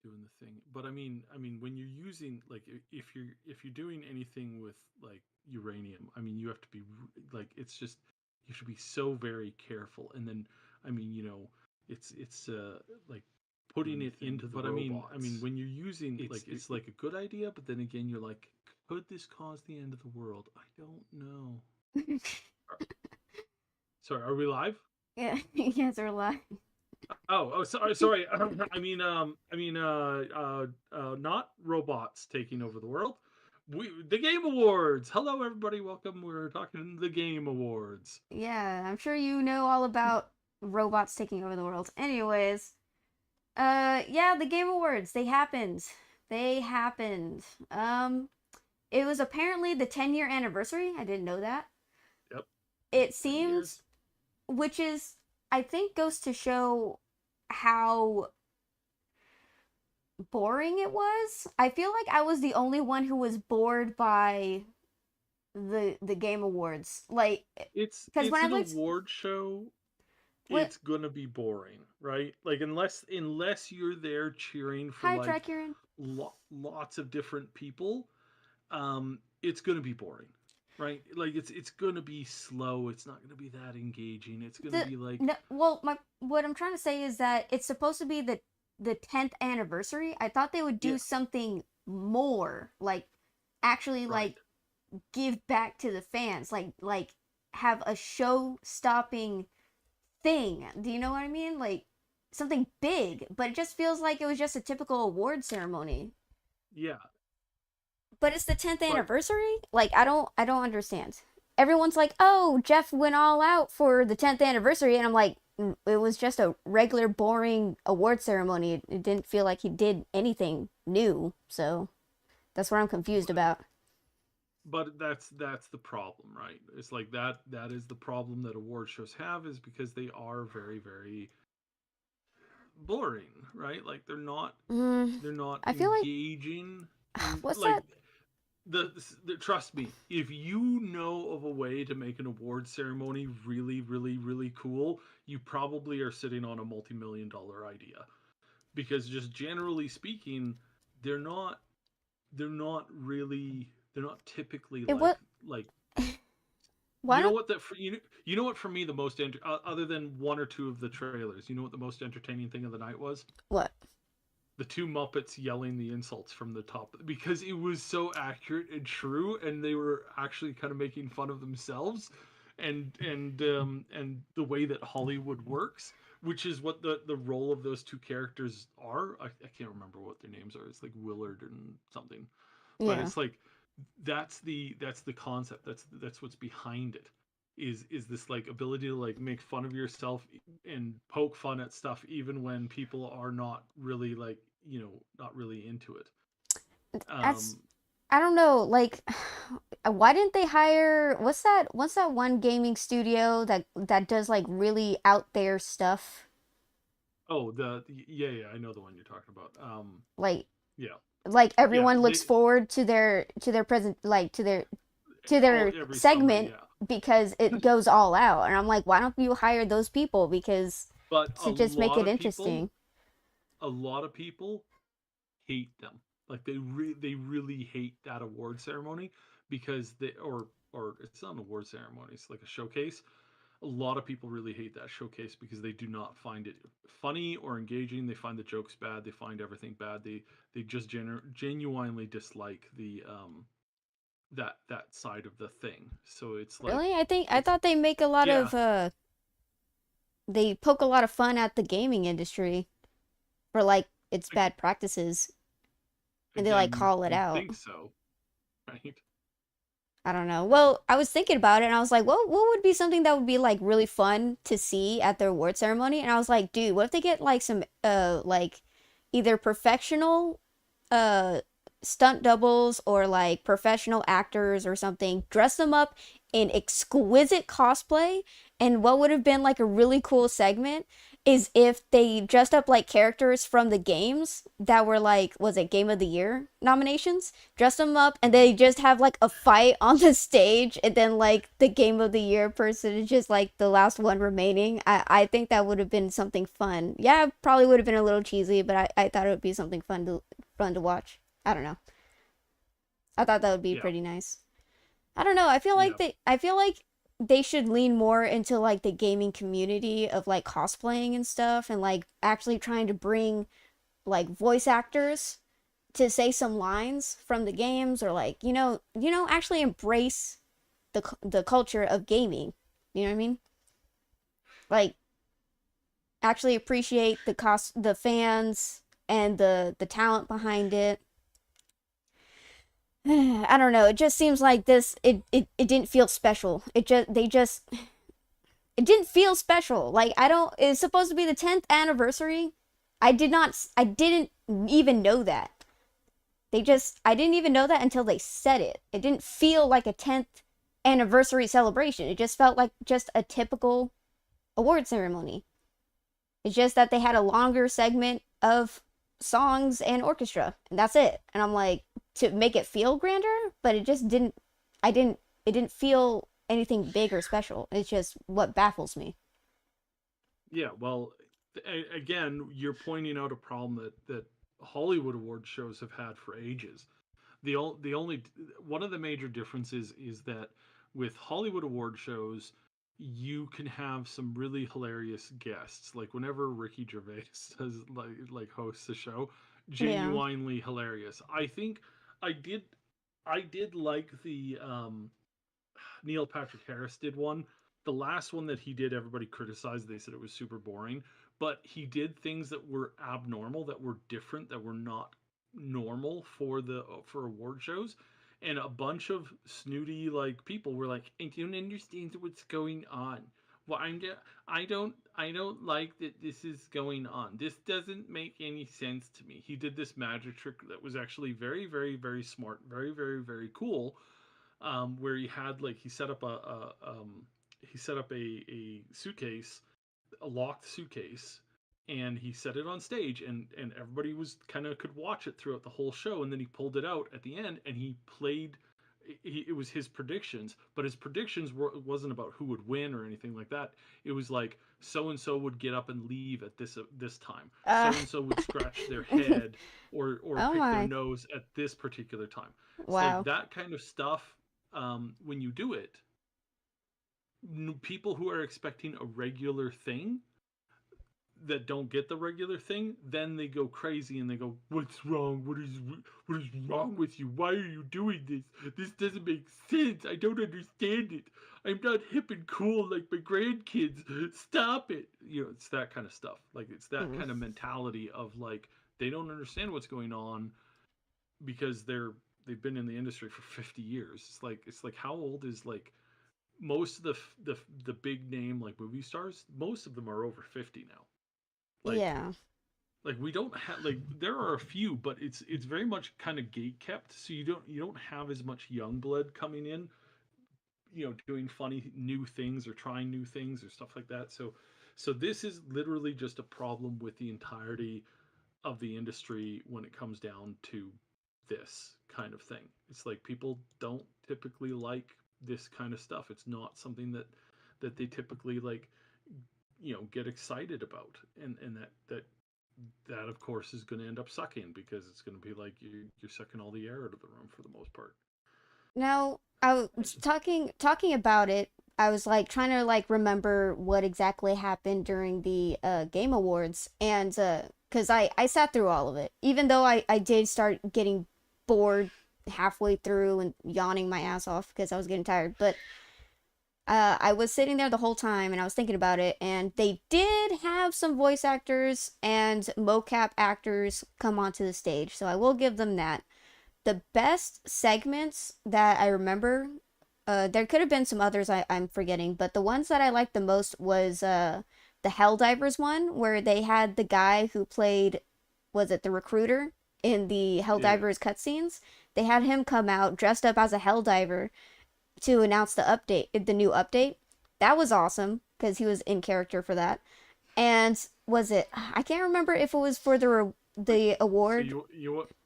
doing the thing. But I mean, when you're using like if you're doing anything with like uranium, I mean, you have to be like it's just you should be so very careful. And then I mean, it's like putting it into the robots. I mean, when you're using it's like a good idea, but then again, you're like, could this cause the end of the world? I don't know. Sorry, are we live? Yeah, yes, we're live. Oh, sorry. Not robots taking over the world. The Game Awards. Hello, everybody. Welcome. We're talking the Game Awards. Yeah, I'm sure you know all about robots taking over the world. Anyways, yeah, the Game Awards, they happened. They happened. It was apparently the 10-year anniversary. I didn't know that. Yep. It 10 years. seems, which is, I think, goes to show how boring it was. I feel like I was the only one who was bored by the Game Awards. Like, because It's when I an looked, award show. what? It's gonna be boring, right? Like unless you're there cheering for Hi, like Dracurin. lots of different people, it's gonna be boring, right? Like it's gonna be slow. It's not gonna be that engaging. It's gonna The be like no, well, my what I'm trying to say is that it's supposed to be the 10th anniversary. I thought they would yeah, do something more, like actually right. like give back to the fans, like have a show-stopping thing. Do you know what I mean? Like something big, but it just feels like it was just a typical award ceremony. Yeah, But it's the 10th but anniversary? Like I don't understand. Everyone's like, "Oh, Jeff went all out for the 10th anniversary." And I'm like, It was just a regular boring award ceremony. It didn't feel like he did anything new." So, that's what I'm confused about. but that's the problem, right? It's like that is the problem that award shows have is because they are very very boring, right? Like Mm, they're not I feel like engaging in what's like that? trust me, if you know of a way to make an award ceremony really really really cool, you probably are sitting on a multi-million dollar idea, because just generally speaking, they're not they're not typically It what like why you know don't what that for you know what for me the most other than one or two of the trailers, you know what the most entertaining thing of the night was? what? The two Muppets yelling the insults from the top, because it was so accurate and true, and they were actually kind of making fun of themselves, and the way that Hollywood works, which is what the role of those two characters are. I can't remember what their names are. It's like Willard and something, but Yeah. it's like that's the concept. That's what's behind it. Is this like ability to like make fun of yourself and poke fun at stuff even when people are not really like not really into it. That's um I don't know, like why didn't they hire what's that one gaming studio that does like really out there stuff? oh, yeah, I know the one you're talking about. Like Yeah, like yeah, everyone they looks forward to their present like to all their every summer, segment yeah. because it goes all out. And I'm like, why don't you hire those people because But to just make it interesting. a lot of people hate them. Like they really hate that award ceremony, because they or it's not an award ceremony, it's like a showcase. A lot of people really hate that showcase because they do not find it funny or engaging. They find the jokes bad. They find everything bad. They just genuinely dislike the that side of the thing. So it's like Really? I it's thought they make a lot yeah. of they poke a lot of fun at the gaming industry for like its bad practices and they like Again, call it you'd out. think so, right? I don't know. Well, I was thinking about it and I was like, what would be something that would be like really fun to see at their award ceremony? And I was like, dude, what if they get like some like either professional uh stunt doubles or like professional actors or something, dress them up in exquisite cosplay, and what would have been like a really cool segment is if they dressed up like characters from the games that were like, was it Game of the Year nominations? Dress them up and Mhm. they just have like a fight on the stage, and then like the Game of the Year person is just like the last one remaining. I think that would have been something fun. Yeah, it probably would have been a little cheesy, but I thought it would be something fun to watch. I don't know. I thought that would be Yeah, pretty nice. I don't know. yeah, I feel like they should lean more into like the gaming community of like cosplaying and stuff, and like actually trying to bring like voice actors to say some lines from the games, or like, actually embrace the culture of gaming. You know what I mean? Like actually appreciate the fans and the talent behind it. I don't know. It just seems like it didn't feel special. It didn't feel special. Like, I don't, it's supposed to be the 10th anniversary. I didn't even know that. I didn't even know that until they said it. It didn't feel like a 10th anniversary celebration. It just felt like just a typical award ceremony. It's just that they had a longer segment of songs and orchestra, and that's it. And I'm like, to make it feel grander, but it just didn't, it didn't feel anything big or special. It's just what baffles me. yeah. Well, again, you're pointing out a problem that Hollywood award shows have had for ages. The only one of the major differences is that with Hollywood award shows, you can have some really hilarious guests. Like whenever Ricky Gervais does like hosts the show, Yeah. genuinely hilarious. I think I did I did like the Neil Patrick Harris did one. The last one that he did, everybody criticized. They said it was super boring, but he did things that were abnormal, that were different, that were not normal for award shows. And a bunch of snooty like people were like, "I don't understand what's going on. Well, I don't like that this is going on. This doesn't make any sense to me." He did this magic trick that was actually very, very, very smart, very, very, very cool, where he had like he set up a suitcase, a locked suitcase, and he set it on stage, and everybody was kind of could watch it throughout the whole show, and then he pulled it out at the end and he played. It was his predictions, but his predictions wasn't about who would win or anything like that. It was like so and so would get up and leave at this time. Uh, So and so would scratch their head or oh pick their my. nose at this particular time. It's like Wow. that kind of stuff. When you do it, people who are expecting a regular thing that don't get the regular thing, then they go crazy and they go, "What's wrong? What is wrong with you? Why are you doing this? This doesn't make sense. I don't understand it. I'm not hip and cool like my grandkids. Stop it." It's that kind of stuff. Like it's that Mm. kind of mentality of like they don't understand what's going on because they've been in the industry for 50 years. It's like how old is like most of the big name like movie stars, most of them are over 50 now. Like Yeah. we don't have like there are a few, but it's very much kind of gate kept, so you don't have as much young blood coming in, doing funny new things or trying new things or stuff like that. So this is literally just a problem with the entirety of the industry when it comes down to this kind of thing. It's like people don't typically like this kind of stuff. It's not something that they typically like, get excited about. And that of course is going to end up sucking because it's going to be like you're sucking all the air out of the room for the most part. Now, I was talking about it. I was like trying to like remember what exactly happened during the game awards, and cuz I sat through all of it. Even though I did start getting bored halfway through and yawning my ass off because I was getting tired, but I was sitting there the whole time and I was thinking about it, and they did have some voice actors and mocap actors come onto the stage, so I will give them that. The best segments that I remember, there could have been some others I'm forgetting, but the ones that I liked the most was the Helldivers one, where they had the guy who played, was it the recruiter in the Yeah. Helldivers cutscenes? They had him come out dressed up as a Helldiver to announce the new update. That was awesome because he was in character for that. And was it? I can't remember if it was for Wait, the so award.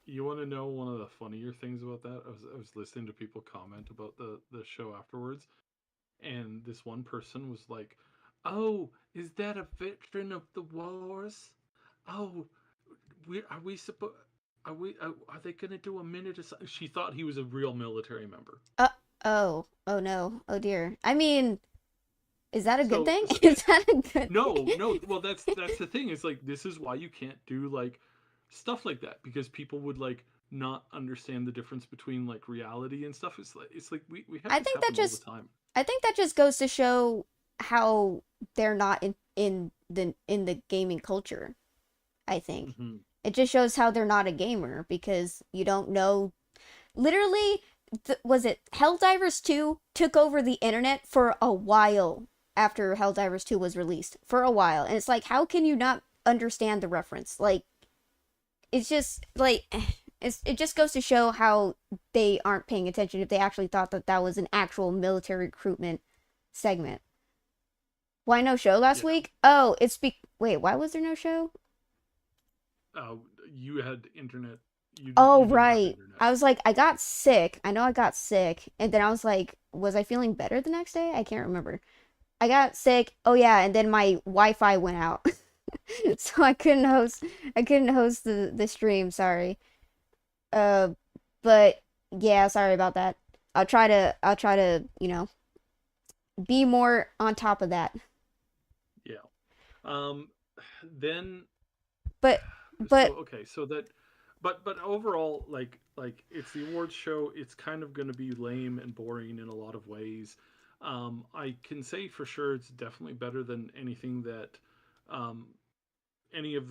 you want to know one of the funnier things about that? I was listening to people comment about the show afterwards, and this one person was like, "Oh, is that a veteran of the wars? Oh, we supposed are they gonna do a minute or something?" She thought he was a real military member. Uh oh no, oh dear. I mean, is that a good So, thing? so Is that a good no, thing? no. Well, that's the thing. It's like this is why you can't do like stuff like that because people would like not understand the difference between like reality and stuff. It's like we have I this think that happen all the just time. I think that just goes to show how they're not in the gaming culture. I think Hmm. it just shows how they're not a gamer because you don't know. Literally, was it Helldivers 2 took over the internet for a while after Helldivers 2 was released for a while, and it's like, how can you not understand the reference? Like, it's just like it just goes to show how they aren't paying attention if they actually thought that that was an actual military recruitment segment. Why no show last Yeah. week? Oh, wait, why was there no show? Uh, you had internet. Oh, You didn't have right. internet. I was like, I got sick. I know I got sick. And then I was like, was I feeling better the next day? I can't remember. I got sick. Oh yeah, and then my Wi-Fi went out. So I couldn't host the stream, sorry. Uh but yeah, sorry about that. I'll try to, be more on top of that. Yeah. Um. Then But so but okay. So that. But overall, it's the awards show. It's kind of going to be lame and boring in a lot of ways. I can say for sure it's definitely better than anything that um, any of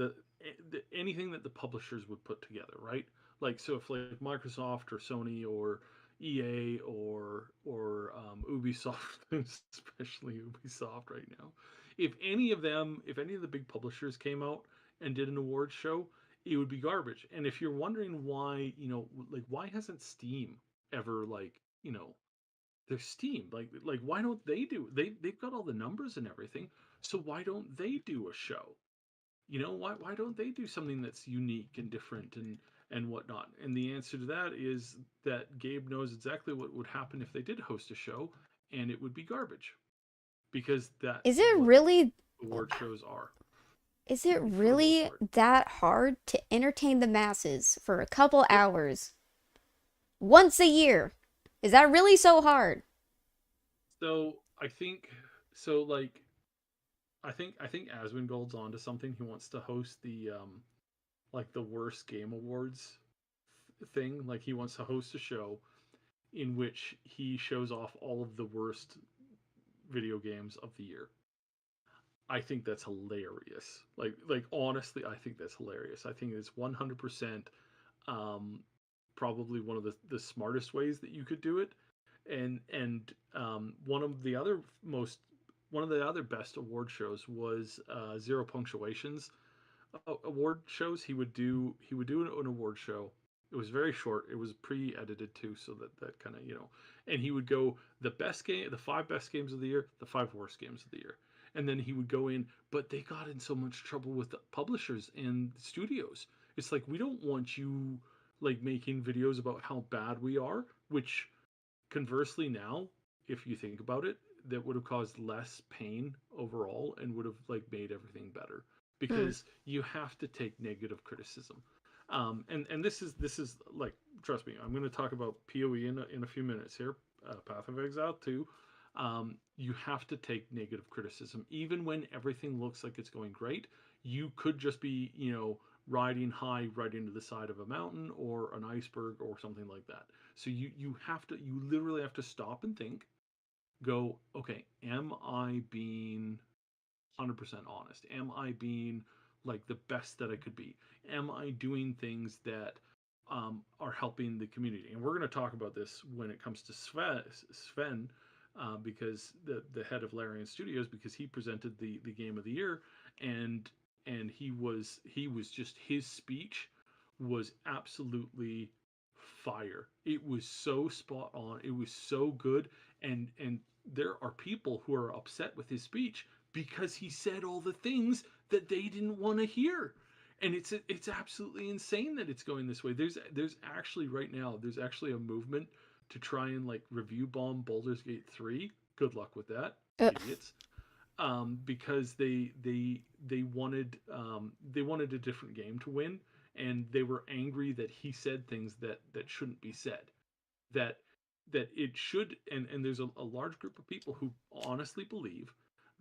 anything that the publishers would put together, right? Like so, if like Microsoft or Sony or EA or Ubisoft, especially Ubisoft right now, if any of them, if any of the big publishers came out and did an awards show, it would be garbage. And if you're wondering why, like why hasn't Steam ever there's Steam. Like why don't they do they've got all the numbers and everything. So why don't they do a show? Why don't they do something that's unique and different and whatnot? And the answer to that is that Gabe knows exactly what would happen if they did host a show, and it would be garbage because is that's it what really award shows are is it for the most really part. that hard to entertain the masses for a couple Yep. hours once a year? Is that really so hard? So I think so. I think Asmongold's onto something. He wants to host the like the worst game awards thing. Like he wants to host a show in which he shows off all of the worst video games of the year. I think that's hilarious. Like honestly, I think that's hilarious. I think it's 100% um, probably one of the smartest ways that you could do it. And one of the other best award shows was Zero Punctuations award shows. He would do an award show. It was very short. It was pre-edited too, so that kind of And he would go the five best games of the year, the five worst games of the year, and then he would go in. But they got in so much trouble with the publishers and studios. It's like we don't want you like making videos about how bad we are. Which conversely, now if you think about it, that would have caused less pain overall and would have like made everything better Hmm. because you have to take negative criticism. And this is like trust me, I'm going to talk about PoE in a few minutes here. Path of Exile 2. You have to take negative criticism even when everything looks like it's going great. You could just be riding high right into the side of a mountain or an iceberg or something like that. So you literally have to stop and think, go, okay, am I being 100% honest? Am I being like the best that I could be? Am I doing things that are helping the community? And we're going to talk about this when it comes to Sven because the head of Larian Studios, because he presented the game of the year, and he was just his speech was absolutely fire. It was so spot on. It was so good, and there are people who are upset with his speech because he said all the things that they didn't want to hear. And it's absolutely insane that it's going this way. There's actually right now there's actually a movement to try and like review bomb Baldur's Gate 3. Good luck with that, idiots. Because they wanted a different game to win, and they were angry that he said things that shouldn't be said. That it should, and there's a large group of people who honestly believe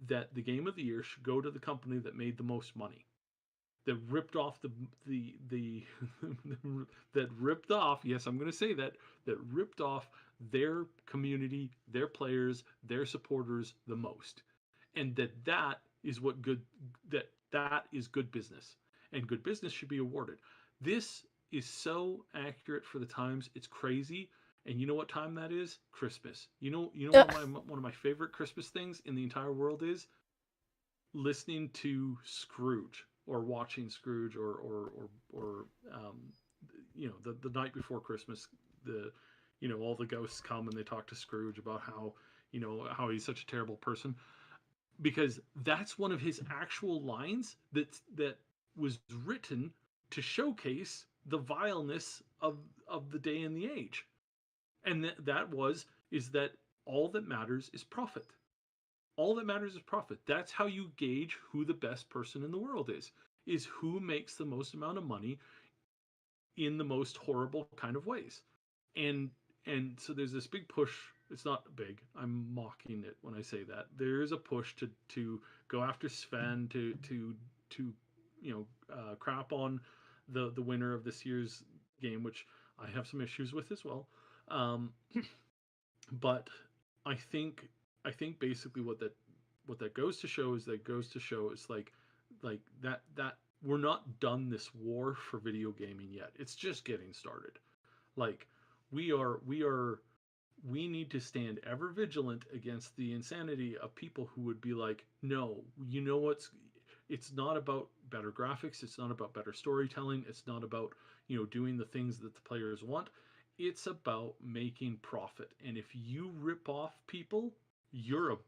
that the game of the year should go to the company that made the most money, that ripped off the that ripped off, yes, I'm going to say that ripped off their community, their players, their supporters the most. And that is what good that is good business. And good business should be awarded. This is so accurate for the times. It's crazy. And you know what time that is? Christmas. You know one of my favorite Christmas things in the entire world is listening to Scrooge, or watching Scrooge, or the night before Christmas, all the ghosts come and they talk to Scrooge about how he's such a terrible person, because that's one of his actual lines that was written to showcase the vileness of the day and the age. And is that all that matters is profit. All that matters is profit. That's how you gauge who the best person in the world is who makes the most amount of money in the most horrible kind of ways. And so there's this big push. It's not big. I'm mocking it when I say that. There is a push to go after Sven, to crap on the winner of this year's game, which I have some issues with as well. But I think basically what that goes to show is like that we're not done this war for video gaming yet. It's just getting started. Like we need to stand ever vigilant against the insanity of people who would be like, no, it's not about better graphics, it's not about better storytelling, it's not about doing the things that the players want. It's about making profit. And if you rip off people, you're a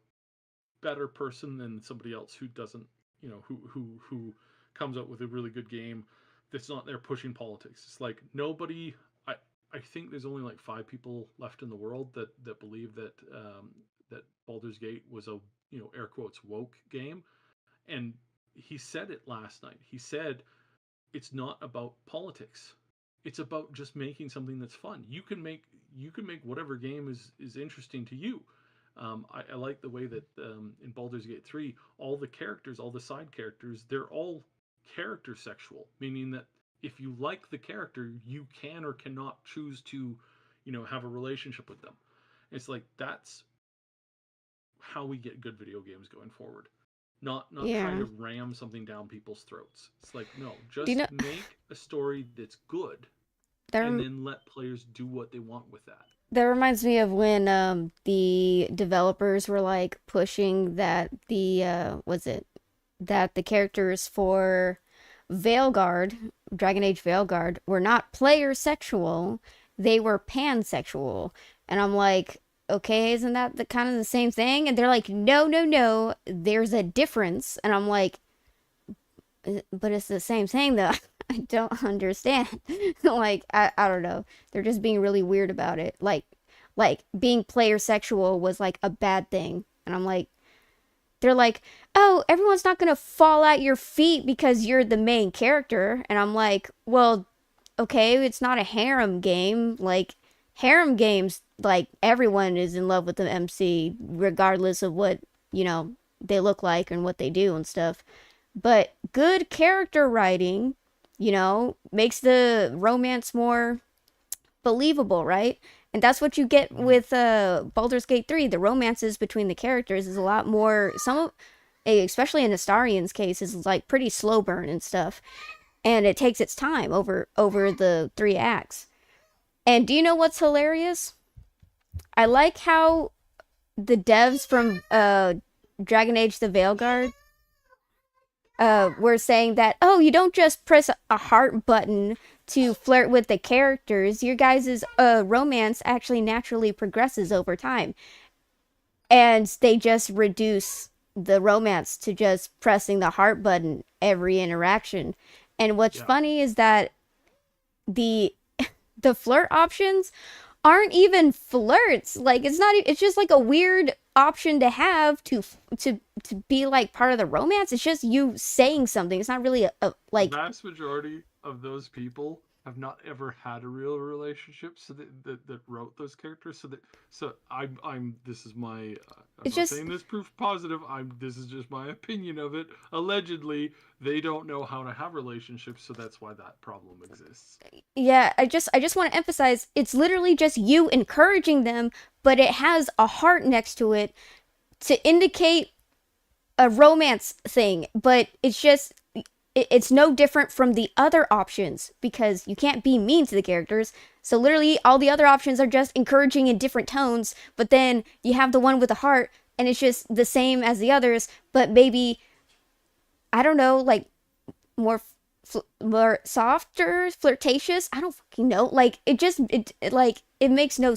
better person than somebody else who doesn't, who comes up with a really good game that's not there pushing politics. It's like nobody. I think there's only like 5 people left in the world that believe that that Baldur's Gate was a air quotes woke game, and he said it last night. He said it's not about politics. It's about just making something that's fun. You can make whatever game is interesting to you. I like the way that in Baldur's Gate 3, all the characters, all the side characters, they're all character sexual, meaning that if you like the character, you can or cannot choose to, have a relationship with them. It's like that's how we get good video games going forward. Not trying to ram something down people's throats. It's like, no, just make a story that's good, and then let players do what they want with that. That reminds me of when the developers were like pushing that that the characters for Dragon Age Veilguard were not player sexual, they were pansexual. And I'm like, okay, isn't that the kind of the same thing? And they're like, no, there's a difference. And I'm like, but it's the same thing though. I don't understand. Like, I don't know. They're just being really weird about it. Like being player sexual was like a bad thing. And I'm like, they're like, oh, everyone's not gonna fall at your feet because you're the main character. And I'm like, well, okay, it's not a harem game. Like, harem games, like, everyone is in love with the MC, regardless of what, they look like and what they do and stuff. But good character writing, makes the romance more believable, right? And that's what you get with Baldur's Gate 3. The romances between the characters is a lot more, especially in Astarion's case, is like pretty slow burn and stuff. And it takes its time over the 3 acts. And do you know what's hilarious? I like how the devs from Dragon Age the Veilguard were saying that, oh, you don't just press a heart button to flirt with the characters. Your guys' romance actually naturally progresses over time. And they just reduce the romance to just pressing the heart button every interaction. And what's Yeah, funny is that the the flirt options aren't even flirts. Like it's not. It's just like a weird option to have to be like part of the romance. It's just you saying something. It's not really a the like. vast majority of those people have not ever had a real relationship, so that wrote those characters. So this is my I'm It's not just saying this proof positive. I'm This is just my opinion of it. Allegedly, they don't know how to have relationships, so that's why that problem exists. yeah. I just want to emphasize. It's literally just you encouraging them, but it has a heart next to it to indicate a romance thing, but it's no different from the other options because you can't be mean to the characters. So literally all the other options are just encouraging in different tones, but then you have the one with the heart and it's just the same as the others, but maybe I don't know, like more more softer, flirtatious. I don't fucking know. Like it like it makes no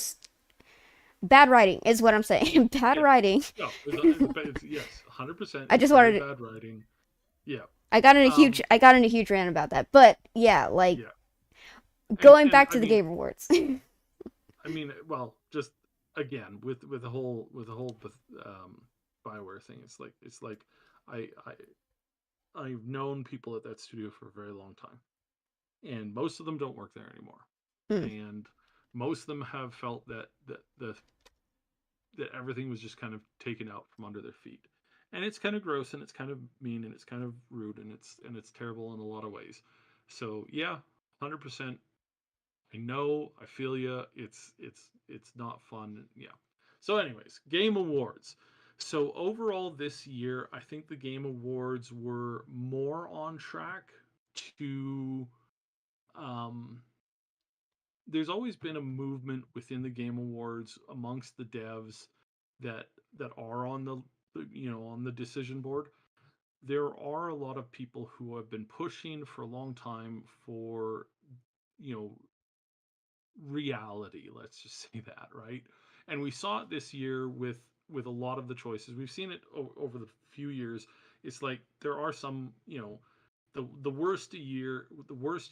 bad writing is what I'm saying. Bad Yeah, writing. no, it's yes, 100%. I It's just very wanted bad writing. Yeah, I got in a huge rant about that. But yeah, like yeah, going and back I to the mean, Game Awards. well, just again with the whole Bioware thing, it's like I I I've known people at that studio for a very long time, and most of them don't work there anymore, Mm. and most of them have felt that everything was just kind of taken out from under their feet, and it's kind of gross and it's kind of mean and it's kind of rude and it's terrible in a lot of ways. So yeah, 100%. I know, I feel you. It's not fun. Yeah. So, anyways, Game Awards. So overall this year, I think the Game Awards were more on track to. Um, there's always been a movement within the Game Awards amongst the devs that are on on the decision board. There are a lot of people who have been pushing for a long time for you know reality, let's just say that, right? And we saw it this year with a lot of the choices. We've seen it over the few years. It's like there are some, the worst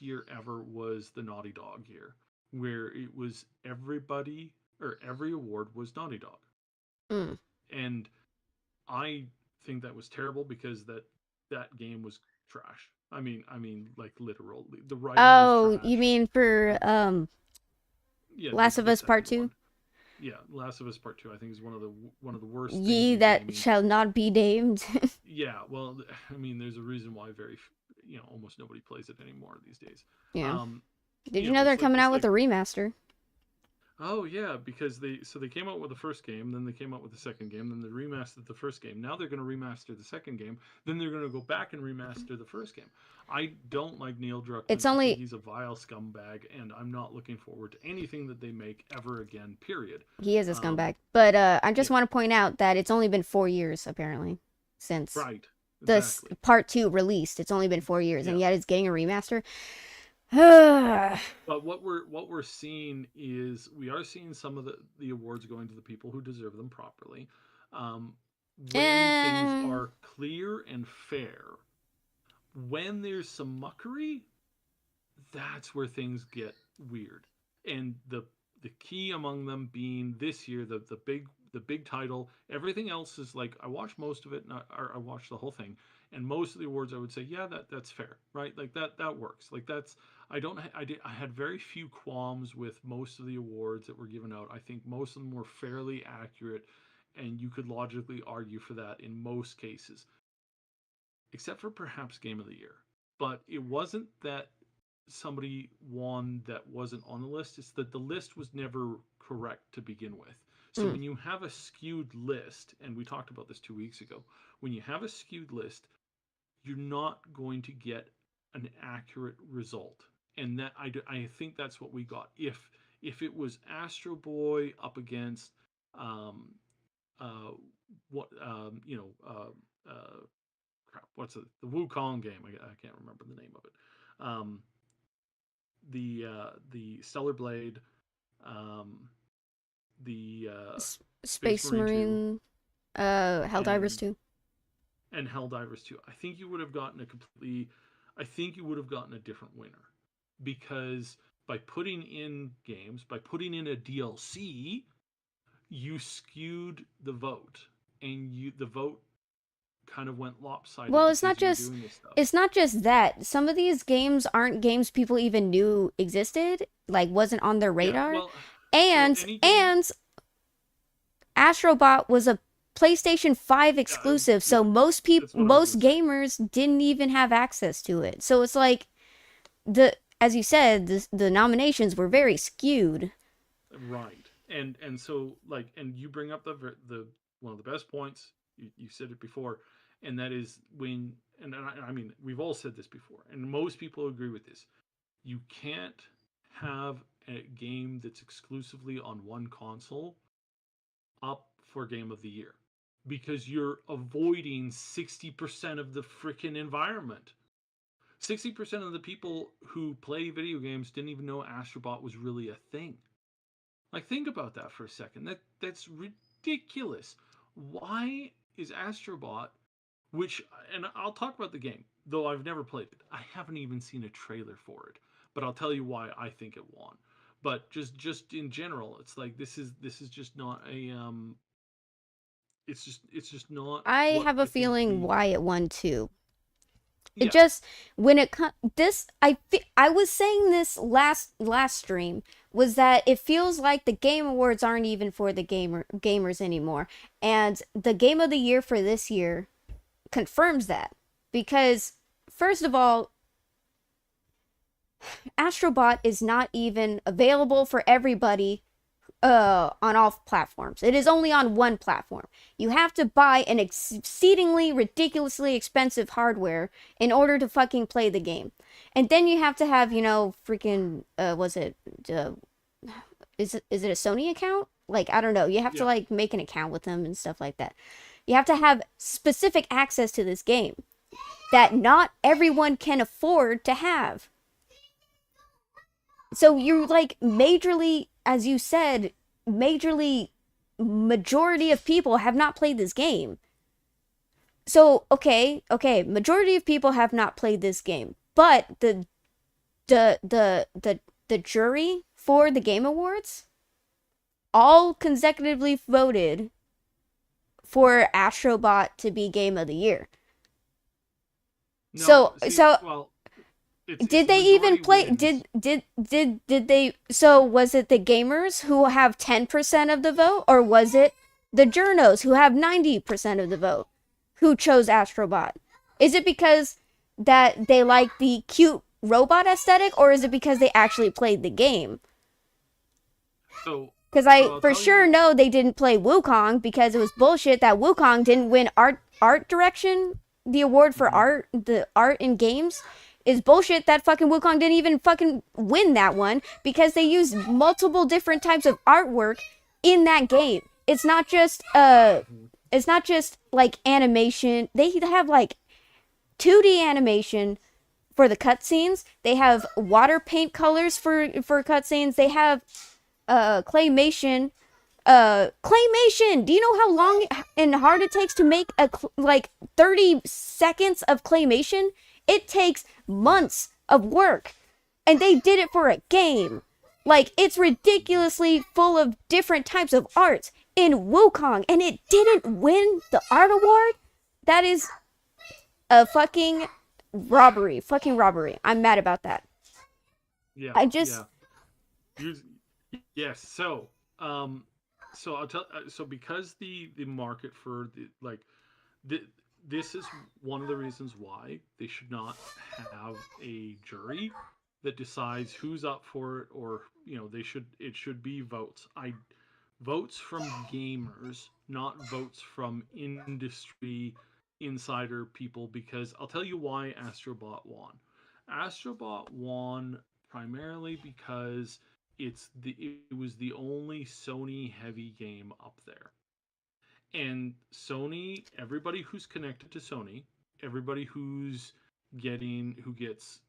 year ever was the Naughty Dog year, where it was everybody, or every award was Naughty Dog. Mm. And I think that was terrible because that game was trash. I mean like literally the writing was Oh, you trash. mean for Yeah, Last of the Us Part second 2? one. Yeah, Last of Us Part Two, I think, is one of the worst things Ye in that gaming. shall not be named. Yeah, well, I mean, there's a reason why almost nobody plays it anymore these days. Yeah. Um, Did you know they're it's like coming it's out with like a remaster? oh yeah, because they came out with the first game, then they came out with the second game, then they remastered the first game. Now they're going to remaster the second game, then they're going to go back and remaster the first game. I don't like Neil Druckmann. It's I think only he's a vile scumbag, and I'm not looking forward to anything that they make ever again. Period. he is a Um, scumbag. But I just yeah, want to point out that it's only been 4 years apparently since right, this exactly. part 2 released. It's only been 4 years, Yeah. and yet it's getting a remaster. Yeah. But what we're seeing is we are seeing some of the awards going to the people who deserve them properly. Um, when things are clear and fair, when there's some muckery, that's where things get weird. And the key among them being this year the big title. Everything else is like I watched most of it, and I watched the whole thing, and most of the awards I would say yeah that's fair, right? Like that works. Like that's I don't I had very few qualms with most of the awards that were given out. I think most of them were fairly accurate, and you could logically argue for that in most cases, except for perhaps Game of the Year. But it wasn't that somebody won that wasn't on the list. It's that the list was never correct to begin with. So Mm. when you have a skewed list, and we talked about this 2 weeks ago, when you have a skewed list, you're not going to get an accurate result. And I think that's what we got. If it was Astro Boy up against um, uh, what crap, what's it? The Wukong game. I can't remember the name of it. Um, the Stellar Blade, um, the Space Space Marine 2, Marine Helldivers and 2. and Helldivers 2, I think you would have gotten a completely, I think you would have gotten a different winner, because by putting in games, by putting in a DLC, you skewed the vote, and the vote kind of went lopsided Well, because you were doing this stuff. it's not just that. Some of these games aren't games people even knew existed, like wasn't on their Yeah, radar. well, And any game, Astrobot was a PlayStation 5 exclusive, yeah, so that's what I was most gonna say. gamers didn't even have access to it. So it's like as you said, the nominations were very skewed. Right. And so like, and you bring up the one of the best points, you said it before, and that is when, I mean, we've all said this before, and most people agree with this. You can't have a game that's exclusively on one console up for game of the year, because you're avoiding 60% of the freaking environment. 60% of the people who play video games didn't even know Astrobot was really a thing. Like, think about that for a second. That's ridiculous. Why is Astrobot, which, and I'll talk about the game, though I've never played it. I haven't even seen a trailer for it, but I'll tell you why I think it won. But just in general, it's like, this is just not a it's just not I what have a I think feeling the why it won too. It yeah. just when it this I was saying this last stream was that it feels like the game awards aren't even for the gamers anymore, and the game of the year for this year confirms that, because first of all, Astrobot is not even available for everybody on all platforms. It is only on one platform. You have to buy an exceedingly ridiculously expensive hardware in order to fucking play the game. And then you have to have, freaking was it is it a Sony account? Like, I don't know. You have to Yeah. like make an account with them and stuff like that. You have to have specific access to this game that not everyone can afford to have. So you're like majorly, as you said, majorly majority of people have not played this game. So okay, majority of people have not played this game, but the jury for the Game Awards all consecutively voted for Astrobot to be Game of the Year. No, So see, so well, it's did the they even majority play wins. did they, so was it the gamers who have 10% of the vote, or was it the journos who have 90% of the vote who chose Astrobot? Is it because that they like the cute robot aesthetic, or is it because they actually played the game? So Because so I I'll for tell you sure what. know they didn't play Wukong, because it was bullshit that Wukong didn't win art direction, the award for Mhm. art, the art in games. Is bullshit that fucking Wukong didn't even fucking win that one, because they used multiple different types of artwork in that game. Mhm. It's not just like animation. They have like 2D animation for the cutscenes. They have water paint colors for cutscenes. They have claymation. Claymation. Do you know how long and hard it takes to make like 30 seconds of claymation? It takes months of work, and they did it for a game. Like, it's ridiculously full of different types of art in Wukong, and it didn't win the art award. That is a fucking robbery. Fucking robbery. I'm mad about that. Yeah, I just yeah. You, yes. Um, so I'll tell. So because the market for the like the, this is one of the reasons why they should not have a jury that decides who's up for it, or they should it should be votes. I Votes from gamers, not votes from industry insider people, because I'll tell you why Astrobot won. Astrobot won primarily because it was the only Sony heavy game up there. And Sony, everybody who's connected to Sony, everybody who gets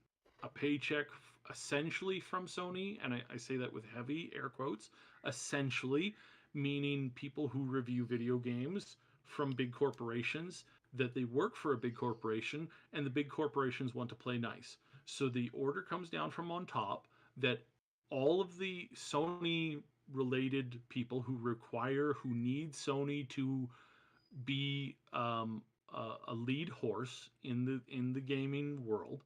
a paycheck essentially from Sony, and I say that with heavy air quotes, essentially, meaning people who review video games from big corporations, that they work for a big corporation and the big corporations want to play nice. So the order comes down from on top that all of the Sony related people who need Sony to be a lead horse in the gaming world.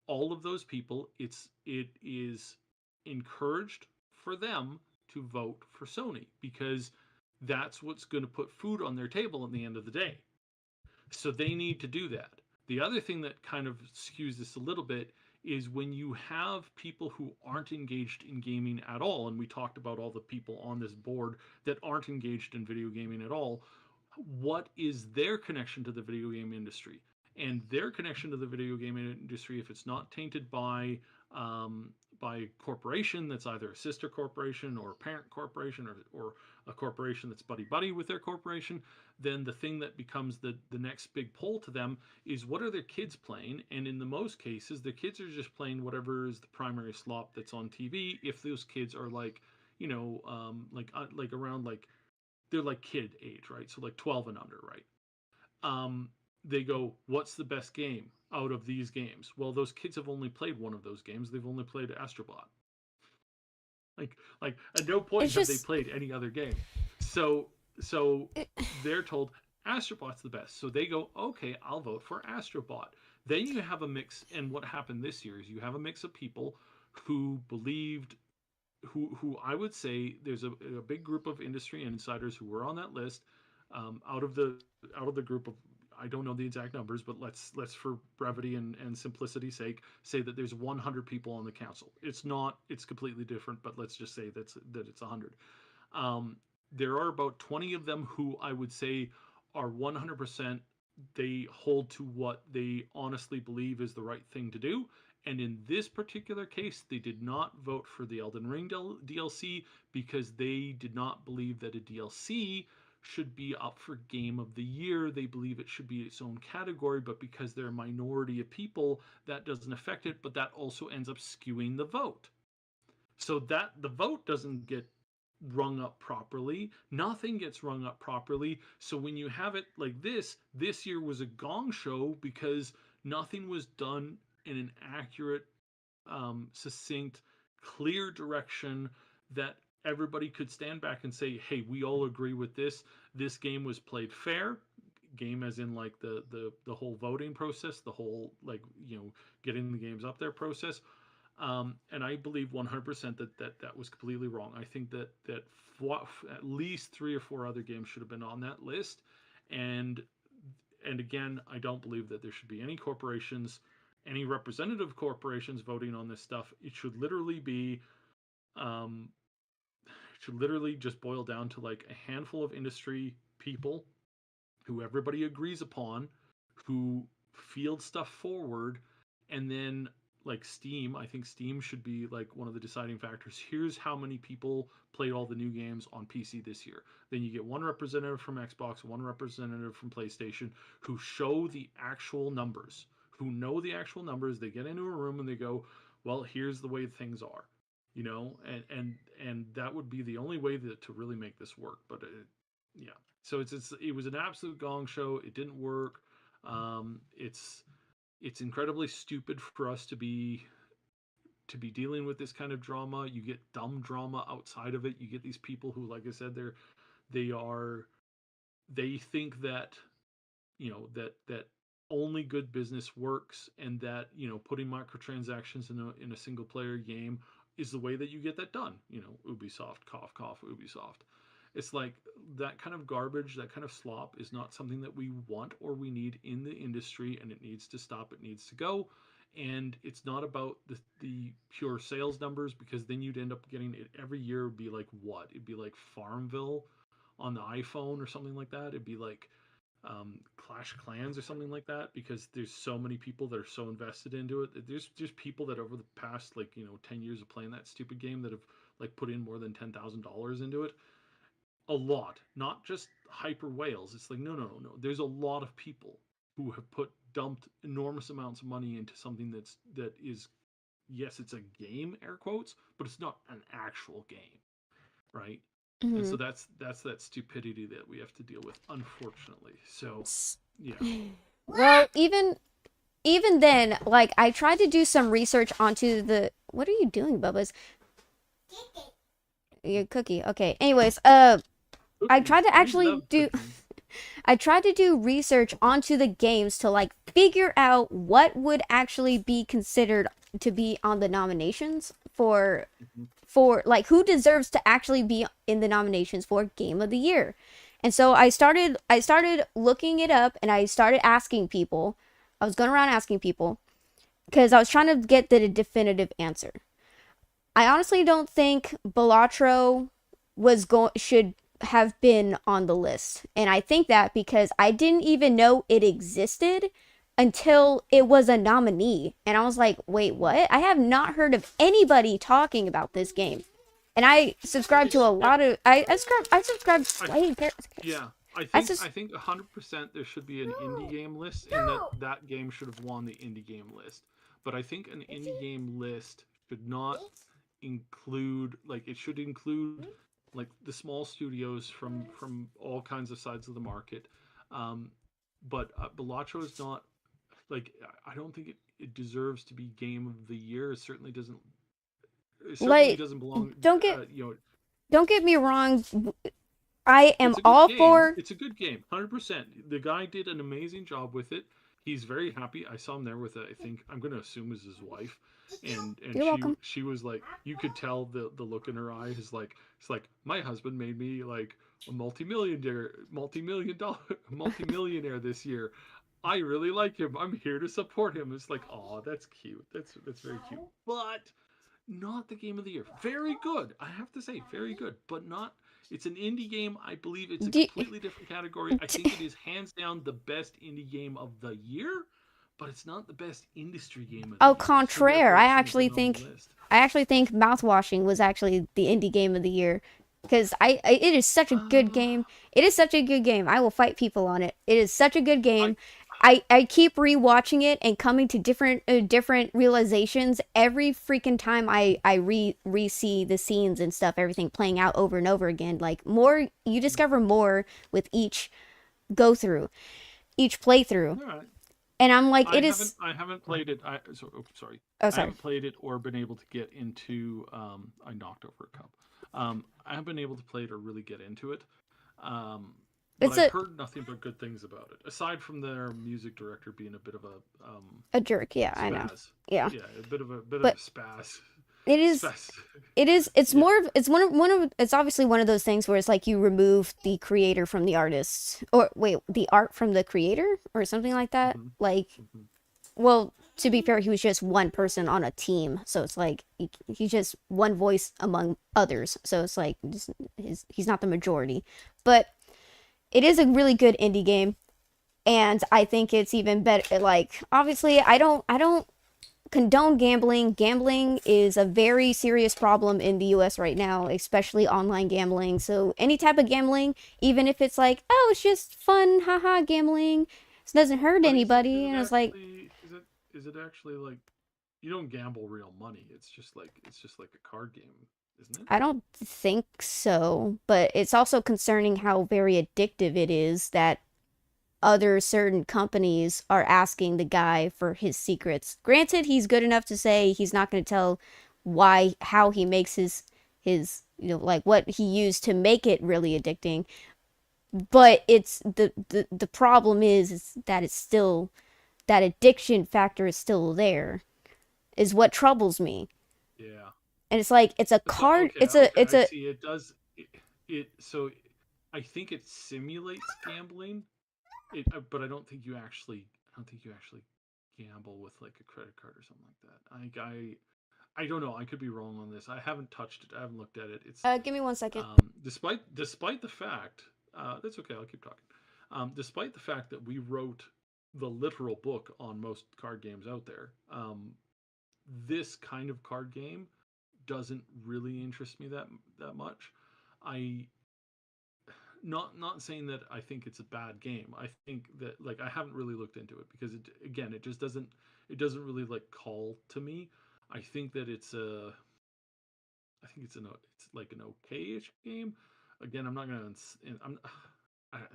All of those people, it is encouraged for them to vote for Sony because that's what's going to put food on their table at the end of the day. So they need to do that. The other thing that kind of skews this a little bit is when you have people who aren't engaged in gaming at all, and we talked about all the people on this board that aren't engaged in video gaming at all, what is their connection to the video game industry? And their connection to the video game industry, if it's not tainted um, by a corporation that's either a sister corporation or a parent corporation or a corporation that's buddy buddy with their corporation, then the thing that becomes the next big pull to them is what are their kids playing? And in the most cases, their kids are just playing whatever is the primary slop that's on TV. If those kids are like, like around like they're like kid age, right? So like 12 and under, right? Um, they go, what's the best game out of these games? Well, those kids have only played one of those games. They've only played Astrobot. Like at no point It's have they just played any other game. So it, they're told Astrobot's the best. So they go, okay, I'll vote for Astrobot. Then you have a mix, and what happened this year is you have a mix of people who believed who I would say there's a big group of industry insiders who were on that list. Out of the group of I don't know the exact numbers, but let's for brevity and simplicity's sake say that there's 100 people on the council. It's not. It's completely different, but let's just say that it's 100. Um, there are about 20 of them who I would say are 100%. They hold to what they honestly believe is the right thing to do. And in this particular case, they did not vote for the Elden Ring DLC because they did not believe that a DLC should be up for Game of the Year. They believe it should be its own category, but because they're a minority of people, that doesn't affect it, but that also ends up skewing the vote. So that the vote doesn't get rung up properly. Nothing gets rung up properly. So when you have it like this year was a gong show because nothing was done in an accurate, succinct, clear direction that everybody could stand back and say, "Hey, we all agree with this. This game was played fair." Game as in like the whole voting process, the whole like getting the games up there process. And I believe 100% that was completely wrong. I think that at least 3 or 4 other games should have been on that list. And and again, I don't believe that there should be any corporations, any representative corporations voting on this stuff. It should literally be, um, it should literally just boil down to like a handful of industry people who everybody agrees upon, who field stuff forward, and then like Steam, I think Steam should be like one of the deciding factors. Here's how many people played all the new games on PC this year. Then you get one representative from Xbox, one representative from PlayStation who show the actual numbers, who know the actual numbers. They get into a room and they go, "Well, here's the way things are." And that would be the only way to really make this work. But yeah, so it was an absolute gong show. It didn't work. It's incredibly stupid for us to be dealing with this kind of drama. You get dumb drama outside of it. You get these people who, like I said, they are they think that that only good business works, and that putting microtransactions in a single player game is the way that you get that done. Ubisoft, cough cough, Ubisoft. It's like that kind of garbage, that kind of slop is not something that we want or we need in the industry, and it needs to stop. It needs to go. And it's not about the pure sales numbers, because then you'd end up getting it every year. Would be like what? It'd be like Farmville on the iPhone or something like that. It'd be like Clash Clans or something like that, because there's so many people that are so invested into it. There's just people that over the past 10 years of playing that stupid game that have like put in more than $10,000 into it. A lot, not just hyper whales. It's like no. There's a lot of people who have dumped enormous amounts of money into something that is, yes, it's a game, air quotes, but it's not an actual game, right? And so Mhm. that's that stupidity that we have to deal with, unfortunately. So S- yeah. Well, even then, like I tried to do some research onto the. What are you doing, Bubba's? Your cookie. Okay. Anyways, I tried Cookies. to We actually love do. cookies. I tried to do research onto the games to like figure out what would actually be considered to be on the nominations Mhm. for like who deserves to actually be in the nominations for game of the year. And so I started looking it up and I started asking people. I was going around asking people because I was trying to get the definitive answer. I honestly don't think Balatro should have been on the list. And I think that because I didn't even know it existed until it was a nominee. And I was like, "Wait, what? I have not heard of anybody talking about this game." And I subscribe to It's a lot of I subscribe I wait, Yeah, I sus I think 100% there should be an indie game list, and that game should have won the indie game list. But I think an indie game list should not include, like, it should include like the small studios from all kinds of sides of the market. Um, but Balatro is not, like, I don't think it deserves to be game of the year. It certainly like doesn't belong. don't get don't get me wrong, I am It's a good all game. for It's a good game, 100%. The guy did an amazing job with it. He's very happy. I saw him there with I think I'm going to assume is his wife, and you're welcome. she was like, you could tell the look in her eye is like, it's like, my husband made me like a multi-millionaire this year. I really like him. I'm here to support him. It's like, oh, that's cute. That's very cute. But not the game of the year. Very good. I have to say, very good, but not. It's an indie game. I believe it's a Do, completely different category. I think it is hands down the best indie game of the year, but it's not the best industry game of the Au year. So contraire, therefore, it shouldn't have been on the list. I actually think mouthwashing was actually the indie game of the year because it is such a good Uh, game. It is such a good game. I will fight people on it. It is such a good I game. I keep rewatching it and coming to different realizations every freaking time I re see the scenes and stuff, everything playing out over and over again. Like more, you discover more with each go through, each playthrough, all right. and I'm like, it is. I haven't played it. Sorry. Oh, I sorry. haven't played it or been able to get into. I knocked over a cup. I haven't been able to play it or really get into it. Um, but It's I've heard nothing but good things about it. Aside from their music director being a bit of a jerk. Yeah, I know. spaz. Yeah, Yeah, a bit of but a spaz. it is Spaz. it's Yeah. more of it's one of it's obviously one of those things where it's like you remove the creator from the artist, or wait, the art from the creator or something like that. Hmm. Like, Hmm. well, to be fair, he was just one person on a team, so it's like he's just one voice among others, so it's like he's not the majority. But it is a really good indie game, and I think it's even better. Like, obviously, I don't condone gambling. Gambling is a very serious problem in the US right now, especially online gambling. So any type of gambling, even if it's like, oh, it's just fun, haha, gambling, it doesn't hurt But anybody. And it's like, is it actually like, you don't gamble real money? It's just like a card game, isn't it? I don't think so. But it's also concerning how very addictive it is that other certain companies are asking the guy for his secrets. Granted, he's good enough to say he's not going to tell how he makes his like what he used to make it really addicting. But it's the problem is that it's still that addiction factor is still there. Is what troubles me. Yeah. And it's like it's a So card. okay, It's I a see. It does so I think it simulates gambling. But I don't think you actually gamble with like a credit card or something like that. I don't know. I could be wrong on this. I haven't touched it. I haven't looked at it. It's give me 1 second. despite the fact, that's okay. I'll keep talking. Despite the fact that we wrote the literal book on most card games out there, this kind of card game doesn't really interest me that much. I not saying that I think it's a bad game. I think that, like, I haven't really looked into it because it just doesn't really like call to me. I think that it's like an okay-ish game. again, I'm not gonna. I'm.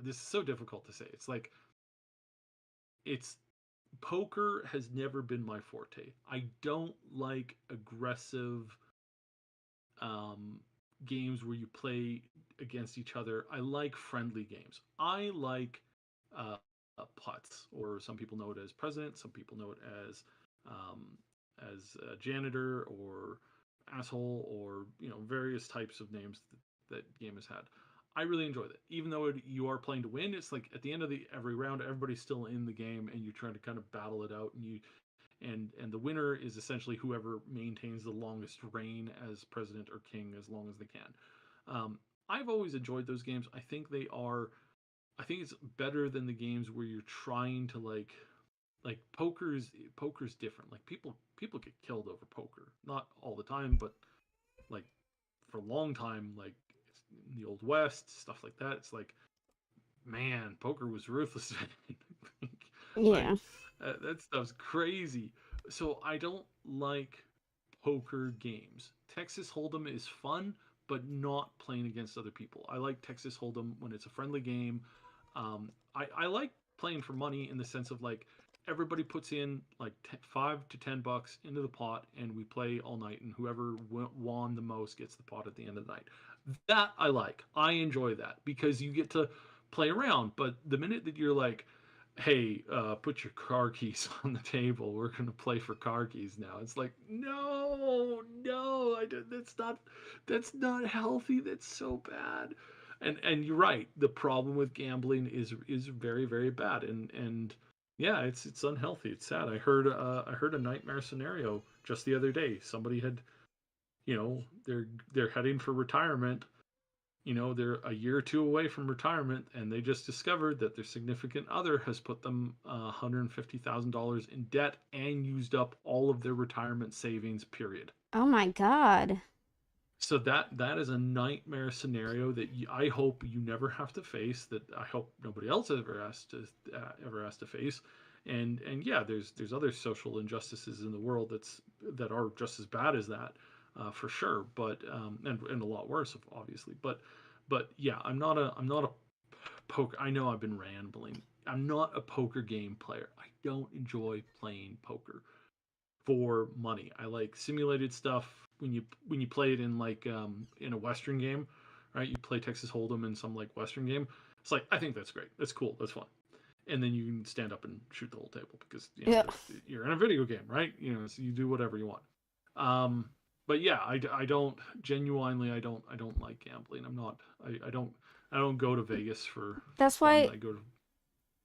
This is so difficult to say. It's like it's poker has never been my forte. I don't like aggressive um, games where you play against each other. I like friendly games. I like uh, putts, or some people know it as president. Some people know it um, as janitor or asshole, or various types of names that game has had. I really enjoy that. Even though you are playing to win, it's like at the end of the every round, everybody's still in the game, and you're trying to kind of battle it out, and the winner is essentially whoever maintains the longest reign as president or king as long as they can. Um, I've always enjoyed those games. I think they are. I think it's better than the games where you're trying to like poker's different. Like people get killed over poker, not all the time, but like for a long time, like in the old west, stuff like that. It's like, man, poker was ruthless. Yeah. like that stuff's crazy. So I don't like poker games. Texas Hold'em is fun, but not playing against other people. I like Texas Hold'em when it's a friendly game. I like playing for money in the sense of like everybody puts in like 5 to 10 bucks into the pot, and we play all night, and whoever won the most gets the pot at the end of the night. That I like. I enjoy that because you get to play around. But the minute that you're like, hey, put your car keys on the table. We're gonna play for car keys now. It's like, no, no, that's not healthy. That's so bad. And you're right. The problem with gambling is very very bad. And yeah, it's unhealthy. It's sad. I heard a nightmare scenario just the other day. Somebody had, they're heading for retirement. They're a year or two away from retirement, and they just discovered that their significant other has put them $150,000 in debt and used up all of their retirement savings. Period. Oh my God. So that is a nightmare scenario that I hope you never have to face. That I hope nobody else ever has to face. And yeah, there's other social injustices in the world that are just as bad as that, for sure. But and a lot worse, obviously. But yeah, I'm not a poker. I know I've been rambling. I'm not a poker game player. I don't enjoy playing poker for money. I like simulated stuff when you play it in like in a Western game, right? You play Texas Hold'em in some like Western game. It's like, I think that's great. That's cool. That's fun. And then you can stand up and shoot the whole table because Yeah. you're in a video game, right? So you do whatever you want. But yeah, I don't genuinely I don't like gambling. I don't go to Vegas for That's fun. why, I go to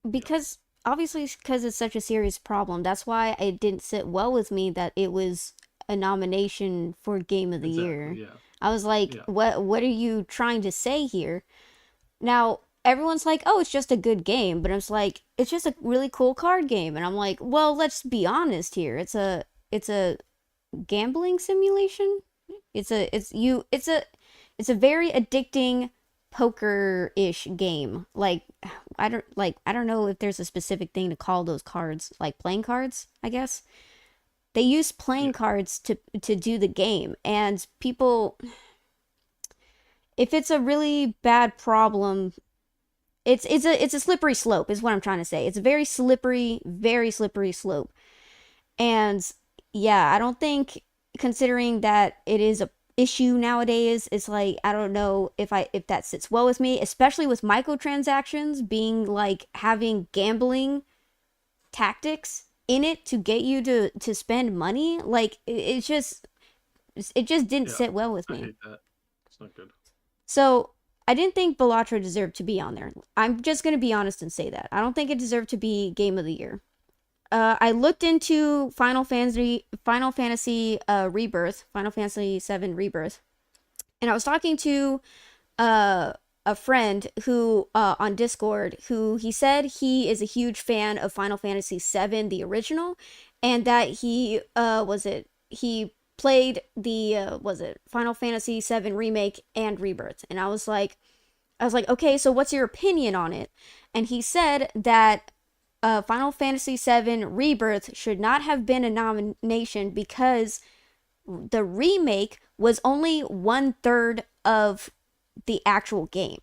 yeah. because obviously, because it's such a serious problem, that's why it didn't sit well with me that it was a nomination for Game of the Exactly. Year. Yeah. I was like, Yeah. what are you trying to say here? Now, everyone's like, oh, it's just a good game, but it's like, it's just a really cool card game. And I'm like, well, let's be honest here. It's a gambling simulation. It's a very addicting poker-ish game. Like, I don't know if there's a specific thing to call those cards, like playing cards, I guess. They use playing Yeah. cards to do the game, and people, if it's a really bad problem, it's a slippery slope is what I'm trying to say. It's a very slippery slope. And yeah, I don't think, considering that it is a issue nowadays, it's like, I don't know if that sits well with me, especially with microtransactions being like having gambling tactics in it to get you to spend money. Like it just didn't Yeah. sit well with I me. hate that. It's not good. So I didn't think Bellatra deserved to be on there. I'm just gonna be honest and say that. I don't think it deserved to be Game of the Year. I looked into Final Fantasy Rebirth, Final Fantasy VII Rebirth, and I was talking to a friend who on Discord, who he said he is a huge fan of Final Fantasy VII, the original, and that he played the was it Final Fantasy VII remake and Rebirth, and I was like, okay, so what's your opinion on it? And he said that Final Fantasy VII Rebirth should not have been a nomination because the remake was only one third of the actual game.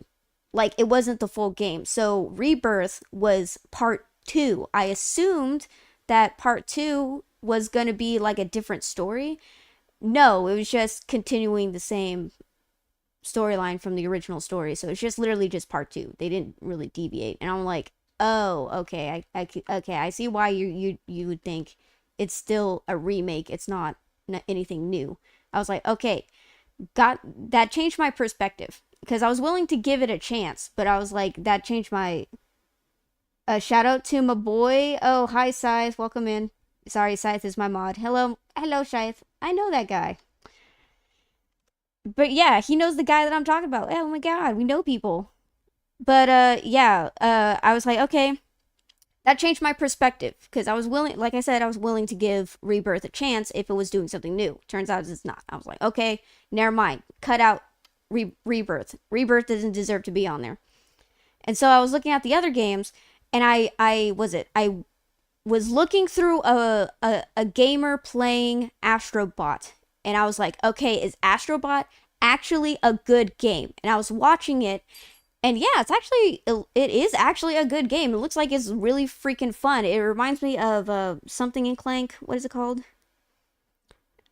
Like it wasn't the full game. So Rebirth was part 2. I assumed that part 2 was going to be like a different story. No, it was just continuing the same storyline from the original story. So it's just literally just part 2. They didn't really deviate. And I'm like, "Oh, okay. Okay, I see why you would think it's still a remake. It's not anything new." I was like, "Okay, got that changed my perspective because I was willing to give it a chance, but I was like that changed my shout out to my boy. Oh, hi Scythe, welcome in. Sorry, Scythe is my mod. Hello Scythe. I know that guy. But yeah, he knows the guy that I'm talking about. Oh my god, we know people. But yeah, I was like, okay, that changed my perspective because I was willing, like I said, I was willing to give Rebirth a chance if it was doing something new. Turns out it's not. I was like, okay, never mind. Cut out Rebirth. Rebirth doesn't deserve to be on there. And so I was looking at the other games, and I was looking through a gamer playing Astrobot, and I was like, okay, is Astrobot actually a good game? And I was watching it, and yeah, it is actually a good game. It looks like it's really freaking fun. It reminds me of something in Clank. What is it called?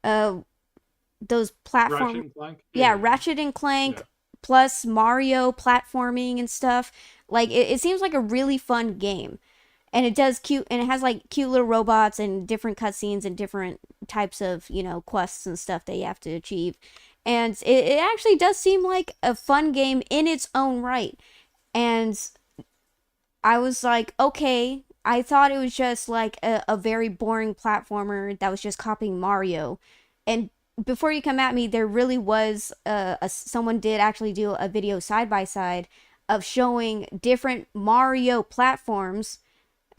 Uh, those Ratchet platform, and Clank. Yeah, yeah, yeah, yeah. Ratchet and Clank Yeah. plus Mario platforming and stuff. Like it seems like a really fun game, and it does cute, and it has like cute little robots and different cutscenes and different types of quests and stuff that you have to achieve. And it actually does seem like a fun game in its own right. And I was like, okay, I thought it was just like a very boring platformer that was just copying Mario. And before you come at me, there really was someone did actually do a video side by side of showing different Mario platforms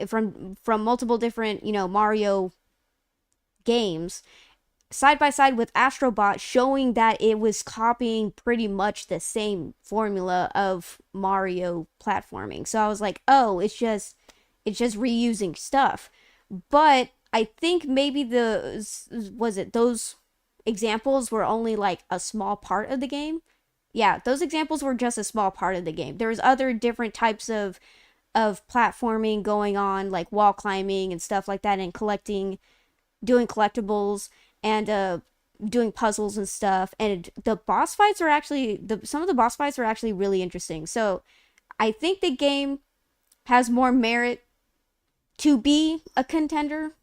from multiple different Mario games side by side with Astrobot, showing that it was copying pretty much the same formula of Mario platforming. So I was like, oh, it's just reusing stuff. But I think maybe those examples were only like a small part of the game. Yeah, those examples were just a small part of the game. There was other different types of platforming going on, like wall climbing and stuff like that, and doing collectibles, and doing puzzles and stuff. And the boss fights are actually some of the boss fights are actually really interesting. So I think the game has more merit to be a contender.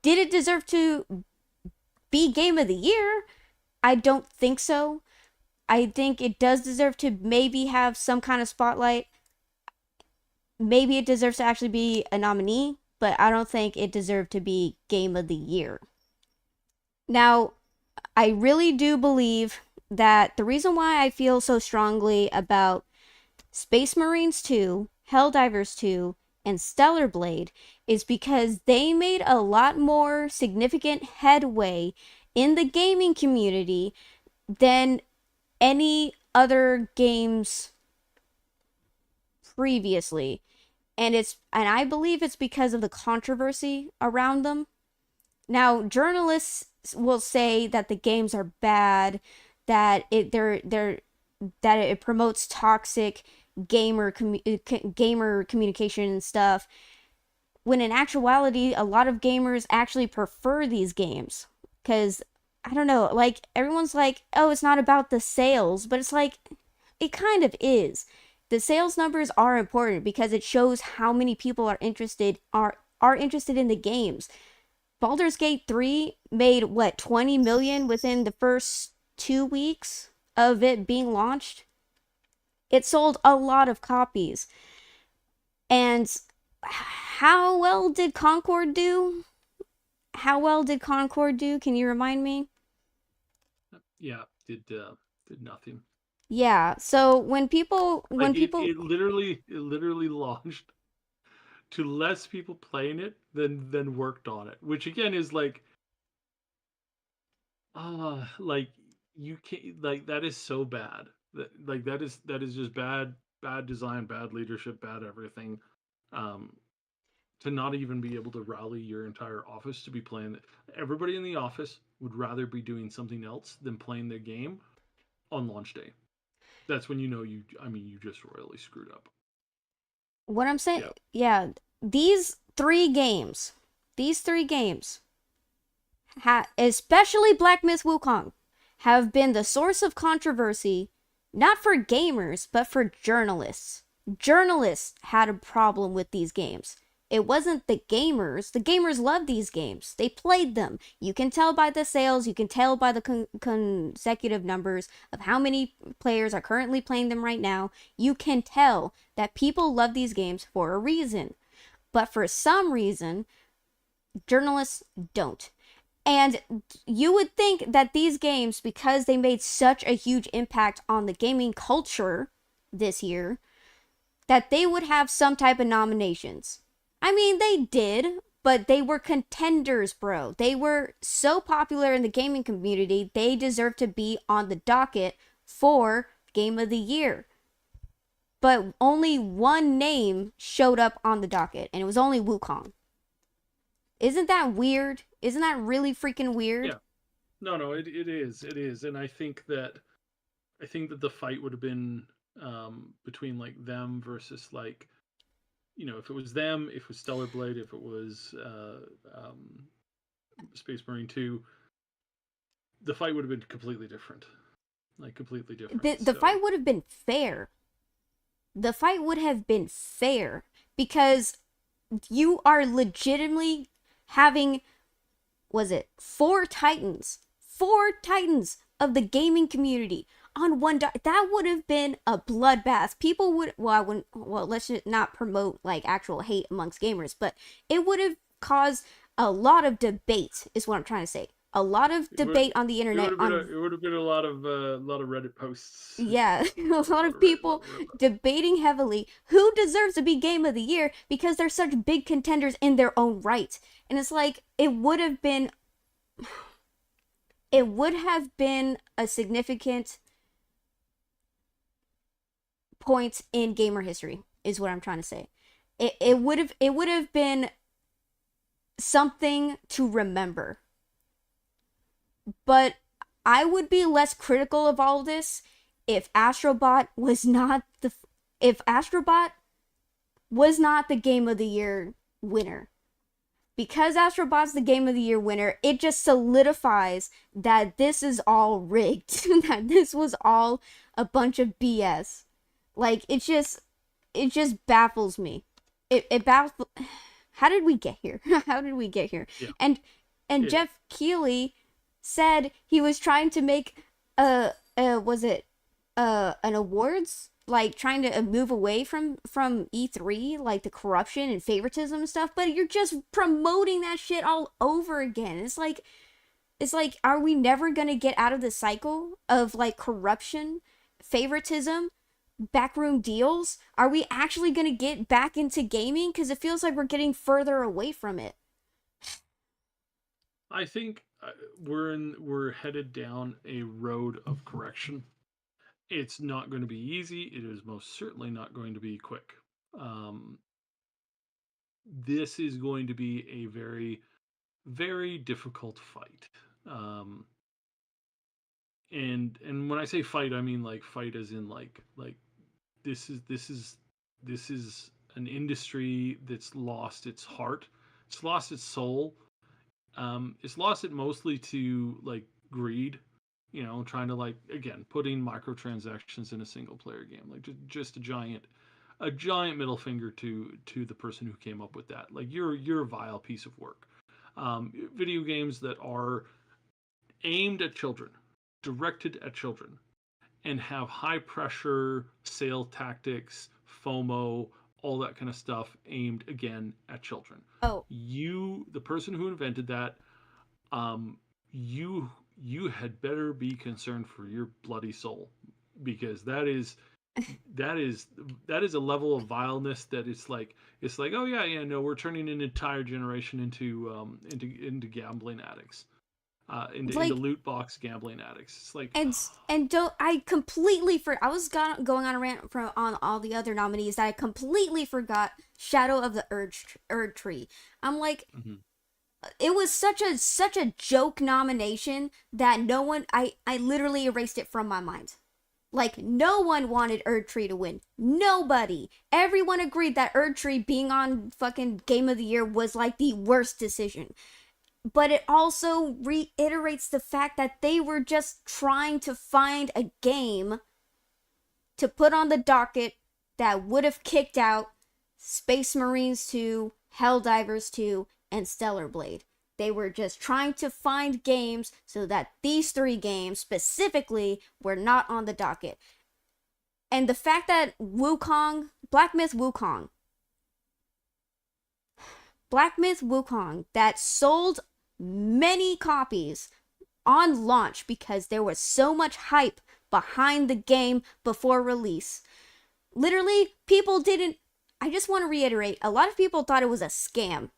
Did it deserve to be game of the year? I don't think so. I think it does deserve to maybe have some kind of spotlight. Maybe it deserves to actually be a nominee, but I don't think it deserved to be game of the year. Now, I really do believe that the reason why I feel so strongly about Space Marines 2, Helldivers 2, and Stellar Blade is because they made a lot more significant headway in the gaming community than any other games previously. And I believe it's because of the controversy around them. Now, journalists will say that the games are bad, that it promotes toxic gamer communication and stuff. When in actuality, a lot of gamers actually prefer these games because I don't know, like everyone's like, "Oh, it's not about the sales," but it's like it kind of is. The sales numbers are important because it shows how many people are interested in the games. Baldur's Gate 3 made what 20 million within the first 2 weeks of it being launched. It sold a lot of copies. And how well did Concord do? How well did Concord do? Can you remind me? Yeah, did nothing. Yeah. So when Like people it literally launched to less people playing it than worked on it, which again is like you can't, like that is so bad. That is just bad design, bad leadership, bad everything. Um, to not even be able to rally your entire office to be playing it. Everybody in the office would rather be doing something else than playing their game on launch day. That's when you know you. I mean, you just royally screwed up. What I'm saying, Yeah. yeah, these three games, these three games, especially Black Myth Wukong, have been the source of controversy, not for gamers, but for journalists. Journalists had a problem with these games. It wasn't the gamers. The gamers loved these games. They played them. You can tell by the sales, you can tell by the consecutive numbers of how many players are currently playing them right now. You can tell that people love these games for a reason. But for some reason, journalists don't. And you would think that these games, because they made such a huge impact on the gaming culture this year, that they would have some type of nominations. I mean, they did, but they were contenders, bro. They were so popular in the gaming community, they deserve to be on the docket for Game of the Year. But only one name showed up on the docket, and it was only Wukong. Isn't that weird? Isn't that really freaking weird? Yeah. No, it is. It is. And I think that the fight would have been between like them versus like, you know, if it was them, if it was Stellar Blade, if it was Space Marine 2, the fight would have been completely different. Like completely different. The So fight would have been fair. The fight would have been fair because you are legitimately having, was it four titans of the gaming community on one that would have been a bloodbath. People would, well, I wouldn't, well, let's just not promote like actual hate amongst gamers, but it would have caused a lot of debate is what I'm trying to say. A lot of debate on the internet on, it would have been a lot of Reddit posts. yeah, a lot of people debating heavily who deserves to be Game of the Year because they're such big contenders in their own right. And it's like it would have been a significant point in gamer history is what I'm trying to say. It would have been something to remember. But I would be less critical of all of this if Astrobot was not the Game of the Year winner. Because Astrobot's the Game of the Year winner, it just solidifies that this is all rigged. That this was all a bunch of BS. Like it just baffles me. It baffles. How did we get here? How did we get here? Yeah. And Yeah. Jeff Keighley said he was trying to make was it an awards, like trying to move away from E3, like the corruption and favoritism and stuff, but you're just promoting that shit all over again. It's like are we never gonna get out of the cycle of like corruption, favoritism, backroom deals? Are we actually gonna get back into gaming? Because it feels like we're getting further away from it. I think we're headed down a road of correction. It's not going to be easy. It is most certainly not going to be quick. Um, this is going to be a very, very difficult fight. Um, and when I say fight, I mean like fight as in like this is an industry that's lost its heart. It's lost its soul. It's lost it mostly to like greed, you know, trying to like again putting microtransactions in a single player game, like just a giant middle finger to the person who came up with that. Like you're a vile piece of work. Video games that are aimed at children, directed at children, and have high pressure sale tactics, FOMO, all that kind of stuff aimed again at children. Oh, You, the person who invented that, um, you had better be concerned for your bloody soul, because that is a level of vileness that it's like, oh yeah, no, we're turning an entire generation into gambling addicts, it's into like, loot box gambling addicts. It's like, and don't, I completely I was going on a rant on all the other nominees that I completely forgot Shadow of the Erd Tree. I'm like, mhm. it was such a joke nomination that no one, I literally erased it from my mind. Like, no one wanted Erdtree to win. Nobody. Everyone agreed that Erdtree being on fucking Game of the Year was like the worst decision. But it also reiterates the fact that they were just trying to find a game to put on the docket that would have kicked out Space Marines 2, Helldivers 2, and Stellar Blade. They were just trying to find games so that these three games specifically were not on the docket. And the fact that Black Myth Wukong, that sold many copies on launch because there was so much hype behind the game before release. Literally, people didn't. I just want to reiterate, a lot of people thought it was a scam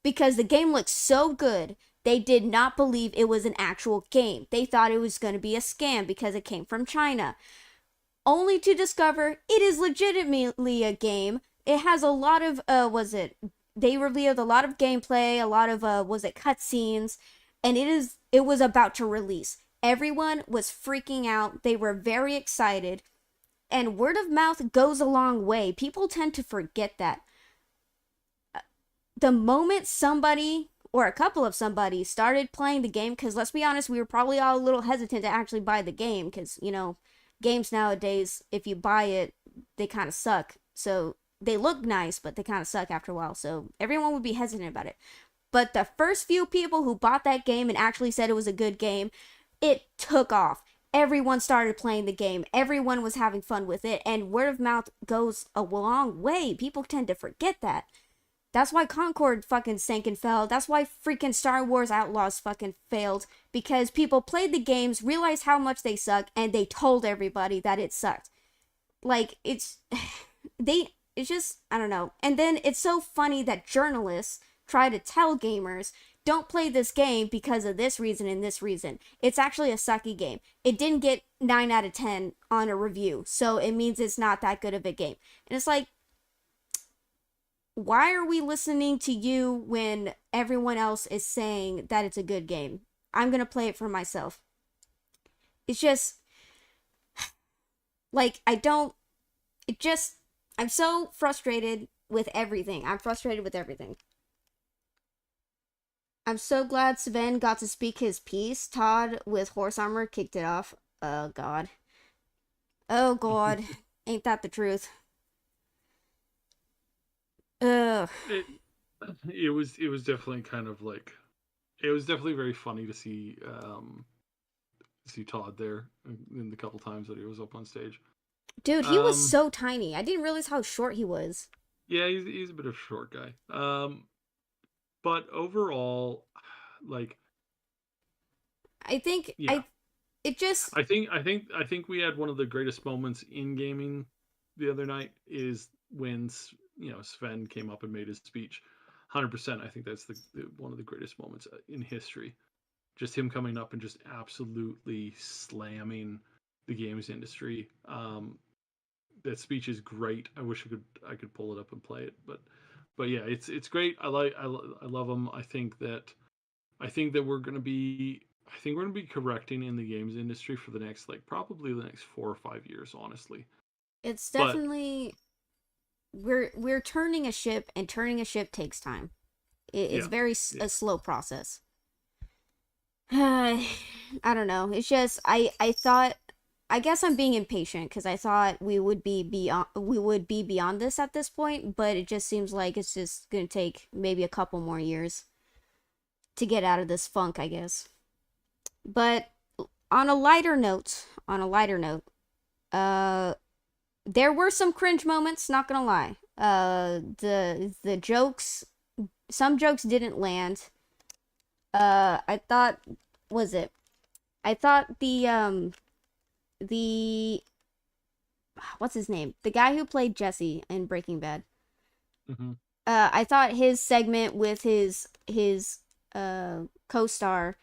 because the game looked so good. They did not believe it was an actual game. They thought it was going to be a scam because it came from China. Only to discover it is legitimately a game. It has a lot of, they revealed a lot of gameplay, a lot of, cutscenes, and it was about to release. Everyone was freaking out. They were very excited. And word of mouth goes a long way. People tend to forget that. The moment somebody, or a couple of somebody, started playing the game, because let's be honest, we were probably all a little hesitant to actually buy the game, because, games nowadays, if you buy it, they kind of suck. So they look nice, but they kind of suck after a while. So everyone would be hesitant about it. But the first few people who bought that game and actually said it was a good game, it took off. Everyone started playing the game. Everyone was having fun with it. And word of mouth goes a long way. People tend to forget that. That's why Concord fucking sank and fell. That's why freaking Star Wars Outlaws fucking failed. Because people played the games, realized how much they suck, and they told everybody that it sucked. Like, it's just, I don't know. And then it's so funny that journalists try to tell gamers, don't play this game because of this reason and this reason. It's actually a sucky game. It didn't get 9 out of 10 on a review, so it means it's not that good of a game. And it's like, why are we listening to you when everyone else is saying that it's a good game? I'm gonna play it for myself. It's just, like, I'm so frustrated with everything. I'm frustrated with everything. I'm so glad Sven got to speak his piece. Todd with horse armor kicked it off. Oh, God. Oh, God. Ain't that the truth? Ugh. It was definitely kind of like, it was definitely very funny to see Todd there in the couple times that he was up on stage. Dude, he was so tiny. I didn't realize how short he was. Yeah, he's a bit of a short guy. But overall, like, I think yeah. it just I think we had one of the greatest moments in gaming the other night is when Sven came up and made his speech. 100%. I think that's one of the greatest moments in history. Just him coming up and just absolutely slamming the games industry. That speech is great. I wish I could pull it up and play it, but yeah, it's great. I love him. I think that we're gonna be correcting in the games industry for the next, like, probably the next 4 or 5 years, honestly. it's definitely we're turning a ship, and turning a ship takes time. It's a slow process. I don't know. It's just I thought, I guess I'm being impatient because I thought we would be beyond this at this point, but it just seems like it's just gonna take maybe a couple more years to get out of this funk, I guess. But on a lighter note, there were some cringe moments, not gonna lie. The jokes, some jokes didn't land. I thought, I thought the what's his name? The guy who played Jesse in Breaking Bad. Mm-hmm. I thought his segment with his co-star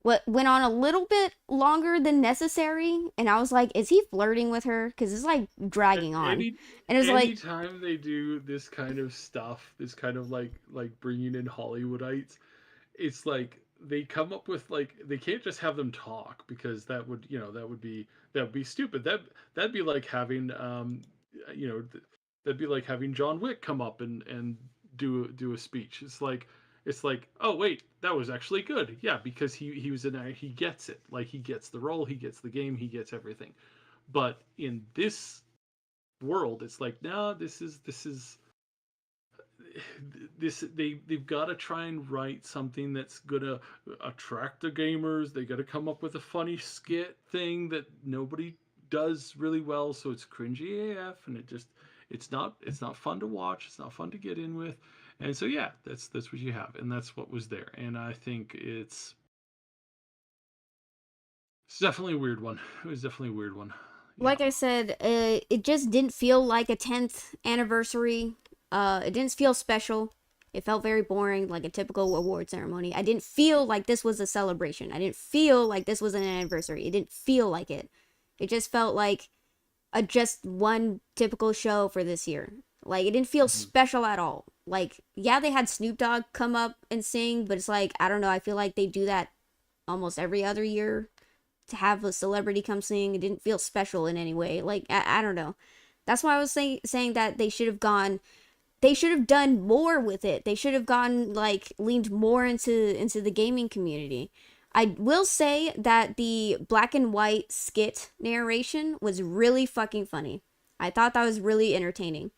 went on a little bit longer than necessary, and I was like, is he flirting with her? Because it's like dragging on. And it was like, anytime they do this kind of stuff, this kind of like bringing in Hollywoodites, it's like they come up with like they can't just have them talk because that would that would be stupid. That'd be like having you know that'd be like having John Wick come up and do a speech. It's like, oh wait, that was actually good. Yeah, because he was in there, he gets it. Like he gets the role, he gets the game, he gets everything. But in this world, it's like, no, they've got to try and write something that's gonna attract the gamers. They got to come up with a funny skit thing that nobody does really well, so it's cringy AF, and it's not fun to watch. It's not fun to get in with, and so yeah, that's what you have, and that's what was there. And I think it's definitely a weird one. It was definitely a weird one. Yeah. Like I said, it just didn't feel like a 10th anniversary. It didn't feel special. It felt very boring, like a typical award ceremony. I didn't feel like this was a celebration. I didn't feel like this was an anniversary. It didn't feel like it. It just felt like a just one typical show for this year. Like it didn't feel Mhm. special at all. Like yeah, they had Snoop Dogg come up and sing, but it's like I don't know. I feel like they do that almost every other year to have a celebrity come sing. It didn't feel special in any way. Like I don't know. That's why I was saying that they should have done more with it. They should have gone like leaned more into the gaming community. I will say that the black and white skit narration was really fucking funny. I thought that was really entertaining.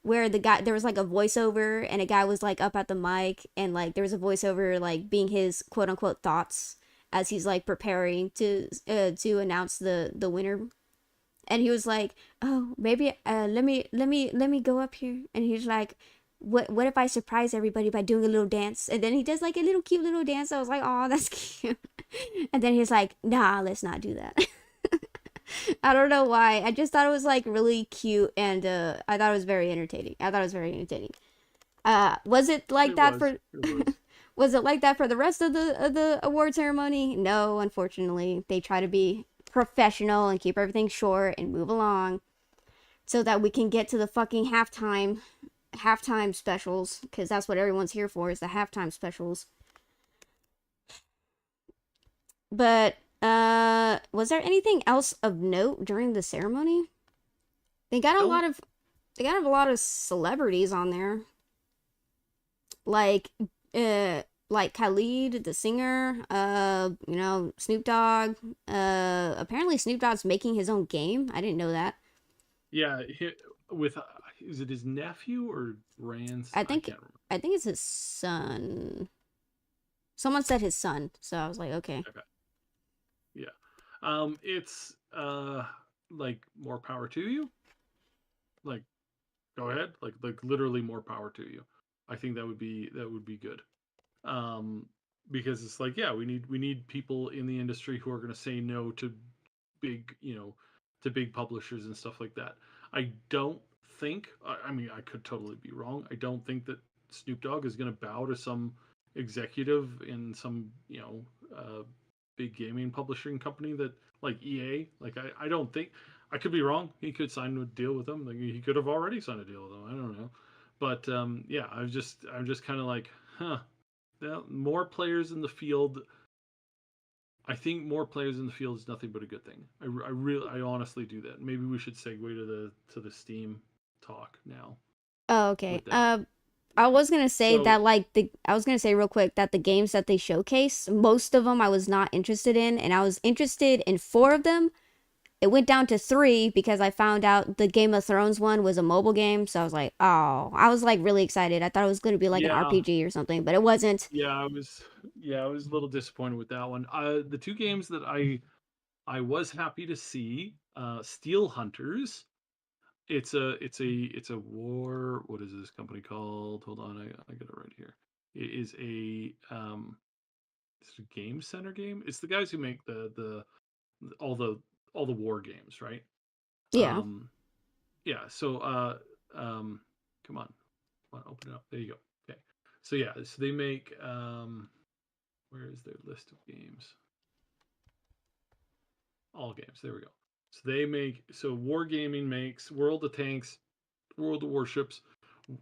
Where the guy there was like a voiceover and a guy was like up at the mic and like there was a voiceover like being his quote unquote thoughts as he's like preparing to announce the winner, and he was like, "Oh, maybe let me go up here," and he's like, "What if I surprise everybody by doing a little dance?" And then he does like a little cute little dance. I was like, "Oh, that's cute," and then he's like, "Nah, let's not do that." I don't know why. I just thought it was like really cute, and I thought it was very entertaining. I thought it was very entertaining. Was it like It that was. for? It was. Was it like that for the rest of the award ceremony? No, unfortunately. They try to be professional and keep everything short and move along so that we can get to the fucking halftime specials because that's what everyone's here for is the halftime specials. But was there anything else of note during the ceremony? They got a Don't lot of they got a lot of celebrities on there. Like like Khalid, the singer, Snoop Dogg. Apparently Snoop Dogg's making his own game. I didn't know that. Yeah, with is it his nephew or Rance? I I think can't remember. I think it's his son. Someone said his son, so I was like, okay. Okay. Yeah. It's like more power to you. Like go ahead. Like literally more power to you. I think that would be good. Um because it's like, yeah, we need people in the industry who are going to say no to big, to big publishers and stuff like that. I don't think, I mean, I could totally be wrong. I don't think that Snoop Dogg is going to bow to some executive in some, big gaming publishing company that like EA. Like, I don't think, I could be wrong. He could sign a deal with them. Like, he could have already signed a deal with them. I don't know. But yeah, I'm just kind of like, huh. Well, more players in the field, I think more players in the field is nothing but a good thing. I honestly do that. Maybe we should segue to the Steam talk now Oh, okay. with that. I was gonna say So that I was gonna say real quick that the games that they showcase, most of them I was not interested in, and I was interested in four of them. It went down to three because I found out the Game of Thrones one was a mobile game, so I was like, oh, I was like really excited. I thought it was gonna be like an yeah, RPG or something, but it wasn't. yeah, I was a little disappointed with that one. The two games that I was happy to see, Steel Hunters. It's a war. What is this company called? Hold on, I got it right here. It is it's a game center game. It's the guys who make the all the all the war games, right? Yeah, Um, yeah. So um, come on, open it up. There you go. Okay. So yeah, so they make where is their list of games? All games. There we go. So they make Wargaming makes World of Tanks, World of Warships,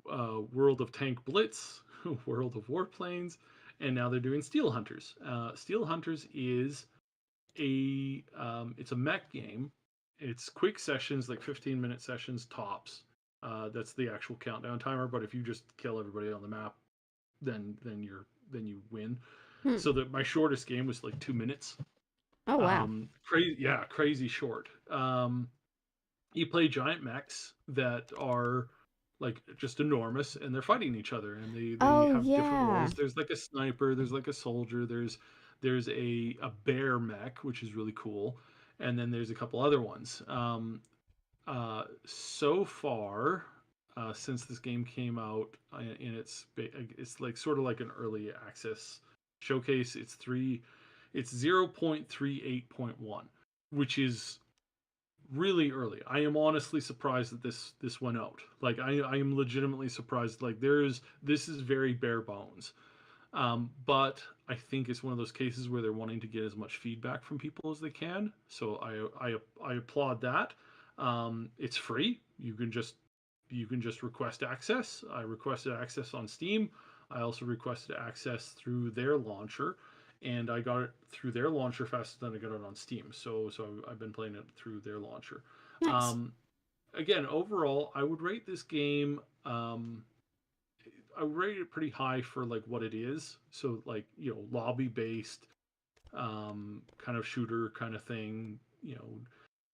World of Tank Blitz, World of Warplanes, and now they're doing Steel Hunters. Steel Hunters is it's a mech game. It's quick sessions, like 15-minute sessions tops. That's the actual countdown timer. But if you just kill everybody on the map, then you win. Hmm. So that my shortest game was like 2 minutes. Oh wow. Crazy, yeah, crazy short. You play giant mechs that are like just enormous, and they're fighting each other, and they Oh have different yeah. roles. There's like a sniper, there's like a soldier, there's a bear mech, which is really cool, and then there's a couple other ones. So far, since this game came out, and it's like sort of like an early access showcase. It's 0.38.1, which is really early. I am honestly surprised that this went out. Like I am legitimately surprised. Like this is very bare bones. But I think it's one of those cases where they're wanting to get as much feedback from people as they can. So I applaud that. It's free. You can just request access. I requested access on Steam. I also requested access through their launcher, and I got it through their launcher faster than I got it on Steam. So I've been playing it through their launcher. Nice. Um, Again, overall, I would rate this game. I would rate it pretty high for like what it is. So like lobby based, kind of shooter kind of thing.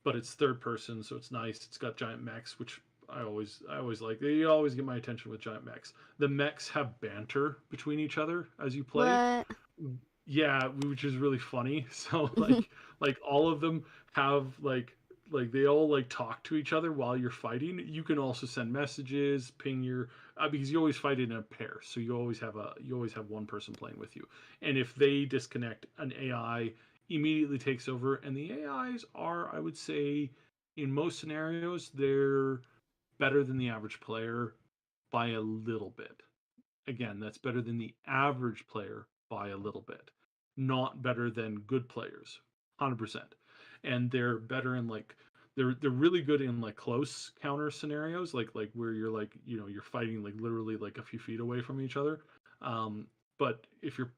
But it's third person, so it's nice. It's got giant mechs, which I always like. They always get my attention with giant mechs. The mechs have banter between each other as you play. What? Yeah, which is really funny. So like all of them have like they all like talk to each other while you're fighting. You can also send messages, ping your because you always fight in a pair, so you always have one person playing with you. And if they disconnect, an AI immediately takes over, and the AIs are, I would say, in most scenarios, they're better than the average player by a little bit. Again, that's better than the average player by a little bit, not better than good players, 100%. And they're better in like they're really good in like close counter scenarios, like where you're like you're fighting like literally like a few feet away from each other. But if you're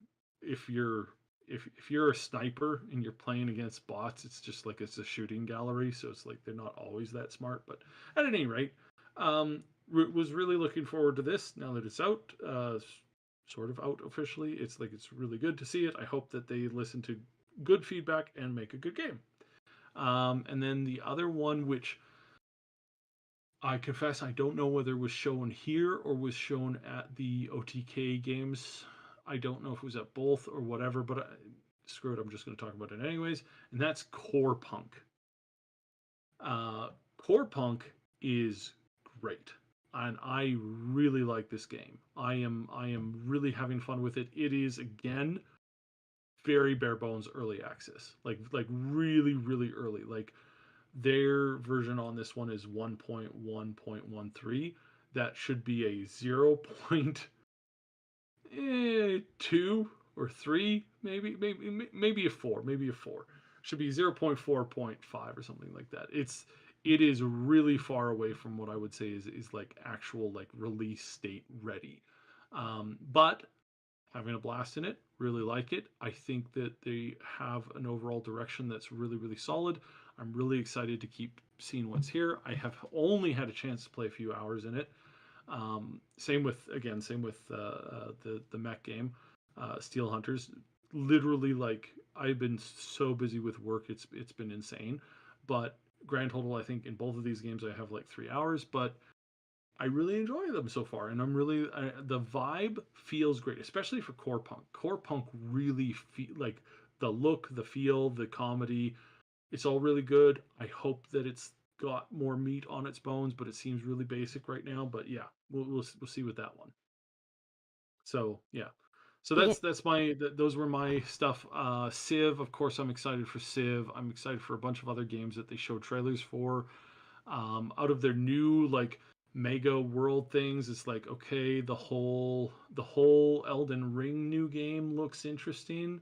if you're a sniper and you're playing against bots, it's just like it's a shooting gallery, so it's like they're not always that smart. But at any rate, um, was really looking forward to this now that it's out, sort of out officially. It's like it's really good to see it. I hope that they listen to good feedback and make a good game. And then the other one, which I confess I don't know whether it was shown here or was shown at the OTK games. I don't know if it was at both or whatever, but screw it, I'm just going to talk about it anyways. And that's Core Punk. Core Punk is great, and I really like this game. I am really having fun with it. It is again very bare bones early access, like really early. Like their version on this one is 1.1.13. That should be a 0.2 or 3, maybe a 4, maybe a 4. Should be 0.4.5 or something like that. It is really far away from what I would say is like actual like release state ready. But having a blast in it, really like it. I think that they have an overall direction that's really solid. I'm really excited to keep seeing what's here. I have only had a chance to play a few hours in it. Same with the mech game, Steel Hunters. Literally, like I've been so busy with work, it's been insane. But grand total, I think in both of these games, I have like 3 hours. But I really enjoy them so far, and I'm really the vibe feels great, especially for Core Punk. Core Punk really feel like the look, the feel, the comedy. It's all really good. I hope that it's got more meat on its bones, but it seems really basic right now. But yeah, we'll see with that one. So yeah, so Yeah. those were my stuff. Civ, of course, I'm excited for Civ. I'm excited for a bunch of other games that they showed trailers for. Out of their new like mega world things, it's like okay, the whole Elden Ring new game looks interesting.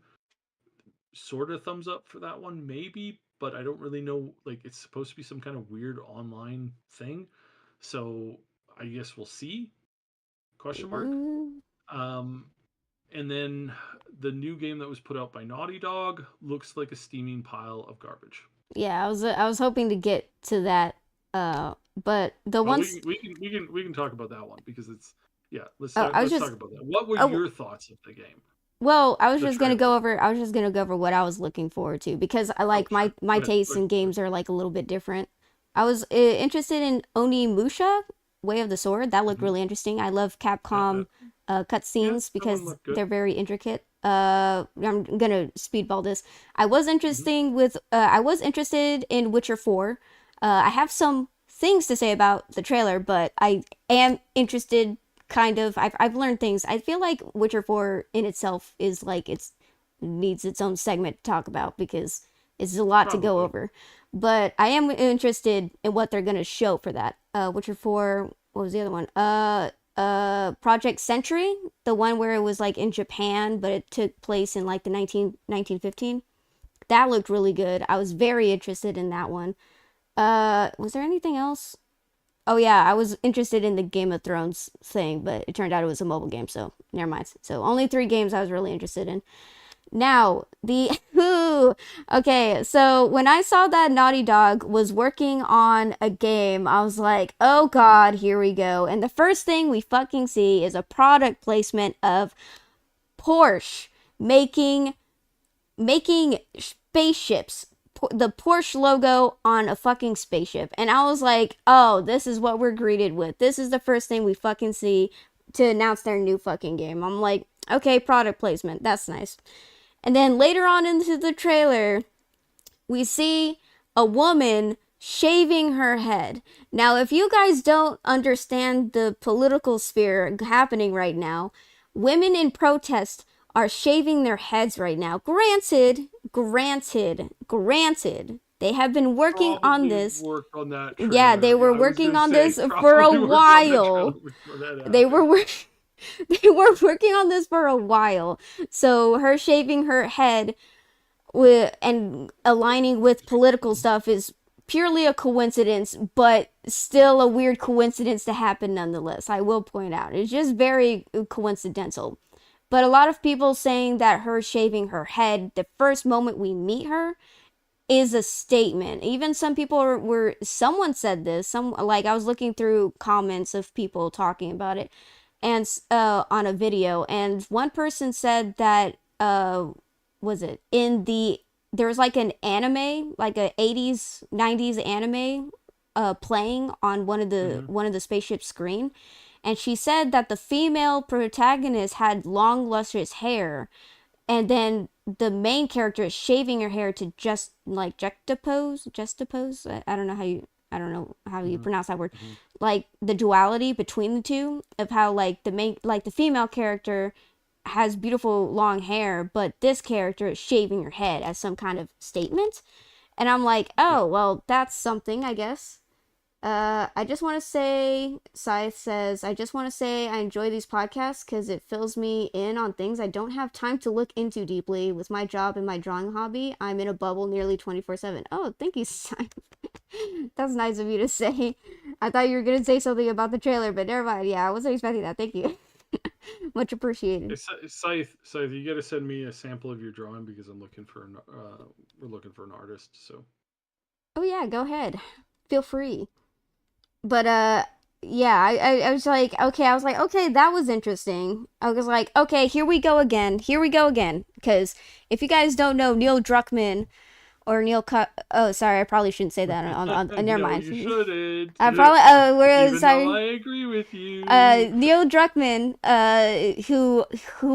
Sort of thumbs up for that one, maybe, but I don't really know. Like it's supposed to be some kind of weird online thing, so I guess we'll see. Question mark. Mm, Um, And then the new game that was put out by Naughty Dog looks like a steaming pile of garbage. Yeah, I was hoping to get to that, but the Well, ones. we can talk about that one because it's yeah. Oh, I was Let's talk just. about that. What were Oh, your thoughts of the game? well, I was The just gonna trailer. go over. I was just gonna go over what I was looking forward to because I Oh, like sure. my Go ahead. tastes Go ahead. in games are like a little bit different. I was interested in Onimusha, Way of the Sword. That looked Mm-hmm. really interesting. I love That Capcom yeah, cutscenes that one because looked good. they're very intricate. I'm gonna speedball this. I was Mm-hmm. interesting with. I was interested in Witcher 4. I have some things to say about the trailer, but I am interested kind of. I've learned things. I feel like Witcher 4 in itself is like it's needs its own segment to talk about because it's a lot to go Probably. over. But I am interested in what they're gonna show for that. Witcher 4, what was the other one? Project Century, the one where it was like in Japan, but it took place in like the 1915. That looked really good. I was very interested in that one. Was there anything else? Oh yeah, I was interested in the Game of Thrones thing, but it turned out it was a mobile game, so never mind. So only 3 games I was really interested in. Now, the okay, so when I saw that Naughty Dog was working on a game, I was like, "Oh god, here we go." And the first thing we fucking see is a product placement of Porsche making spaceships. The Porsche logo on a fucking spaceship. And I was like, "Oh, this is what we're greeted with. This is the first thing we fucking see to announce their new fucking game." I'm like, "Okay, product placement. That's nice." And then later on into the trailer, we see a woman shaving her head. Now, if you guys don't understand the political sphere happening right now, women in protest are shaving their heads right now. Granted, they have been working on Probably this. worked on that Yeah, they trailer. were Yeah, I was working gonna on say this for a probably worked on that trailer while. before that They were happened. they were working on this for a while. So her shaving her head with and aligning with political stuff is purely a coincidence, but still a weird coincidence to happen nonetheless. I will point out it's just very coincidental. But a lot of people saying that her shaving her head the first moment we meet her is a statement. Even some people were someone said this. Some like I was looking through comments of people talking about it, and on a video, and one person said that was it in the there was like an anime, like a 80s 90s anime playing on Mm-hmm. one of the spaceship screen, and she said that the female protagonist had long lustrous hair, and then the main character is shaving her hair to just like juxtapose. I don't know how you I don't know how you Mm-hmm. pronounce that word, Mm-hmm. like the duality between the two of how like the female character has beautiful long hair, but this character is shaving her head as some kind of statement. And I'm like, Yeah. oh well, that's something, I guess. I just want to say, Scythe says, I just want to say I enjoy these podcasts because it fills me in on things I don't have time to look into deeply. With my job and my drawing hobby, I'm in a bubble nearly 24/7. Oh, thank you, Scythe. That's nice of you to say. I thought you were going to say something about the trailer, but never mind. Yeah, I wasn't expecting that. Thank you. Much appreciated. Scythe, you got to send me a sample of your drawing because I'm looking for we're looking for an artist. So Oh, yeah, go ahead. Feel free. But yeah, I was like, okay, I was like, okay, that was interesting. I was like, okay, here we go again. Because if you guys don't know Neil Druckmann or oh, sorry, I probably shouldn't say that never no, mind. you shouldn't. I probably we're Even though sorry. I agree with you. Neil Druckmann, who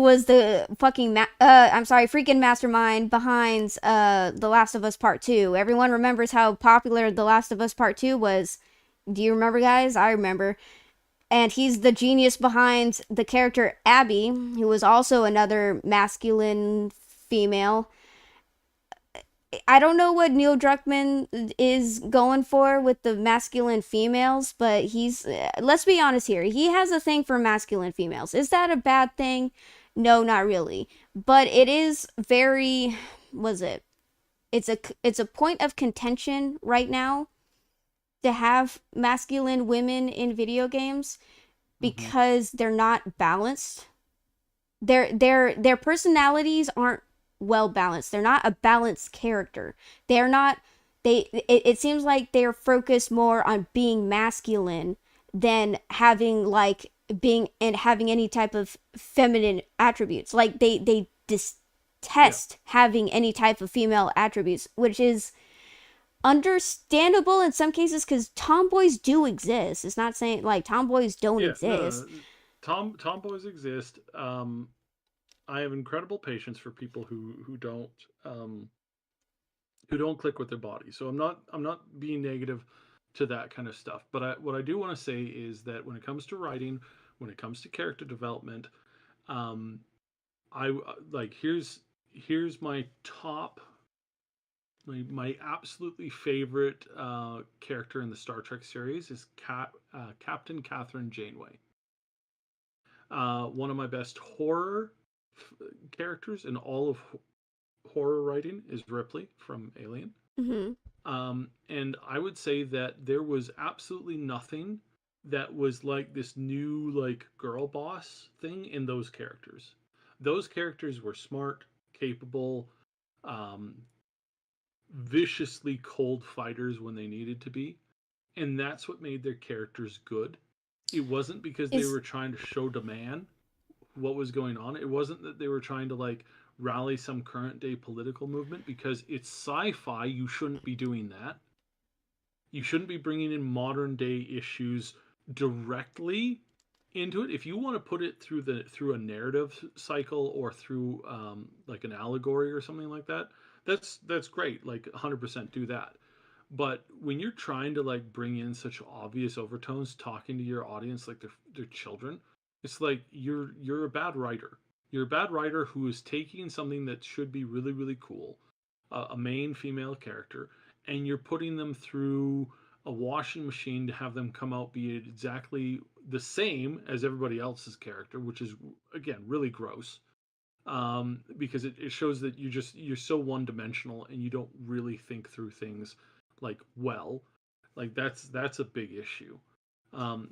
was the fucking I'm sorry, freaking mastermind behind The Last of Us Part 2. Everyone remembers how popular The Last of Us Part 2 was. Do you remember, guys? I remember. And he's the genius behind the character Abby, who was also another masculine female. I don't know what Neil Druckmann is going for with the masculine females, but he's, let's be honest here, he has a thing for masculine females. Is that a bad thing? No, not really. But it is very, was it? It's a point of contention right now to have masculine women in video games Mm-hmm. because they're not balanced. their personalities aren't well balanced. They're not a balanced character. They're not it seems like they're focused more on being masculine than having like being and having any type of feminine attributes. Like they Yeah, detest having any type of female attributes, which is understandable in some cases because tomboys do exist. It's not saying like tomboys don't yeah. No, exist. no. Tomboys exist. I have incredible patience for people um, who don't click with their body. So I'm not being negative to that kind of stuff. But what I do want to say is that when it comes to writing, when it comes to character development, um, I like here's my top my absolutely favorite character in the Star Trek series is Captain Catherine Janeway. One of my best characters in all of horror writing is Ripley from Alien. Mm-hmm. And I would say that there was absolutely nothing that was like this new like girl boss thing in those characters. Those characters were smart, capable, um, viciously cold fighters when they needed to be, and that's what made their characters good. It wasn't because they Is were trying to show to man what was going on. It wasn't that they were trying to like rally some current day political movement, because it's sci-fi. You shouldn't be doing that. You shouldn't be bringing in modern day issues directly into it. If you want to put it through a narrative cycle or through like an allegory or something like that, that's great. Like 100% do that. But when you're trying to like bring in such obvious overtones, talking to your audience like they're children, it's like you're a bad writer. You're a bad writer who is taking something that should be really really cool, a main female character, and you're putting them through a washing machine to have them come out be exactly the same as everybody else's character, which is again really gross. Because it shows that you're so one dimensional and you don't really think through things like well, like that's a big issue.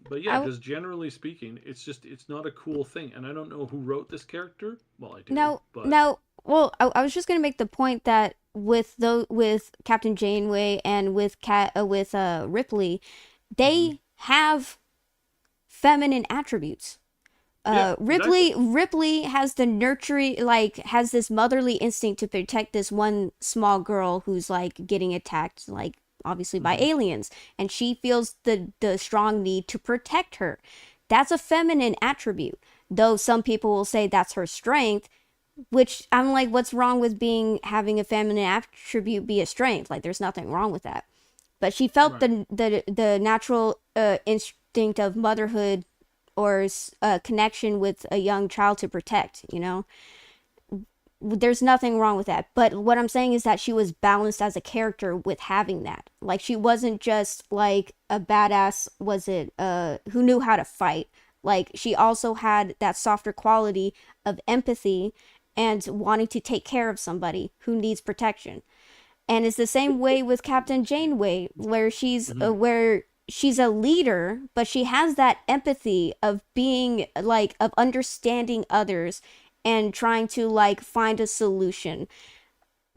But yeah, I just generally speaking, it's not a cool thing, and I don't know who wrote this character. Well, I do, now but now well I was just gonna make the point that with Captain Janeway and with Ripley, hmm they have feminine attributes. yeah, exactly. Ripley has the nurturing, like has this motherly instinct to protect this one small girl who's like getting attacked, like obviously by hmm aliens, and she feels the strong need to protect her. That's a feminine attribute, though some people will say that's her strength, which I'm like, what's wrong with being having a feminine attribute be a strength? Like there's nothing wrong with that. But she felt Right. the natural instinct of motherhood or a connection with a young child to protect, you know? There's nothing wrong with that. But what I'm saying is that she was balanced as a character with having that. Like she wasn't just like a badass, was it, who knew how to fight. Like she also had that softer quality of empathy and wanting to take care of somebody who needs protection. And it's the same way with Captain Janeway, hmm where she's a leader, but she has that empathy of being like of understanding others and trying to like find a solution.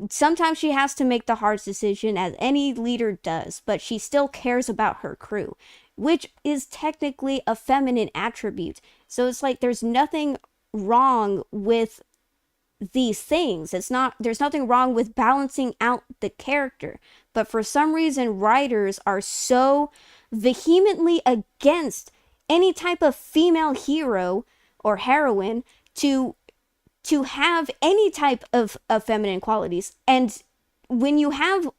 Sometimes she has to make the hard decision as any leader does, but she still cares about her crew, which is technically a feminine attribute. So it's like there's nothing wrong with these things. It's not there's nothing wrong with balancing out the character. But for some reason writers are so vehemently against any type of female hero or heroine to have any type of feminine qualities. And when you have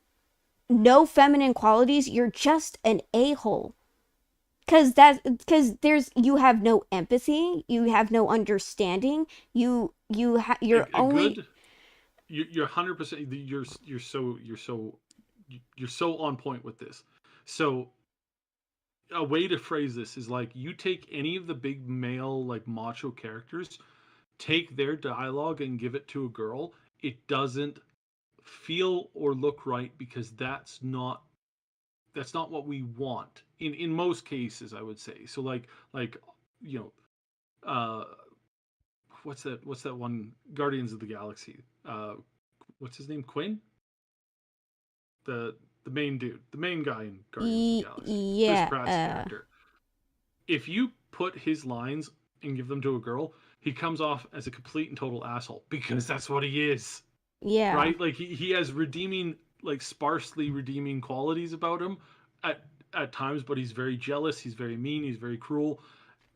no feminine qualities, you're just an a-hole. Because there's you have no empathy, you have no understanding, you're A only good you're 100%. You're so on point with this. So a way to phrase this is like you take any of the big male like macho characters, take their dialogue and give it to a girl, it doesn't feel or look right, because that's not what we want in most cases, I would say. So like you know uh what's that one Guardians of the Galaxy? What's his name? Quinn, the the main dude, the main guy in Guardians of the Galaxy, Chris Yeah. Pratt's character. If you put his lines and give them to a girl, he comes off as a complete and total asshole because that's what he is, Yeah. right? Like he has redeeming, like sparsely redeeming qualities about him at at times, but he's very jealous. He's very mean. He's very cruel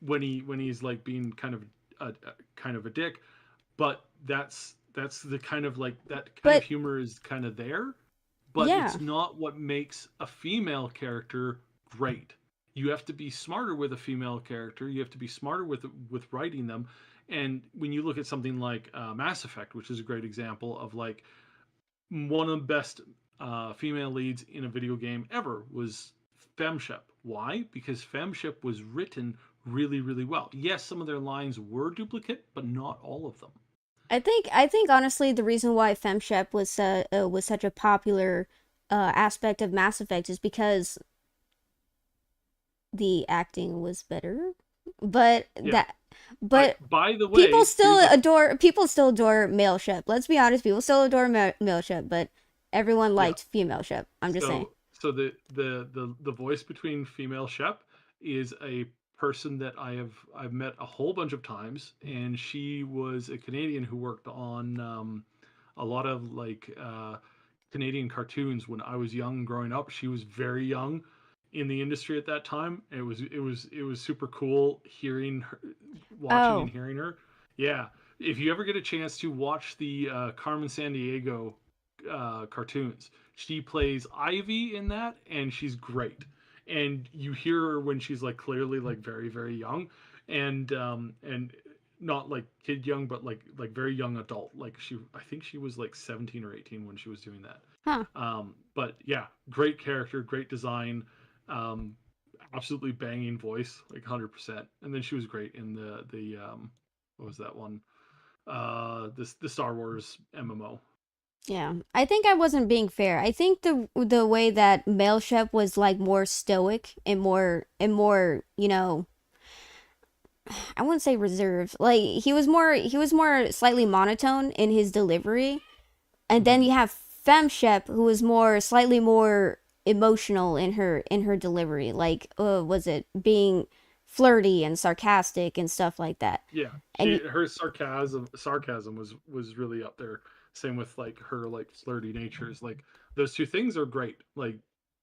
when he's like being kind of a dick. But that's the kind of like that kind of But humor is kind of there, but yeah. it's not what makes a female character great. You have to be smarter with a female character. You have to be smarter with writing them. And when you look at something like Mass Effect, which is a great example of like one of the best female leads in a video game ever, was Femship. Why? Because Femship was written really, really well. Yes, some of their lines were duplicate, but not all of them. I think honestly the reason why FemShep was such a popular aspect of Mass Effect is because the acting was better. But Yeah. that but By the way, here's a people still adore male Shep. Let's be honest, people still adore male Shep, but everyone yeah. liked female Shep. I'm just saying. So the voice between female Shep is a person that I've met a whole bunch of times, and she was a Canadian who worked on a lot of like Canadian cartoons when I was young growing up. She was very young in the industry at that time. It was super cool hearing her, watching and Oh. hearing her. Yeah, if you ever get a chance to watch the Carmen Sandiego cartoons, she plays Ivy in that, and she's great. And you hear her when she's like clearly like very very young, and not like kid young, but like very young adult. Like I think she was like 17 or 18 when she was doing that. Huh. But yeah, great character, great design, um, absolutely banging voice, like 100%. And then she was great in the what was that one? The Star Wars MMO. Yeah. I think I wasn't being fair. I think the way that male Shep was like more stoic and more, I wouldn't say reserved. Like he was more slightly monotone in his delivery. And then Mm-hmm. you have Fem Shep who was more slightly more emotional in her delivery. Like was it being flirty and sarcastic and stuff like that. Yeah, And her sarcasm was really up there. Same with like her like flirty natures. Like those two things are great. Like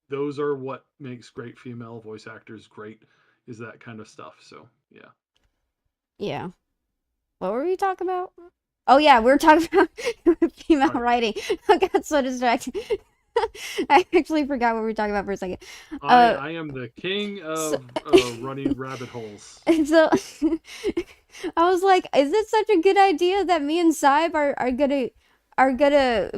those are what makes great female voice actors great, is that kind of stuff. So yeah. yeah. What were we talking about? Oh yeah, we were talking about female Right. writing. I got so distracted. I actually forgot what we were talking about for a second. I Uh, I am the king so, of running rabbit holes. so I was like, is this such a good idea that me and Saib are gonna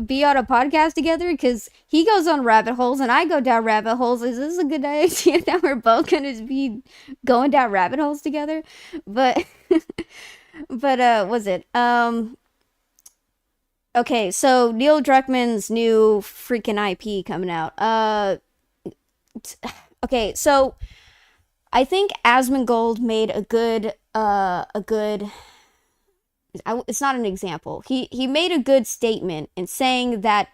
be on a podcast together? Because he goes on rabbit holes and I go down rabbit holes. Is this a good idea that we're both gonna be going down rabbit holes together? But but was it okay, so Neil Druckmann's new freaking IP coming out. Okay, so I think Asmongold made a good it's not an example. He made a good statement in saying that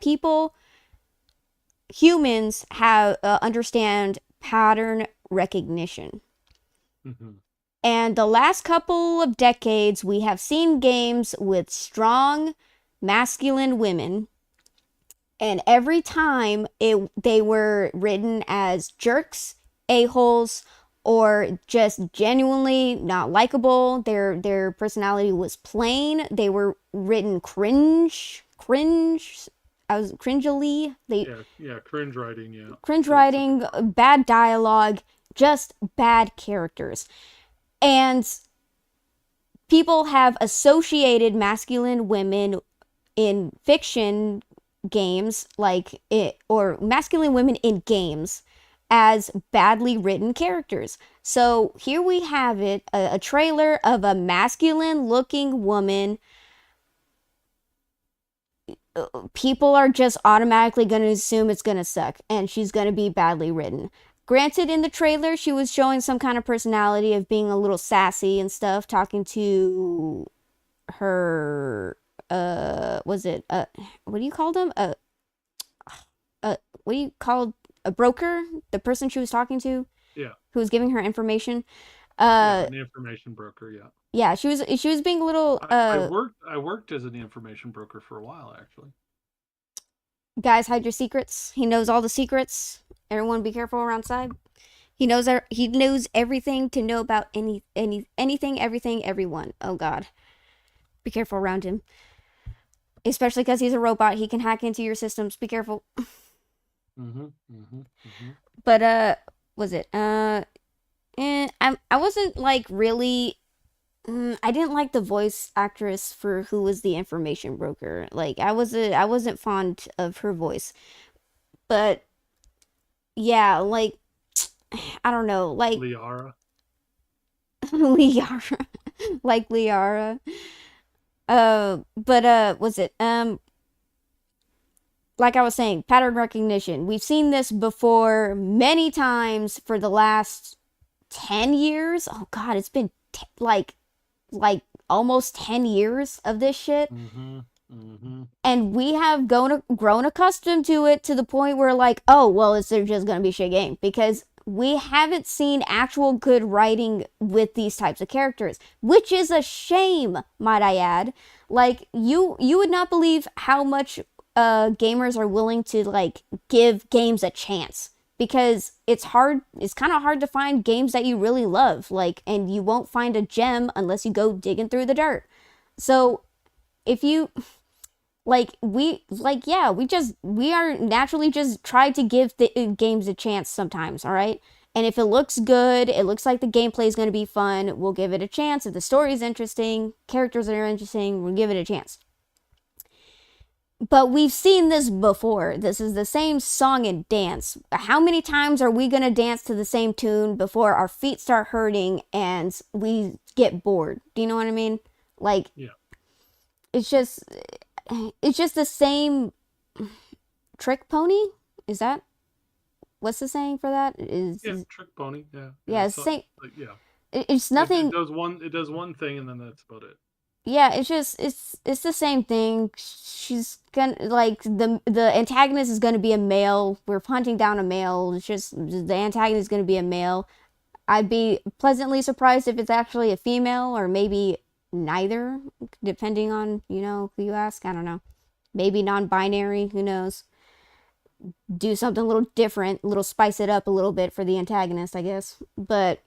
humans have understand pattern recognition. Hmm. And the last couple of decades, we have seen games with strong masculine women, and every time they were written as jerks, a-holes, or just genuinely not likable. Their personality was plain. They were written cringe. I was cringily. They Yeah, yeah, cringe writing. Yeah, cringe that's a big writing, part. bad dialogue, just bad characters. And people have associated masculine women in fiction games like it, or masculine women in games, as badly written characters. So here we have it, a trailer of a masculine looking woman. People are just automatically going to assume it's going to suck and she's going to be badly written. Granted, in the trailer, she was showing some kind of personality of being a little sassy and stuff, talking to her was it what do you call them? What do you call a broker? The person she was talking to Yeah. who was giving her information. Yeah, Uh an information broker. Yeah. yeah, she was being a little I worked as an information broker for a while, actually. guys, hide your secrets. He knows all the secrets. Everyone be careful around side. He knows everything to know about anything, everything, everyone. Oh god. Be careful around him. Especially because he's a robot, he can hack into your systems. Be careful. Mm-hmm. Mm-hmm. Mm-hmm. But was it I wasn't like really I didn't like the voice actress for who was the information broker. Like I wasn't fond of her voice. But yeah, like I don't know, like Liara. Liara, like Liara. But was it like I was saying, pattern recognition. We've seen this before many times for the last 10 years. Oh god, it's been like almost 10 years of this shit. Mm-hmm. Mm-hmm. And we have grown accustomed to it to the point where like, oh, well, it's just going to be a shit game because we haven't seen actual good writing with these types of characters, which is a shame, might I add. Like you would not believe how much gamers are willing to like give games a chance because it's kind of hard to find games that you really love, like, and you won't find a gem unless you go digging through the dirt. So if you yeah, we are naturally just try to give the games a chance sometimes, all right? And if it looks good, it looks like the gameplay is going to be fun, we'll give it a chance. If the story is interesting, characters are interesting, we'll give it a chance. But we've seen this before. This is the same song and dance. How many times are we going to dance to the same tune before our feet start hurting and we get bored? Do you know what I mean? Like, yeah. It's just the same trick pony. Is that what's the saying for that? Trick pony. Yeah. Yeah, it's the same. Like, yeah. It's nothing. It does one thing, and then that's about it. Yeah, it's the same thing. She's gonna like the antagonist is gonna be a male. We're hunting down a male. It's just the antagonist is gonna be a male. I'd be pleasantly surprised if it's actually a female or maybe neither, depending on, you know, who you ask. I don't know. Maybe non-binary, who knows. Do something a little different, a little spice it up a little bit for the antagonist, I guess. But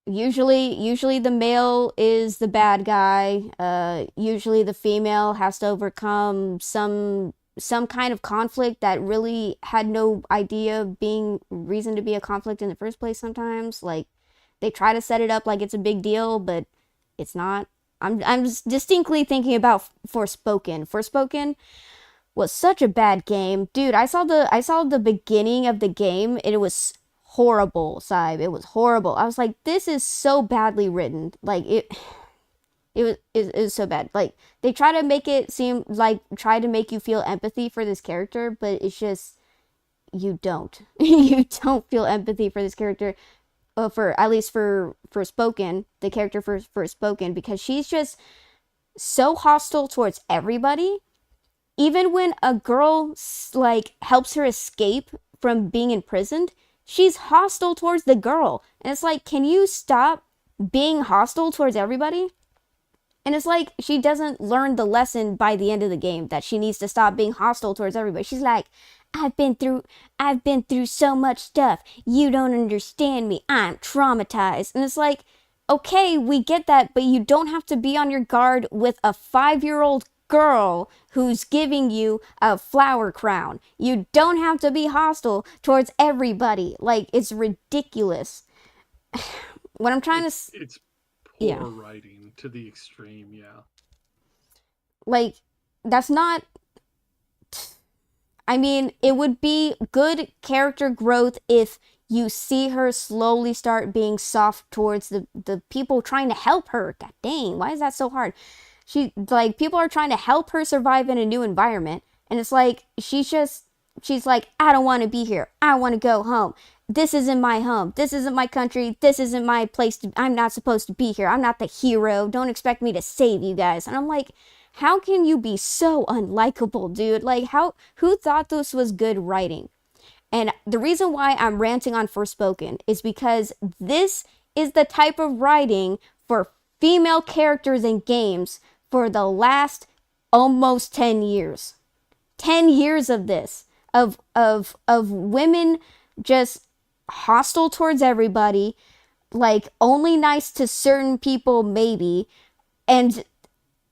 usually the male is the bad guy. Usually the female has to overcome some kind of conflict that really had no idea being reason to be a conflict in the first place sometimes. Like they try to set it up like it's a big deal, but it's not. I'm just distinctly thinking about Forspoken. Forspoken was such a bad game. Dude, I saw the beginning of the game and it was horrible, Saib. It was horrible. I was like, this is so badly written. Like it was so bad. Like they try to make it seem like try to make you feel empathy for this character, but it's just you don't. You don't feel empathy for this character. For at least for Spoken, the character for Spoken, because she's just so hostile towards everybody. Even when a girl like helps her escape from being imprisoned, she's hostile towards the girl. And it's like, can you stop being hostile towards everybody? And it's like she doesn't learn the lesson by the end of the game that she needs to stop being hostile towards everybody. She's like, I've been through so much stuff. You don't understand me. I'm traumatized. And it's like, okay, we get that, but you don't have to be on your guard with a 5-year-old girl who's giving you a flower crown. You don't have to be hostile towards everybody. Like, it's ridiculous. What I'm trying to... It's poor writing to the extreme, yeah. Like, that's not... I mean, it would be good character growth if you see her slowly start being soft towards the people trying to help her. God dang, why is that so hard? People are trying to help her survive in a new environment. And it's like, she's like, I don't want to be here. I want to go home. this isn't my home. This isn't my country. This isn't my place to, I'm not supposed to be here. I'm not the hero. Don't expect me to save you guys. And I'm like, how can you be so unlikable, dude? Like, who thought this was good writing? And the reason why I'm ranting on Forspoken is because this is the type of writing for female characters in games for the last almost 10 years. 10 years of this, of women just hostile towards everybody, like only nice to certain people maybe, and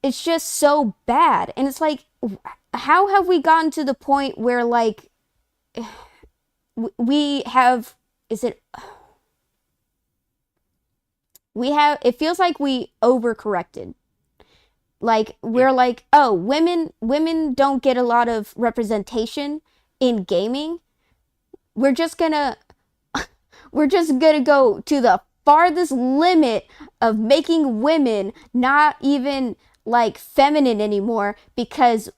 it's just so bad. And it's like, how have we gotten to the point where like we have, is it, we have, it feels like we overcorrected. Like Yeah. we're like, oh, women don't get a lot of representation in gaming. We're just gonna we're just gonna go to the farthest limit of making women not even like feminine anymore, because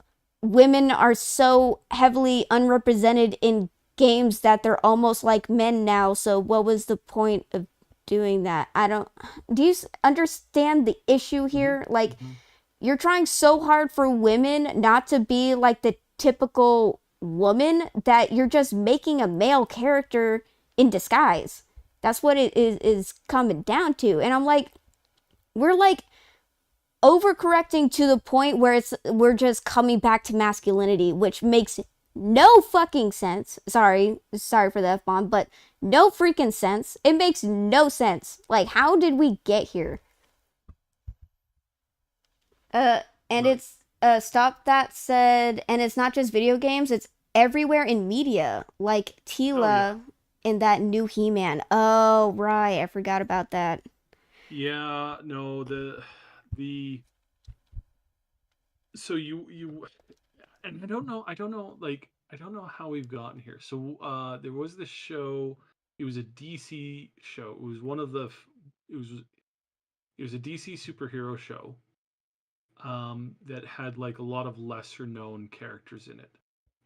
women are so heavily unrepresented in games that they're almost like men now. So what was the point of doing that? I don't, do you understand the issue Hmm. here? Like, Hmm. you're trying so hard for women not to be like the typical woman that you're just making a male character in disguise. That's what it is coming down to. And I'm like, we're like overcorrecting to the point where we're just coming back to masculinity, which makes no fucking sense. Sorry for the F-bomb, but no freaking sense. It makes no sense. Like, how did we get here? Uh, and Right. it's stop that said, and it's not just video games, it's everywhere in media, like Oh yeah. Tila in that new He-Man. Oh, right, I forgot about that. Yeah. No. The so you and I don't know, like, I don't know how we've gotten here. So there was this show. It was a DC show. It was one of the. It was it was a DC superhero show. That had like a lot of lesser known characters in it,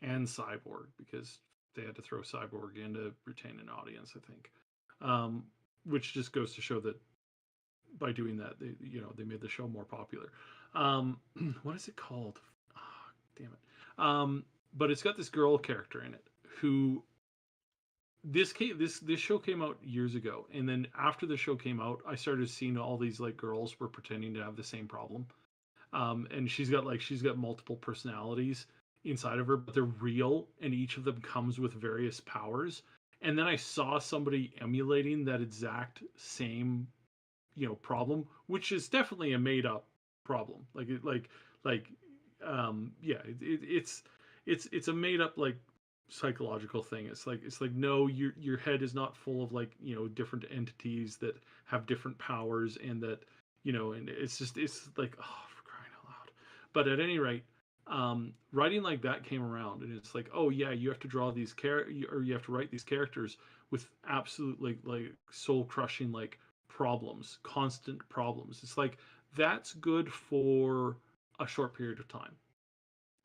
and Cyborg, because they had to throw Cyborg in to retain an audience, I think. Um, which just goes to show that by doing that, they made the show more popular. Um, what is it called? Oh, damn it. But it's got this girl character in it who this show came out years ago, and then after the show came out, I started seeing all these like girls were pretending to have the same problem. And she's got multiple personalities inside of her, but they're real, and each of them comes with various powers. And then I saw somebody emulating that exact same problem, which is definitely a made up problem. Like yeah, it's a made up like psychological thing. It's like no, your head is not full of like different entities that have different powers, and that and it's like, oh, for crying out loud. But at any rate, writing like that came around, and it's like, oh yeah, you have to draw these or you have to write these characters with absolute like soul crushing like problems, constant problems. It's like that's good for a short period of time.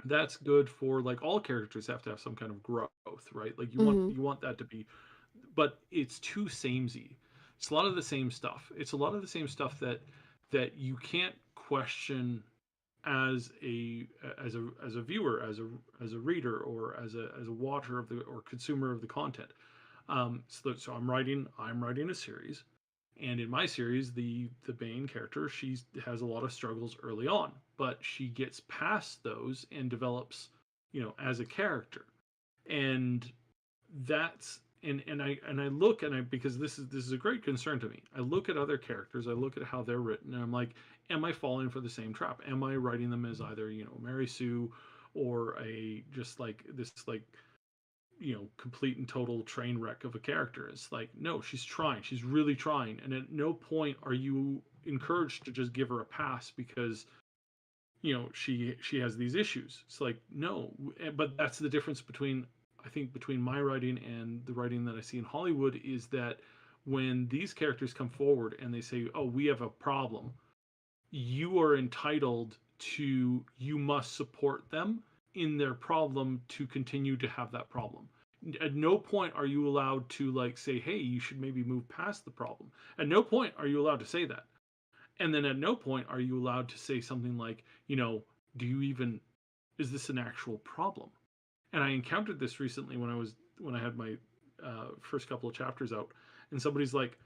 That's good for like all characters have to have some kind of growth, right? Like Mm-hmm. you want that to be, but it's too samey. It's a lot of the same stuff. It's a lot of the same stuff that you can't question as a viewer, as a reader, or as a watcher of the or consumer of the content. So I'm writing a series, and in my series, the main character, she has a lot of struggles early on, but she gets past those and develops, as a character. And that's and I look and I because this is a great concern to me. I look at other characters, I look at how they're written, and I'm like, am I falling for the same trap? Am I writing them as either Mary Sue, or a just like this like complete and total train wreck of a character? It's like, no, she's trying, she's really trying, and at no point are you encouraged to just give her a pass because she has these issues. It's like, no. But that's the difference between, I think, between my writing and the writing that I see in Hollywood, is that when these characters come forward and they say, oh, we have a problem, you are entitled to, you must support them in their problem to continue to have that problem. At no point are you allowed to like say, hey, you should maybe move past the problem. At no point are you allowed to say that. And then at no point are you allowed to say something like, do you even, is this an actual problem? And I encountered this recently when I had my first couple of chapters out, and somebody's like,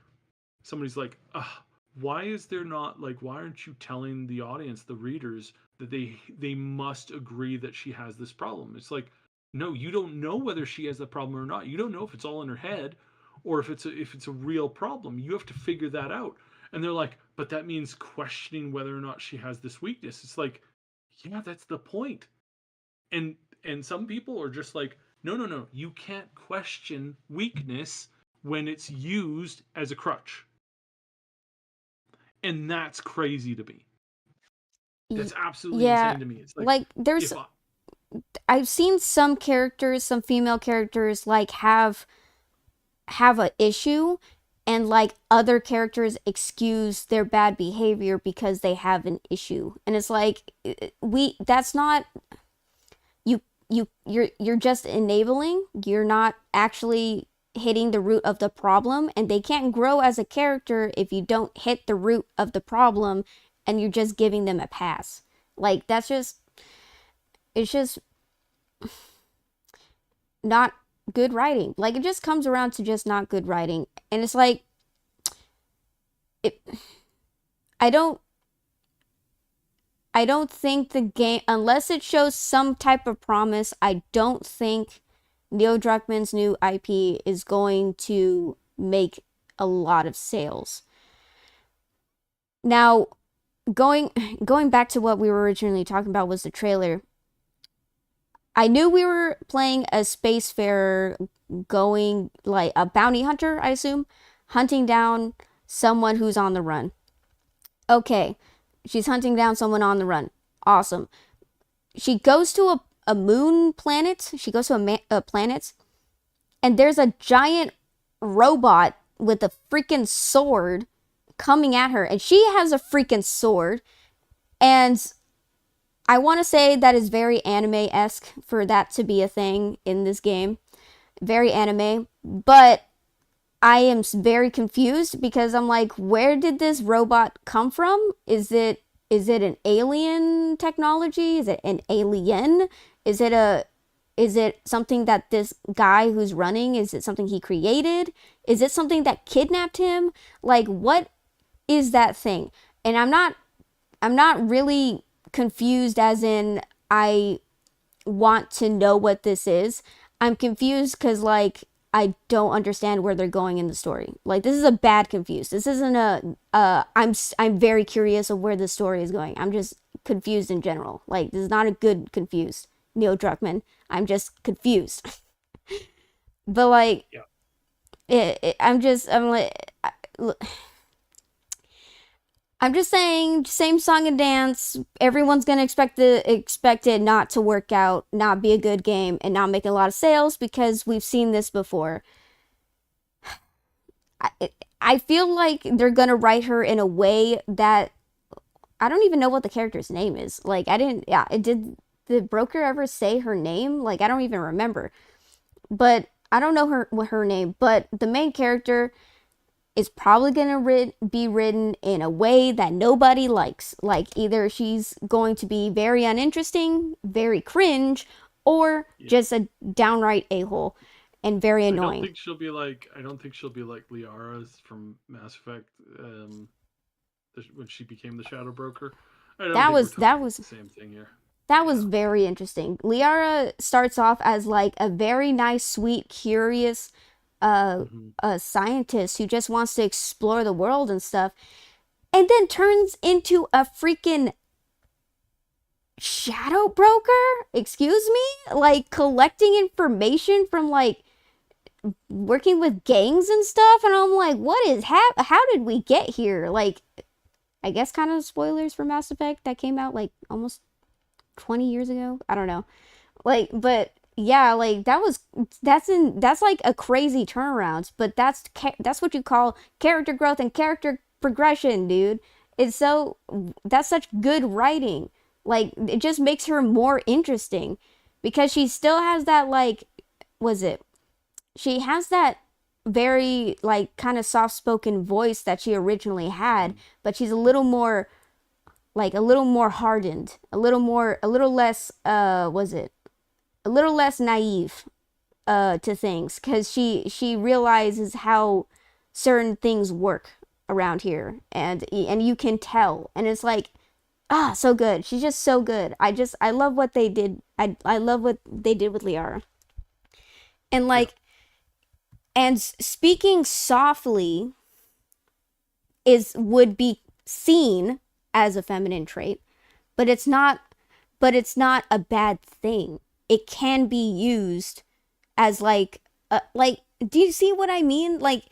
why is there not like, why aren't you telling the audience, the readers, that they must agree that she has this problem? It's like, no, you don't know whether she has the problem or not. You don't know if it's all in her head or if it's a real problem. You have to figure that out. And they're like, but that means questioning whether or not she has this weakness. It's like, yeah, that's the point. And some people are just like, no, no, no, you can't question weakness when it's used as a crutch. And that's crazy to me. That's absolutely Yeah, insane to me. It's like there's if I, I've seen some characters, some female characters like have a issue, and like other characters excuse their bad behavior because they have an issue. And it's like, we that's not, you're just enabling. You're not actually hitting the root of the problem, and they can't grow as a character if you don't hit the root of the problem and you're just giving them a pass. Like that's just, it's just not good writing. Like it just comes around to just not good writing. And it's like, it I don't I don't think the game, unless it shows some type of promise, I don't think Neil Druckmann's new IP is going to make a lot of sales. Now, going going back to what we were originally talking about was the trailer. I knew we were playing a spacefarer, going like a bounty hunter, I assume, hunting down someone who's on the run. Okay, she's hunting down someone on the run. Awesome. She goes to a moon planet. She goes to a planet, and there's a giant robot with a freaking sword coming at her, and she has a freaking sword. And I want to say that is very anime-esque for that to be a thing in this game. Very anime. But I am very confused because I'm like, where did this robot come from? Is it an alien technology? Is it an alien? Is it something that this guy who's running, is it something he created? Is it something that kidnapped him? Like, what is that thing? And I'm not really confused as in I want to know what this is. I'm confused because like I don't understand where they're going in the story. Like this is a bad confused. This isn't I'm very curious of where the story is going. I'm just confused in general. Like this is not a good confused. Neil Druckmann. I'm just confused. But like yeah, I'm just saying, same song and dance. Everyone's gonna expect it not to work out, not be a good game, and not make a lot of sales because we've seen this before. I feel like they're gonna write her in a way that I don't even know what the character's name is. Like I didn't. Yeah, it did. The broker ever say her name? Like I don't even remember. But I don't know her name. But the main character is probably going to be written in a way that nobody likes. Like either she's going to be very uninteresting, very cringe, or yeah. just a downright a-hole and very annoying. I don't think she'll be like Liara from Mass Effect, when she became the Shadow Broker. I don't That think we're was talking about the same thing here. that was Yeah. very interesting. Liara starts off as like a very nice, sweet, curious Hmm. a scientist who just wants to explore the world and stuff, and then turns into a freaking shadow broker, excuse me, like collecting information from like working with gangs and stuff. And I'm like, what is how did we get here? Like I guess kind of spoilers for Mass Effect that came out like almost 20 years ago. I don't know. Like, but yeah, like that's like a crazy turnaround, but that's what you call character growth and character progression, dude. It's so That's such good writing. Like it just makes her more interesting because she still has that like, was it? she has that very like kind of soft-spoken voice that she originally had, but she's a little more like a little more hardened, a little less was it? A little less naive to things cuz she realizes how certain things work around here, and you can tell, and it's like so good. She's just so good. I love what they did. I love what they did with Liara. And Yeah. like and speaking softly is would be seen as a feminine trait, but it's not a bad thing. It can be used as like do you see what I mean? Like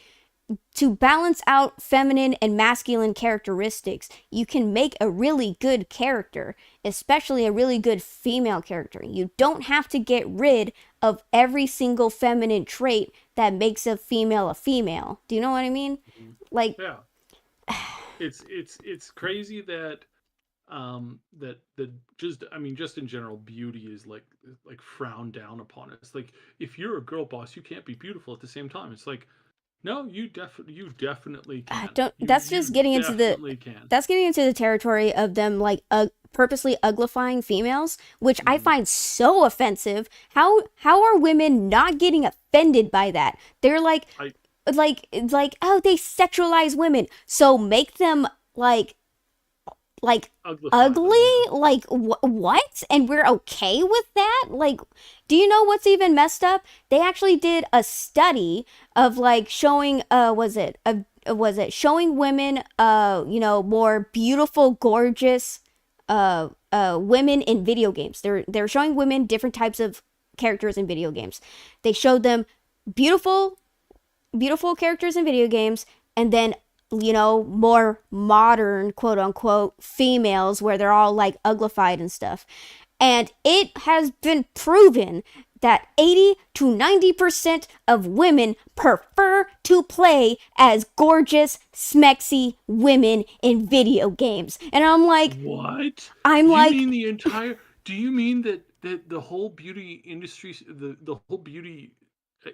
to balance out feminine and masculine characteristics, you can make a really good character, especially a really good female character. You don't have to get rid of every single feminine trait that makes a female a female. Do you know what I mean? Mhm. Like, Yeah. It's crazy that that just, I mean, just in general, beauty is like frowned down upon. It's like, if you're a girl boss, you can't be beautiful at the same time. It's like, no, you definitely can. don't that's You just getting into the definitely can. that's getting into the territory of them like purposely uglifying females, which I Hmm. find so offensive. How are women not getting offended by that? They're I like oh, they sexualize women, so make them like uglify them, ugly, yeah. like what, and we're okay with that? Like, do you know what's even messed up? They actually did a study of like showing was it showing women more beautiful, gorgeous women in video games. They're showing women different types of characters in video games. They showed them beautiful characters in video games, and then more modern quote unquote females where they're all like uglified and stuff. And it has been proven that 80 to 90% of women prefer to play as gorgeous, smexy women in video games. And What? I'm Do you like, mean the entire? Do you mean that the whole beauty industry, the whole beauty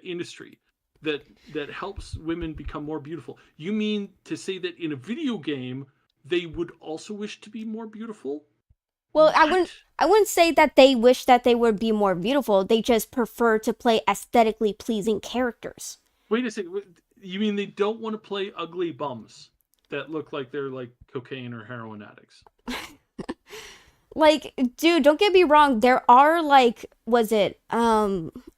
industry that helps women become more beautiful? You mean to say that in a video game they would also wish to be more beautiful? well, What? I wouldn't say that they wish that they would be more beautiful. They just prefer to play aesthetically pleasing characters. Wait a second. You mean they don't want to play ugly bums that look like they're like cocaine or heroin addicts? Like, dude, don't get me wrong, there are like was it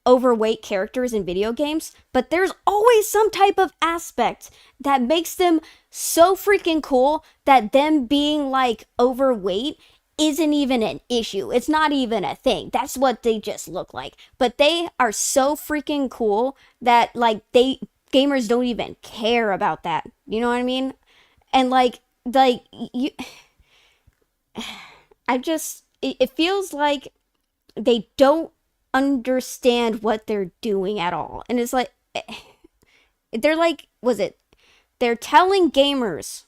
overweight characters in video games, but there's always some type of aspect that makes them so freaking cool that them being like overweight isn't even an issue. It's not even a thing. That's what they just look like. But they are so freaking cool that like they gamers don't even care about that. You know what I mean? And like you it feels like they don't understand what they're doing at all. And it's like they're like was it they're telling gamers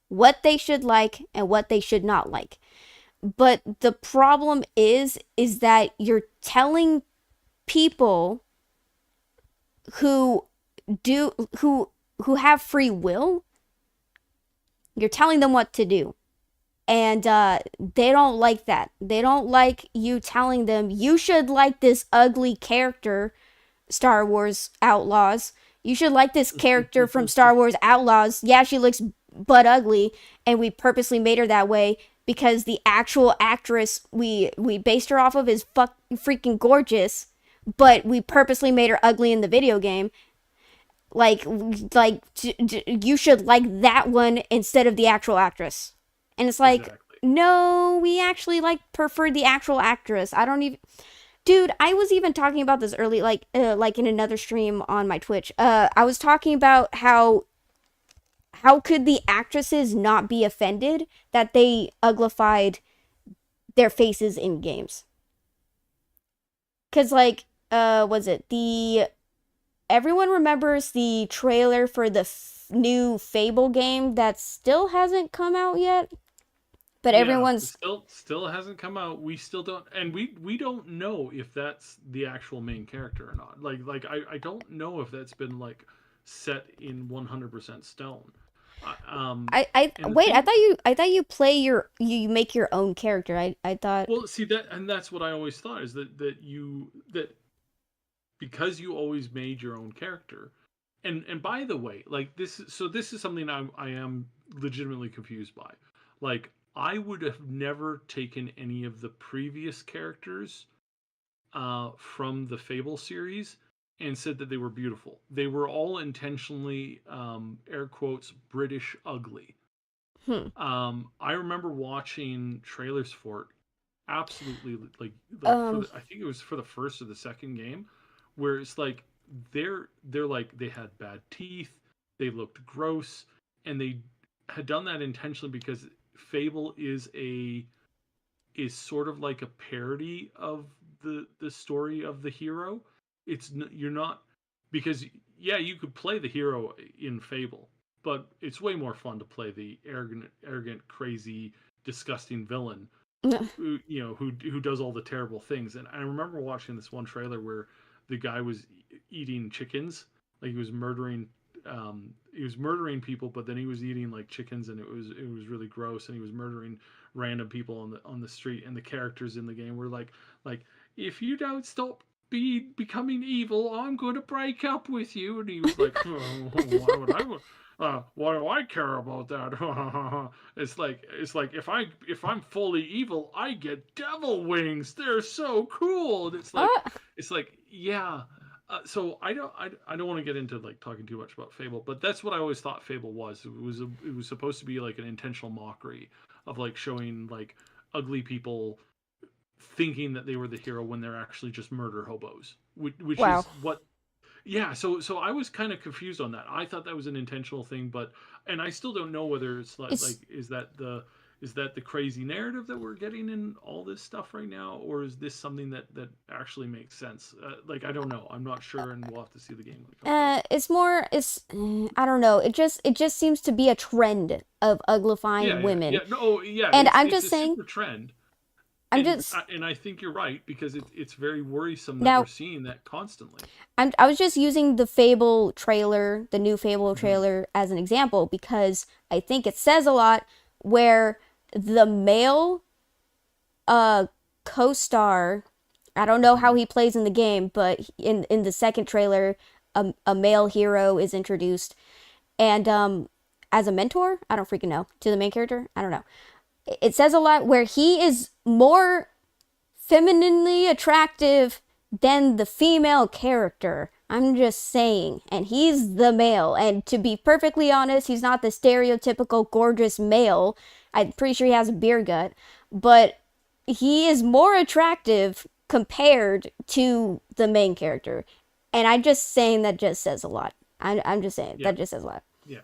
what they should like and what they should not like. But the problem is that you're telling people who do who have free will, you're telling them what to do. And they don't like that. They don't like you telling them you should like this ugly character, Star Wars Outlaws. You should like this character from Star Wars Outlaws. Yeah, she looks butt ugly, and we purposely made her that way because the actual actress we based her off of is freaking gorgeous, but we purposely made her ugly in the video game. Like you should like that one instead of the actual actress. And it's like, Exactly. no, we actually like prefer the actual actress. I don't even, dude. I was even talking about this early, like in another stream on my Twitch. I was talking about how could the actresses not be offended that they uglified their faces in games? Cause like, was it the everyone remembers the trailer for the new Fable game that still hasn't come out yet? But Yeah, it everyone's still hasn't come out. We still don't, and we don't know if that's the actual main character or not. I don't know if that's been like set in 100% stone. I And the wait, thing, I thought you play you make your own character. I thought well, see that, and that's what I always thought is that because you always made your own character. And by the way, like this is something I am legitimately confused by. Like I would have never taken any of the previous characters from the Fable series and said that they were beautiful. They were all intentionally air quotes British ugly. hmm. I remember watching trailers for it absolutely like for Um the, I think it was for the first or the second game where it's like they're like they had bad teeth, they looked gross, and they had done that intentionally because Fable is sort of like a parody of the story of the hero. You're not, because yeah, you could play the hero in Fable, but it's way more fun to play the arrogant, crazy, disgusting villain who does all the terrible things. And I remember watching this one trailer where the guy was eating chickens, like he was murdering people, but then he was eating like chickens, and it was really gross, and he was murdering random people on the street, and the characters in the game were like if you don't stop becoming evil, I'm going to break up with you. And he was like, oh, why would I? Why do I care about that? It's like if I'm fully evil, I get devil wings. They're so cool. And uh, it's like yeah. So I don't want to get into like talking too much about Fable, but that's what I always thought Fable was. It was supposed to be like an intentional mockery of like showing like ugly people thinking that they were the hero when they're actually just murder hobos, which wow. is what. Yeah, so I was kind of confused on that. I thought that was an intentional thing, but and I still don't know whether it's like It's is that the crazy narrative that we're getting in all this stuff right now, or is this something that actually makes sense? Like I don't know. I'm not sure, and we'll have to see the game when it comes out. it's more it's I don't know. It just seems to be a trend of uglifying Yeah, yeah, women. yeah. No, oh, yeah. And It's I'm it's just a saying, super trend, I'm and just and I think you're right because it's very worrisome that we're now seeing that constantly. I was just using the Fable trailer, the new Fable Hmm. trailer as an example because I think it says a lot where the male uh co-star, I don't know how Hmm. he plays in the game, but in the second trailer a male hero is introduced and as a mentor, I don't freaking know, to the main character. I don't know. It says a lot where he is more femininely attractive than the female character. I'm just saying. And he's the male. And to be perfectly honest, he's not the stereotypical gorgeous male. I'm pretty sure he has a beer gut. But he is more attractive compared to the main character. And I'm just saying that just says a lot. I'm just saying Yeah, that just says a lot. yeah.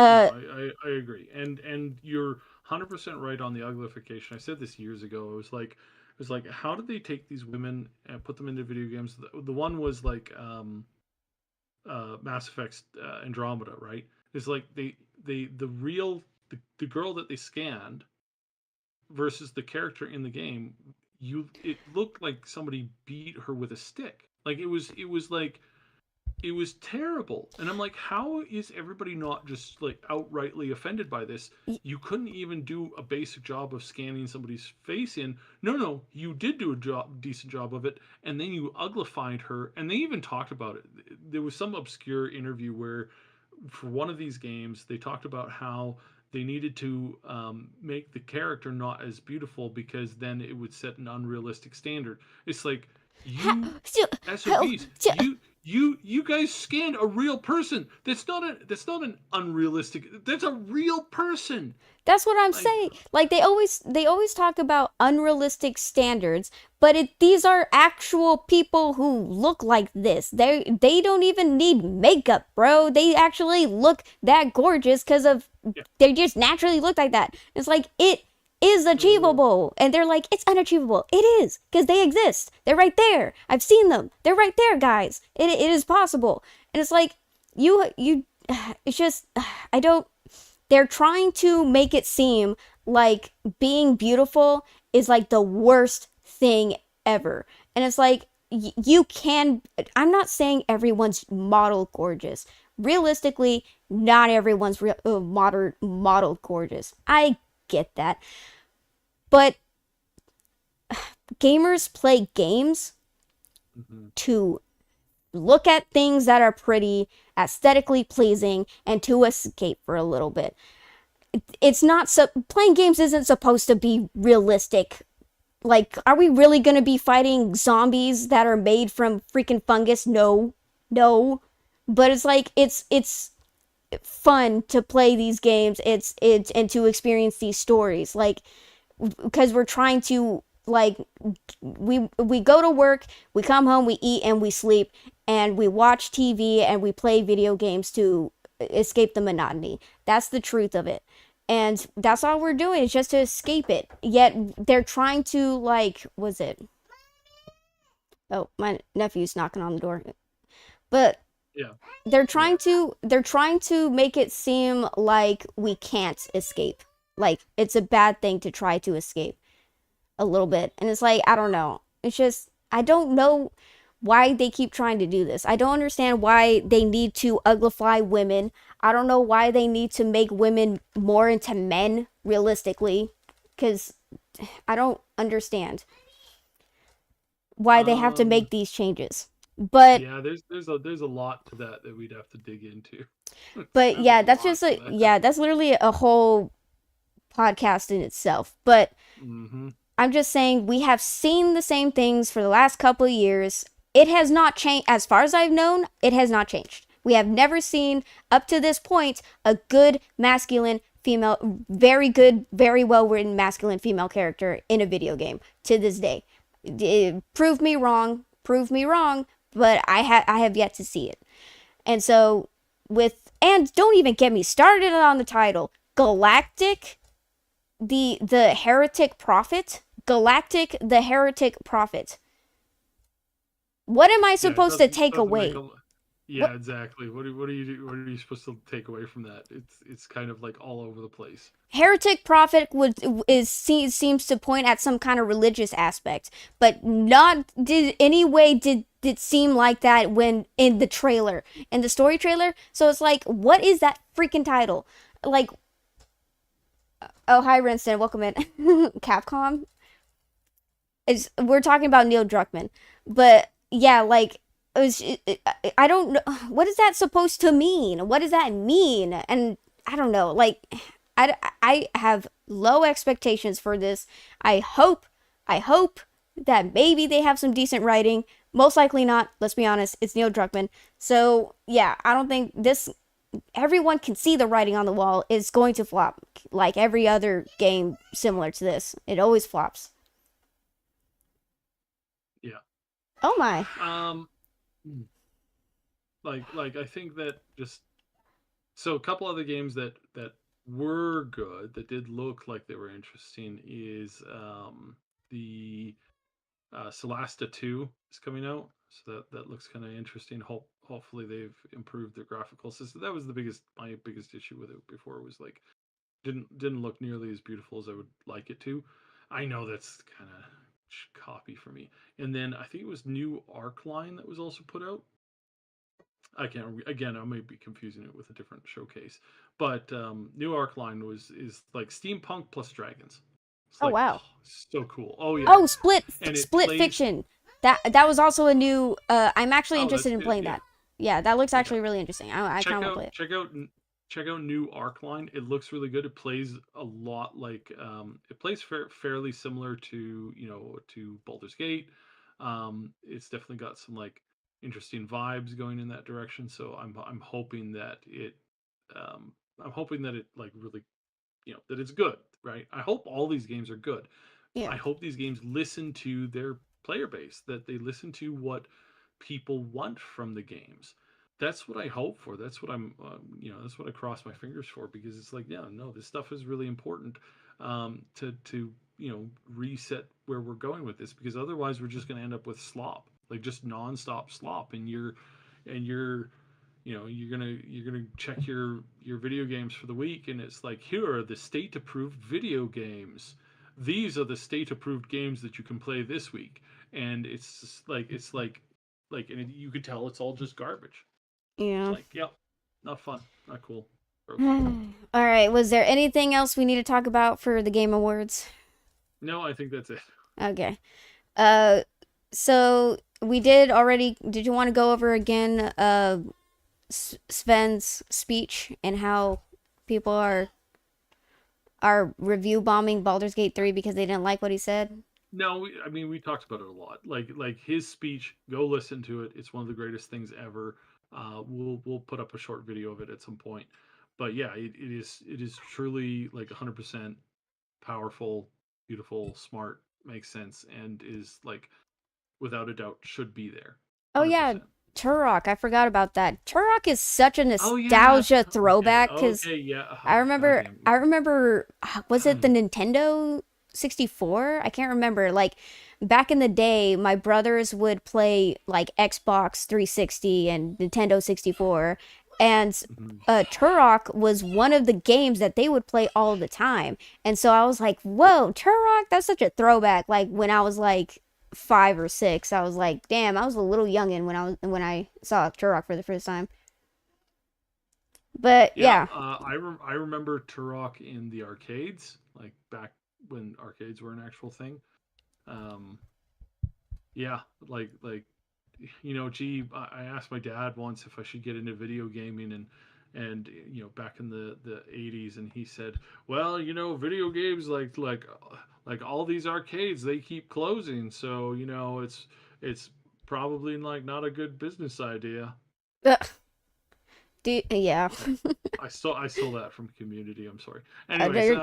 No, Uh, I agree, and you're 100% right on the uglification. I said this years ago. It was like, how did they take these women and put them into video games? The one was like Mass Effect Andromeda, right? It's like the girl that they scanned versus the character in the game. It looked like somebody beat her with a stick. Like it was terrible. And I'm like, how is everybody not just like outrightly offended by this? You couldn't even do a basic job of scanning somebody's face in. No, no, you did do a decent job of it, and then you uglified her. And they even talked about it. There was some obscure interview where, for one of these games, they talked about how they needed to make the character not as beautiful because then it would set an unrealistic standard. It's like you SOBs, you guys scanned a real person. That's not an unrealistic. That's a real person. That's what I'm Like saying. Like they always talk about unrealistic standards, but these are actual people who look like this. They don't even need makeup, bro. They actually look that gorgeous because of yeah, they just naturally look like that. It's like it is uh, achievable, and they're like it's unachievable. It is because they exist. They're right there. I've seen them. They're right there, guys. It is possible, and it's like you. It's just I don't they're trying to make it seem like being beautiful is like the worst thing ever. And it's like you can, I'm not saying everyone's model gorgeous. Realistically, not everyone's model gorgeous. I get that. But gamers play games Hmm. to look at things that are pretty, aesthetically pleasing, and to escape for a little bit. It's not so playing games isn't supposed to be realistic. Like, are we really gonna be fighting zombies that are made from freaking fungus? No, no. But it's like it's fun to play these games. It's and to experience these stories. Like, because we're trying to like we go to work, we come home, we eat and we sleep, and we watch TV and we play video games to escape the monotony. That's the truth of it. And that's all we're doing is just to escape it. Yet they're trying to like was it? Oh, my nephew's knocking on the door. But Yeah. Yeah. they're trying to make it seem like we can't escape. Like it's a bad thing to try to escape a little bit. And it's like, I don't know. It's just, I don't know why they keep trying to do this. I don't understand why they need to uglify women. I don't know why they need to make women more into men realistically. Because I don't understand why they have to Um. make these changes. But Yeah. There's a lot to that we'd have to dig into. but There's a yeah, lot to that. that's literally a whole podcast in itself. But Hmm. I'm just saying we have seen the same things for the last couple of years. It has not changed. As far as I've known, it has not changed. We have never seen, up to this point, a good masculine female, very good, very well written masculine female character in a video game to this day. Prove me wrong, but I have yet to see it. And so, and don't even get me started on the title Galactic, the heretic prophet. Galactic, the heretic prophet. What am I Yeah. It supposed to doesn't take doesn't make away? a. What Yeah. Exactly. What are you supposed to take away from that? It's kind of like all over the place. heretic prophet seems to point at some kind of religious aspect, but not did any way did it seem like that when in the trailer, in the story trailer. So it's like, what is that freaking title? Like, oh hi Rinston, welcome in. Capcom. We're talking about Neil Druckmann, but yeah, like it was, I don't know what is that supposed to mean. What does that mean? And I don't know. Like I have low expectations for this. I hope I hope that maybe they have some decent writing. Most likely not. Let's be honest. It's Neil Druckmann. So yeah, I don't think this. Everyone can see the writing on the wall is going to flop, like every other game similar to this. It always flops. Yeah. Oh my. Um. Like I think that just so a couple other games that were good that did look like they were interesting is the Solasta 2 is coming out, so that looks kind of interesting. Hopefully they've improved their graphical system. That was the biggest my biggest issue with it before, was like didn't look nearly as beautiful as I would like it to. I know that's kind of copy for me. And then I think it was new Arc line that was also put out. I can't again. I might be confusing it with a different showcase, but new Arc line is like steampunk plus dragons. It's Oh like, wow. oh, so cool. Oh yeah, Oh, and it Split plays. Fiction. That was also a new. I'm actually Oh, interested that's in good. playing Yeah, that. Yeah, that looks yeah. actually really interesting. I kind Check of want to out play it. check out check out new Arc line. It looks really good. It plays a lot like it plays fairly similar to to Baldur's Gate. It's definitely got some like interesting vibes going in that direction. So I'm hoping that um, it like really that it's good, right? I hope all these games are good. Yeah, I hope these games listen to their player base, that they listen to what people want from the games. That's what I hope for. That's what that's what I cross my fingers for, because it's like, yeah, no, this stuff is really important to reset where we're going with this, because otherwise we're just going to end up with slop, like just nonstop slop, and you're you're gonna check your video games for the week, and it's like, here are the state approved video games. These are the state approved games that you can play this week, and it's like, and you could tell it's all just garbage. It's Yeah. like, yep, not fun, not cool, gross. All right. Was there anything else we need to talk about for the Game Awards? No, I think that's it. Okay. Uh, so we did already. Did you want to go over again? Sven's speech and how people are review bombing Baldur's Gate 3 because they didn't like what he said. No, I mean, we talked about it a lot. Like his speech, go listen to it. It's one of the greatest things ever. We'll put up a short video of it at some point. But yeah, it is truly like 100% powerful, beautiful, smart, makes sense, and is like without a doubt should be there. Oh yeah, 100%. Turok. I forgot about that. Turok is such a Oh yeah. nostalgia Okay. throwback because Okay. Yeah. I Oh, remember goddamn. I remember was it the Nintendo 64? I can't remember. Like back in the day, my brothers would play like Xbox 360 and Nintendo 64, and Mhm. Turok was one of the games that they would play all the time. And so I was like, "Whoa, Turok, that's such a throwback." Like when I was like 5 or 6, I was like, "Damn, I was a little youngin' when I saw Turok for the first time." But Yeah. yeah, I remember Turok in the arcades, like back when arcades were an actual thing. Um, yeah, gee, I asked my dad once if I should get into video gaming, and back in the 80s, and he said, well, video games like all these arcades, they keep closing, so it's probably like not a good business idea. ugh, yeah. I, I stole that from Community. I'm sorry. Anyways, They're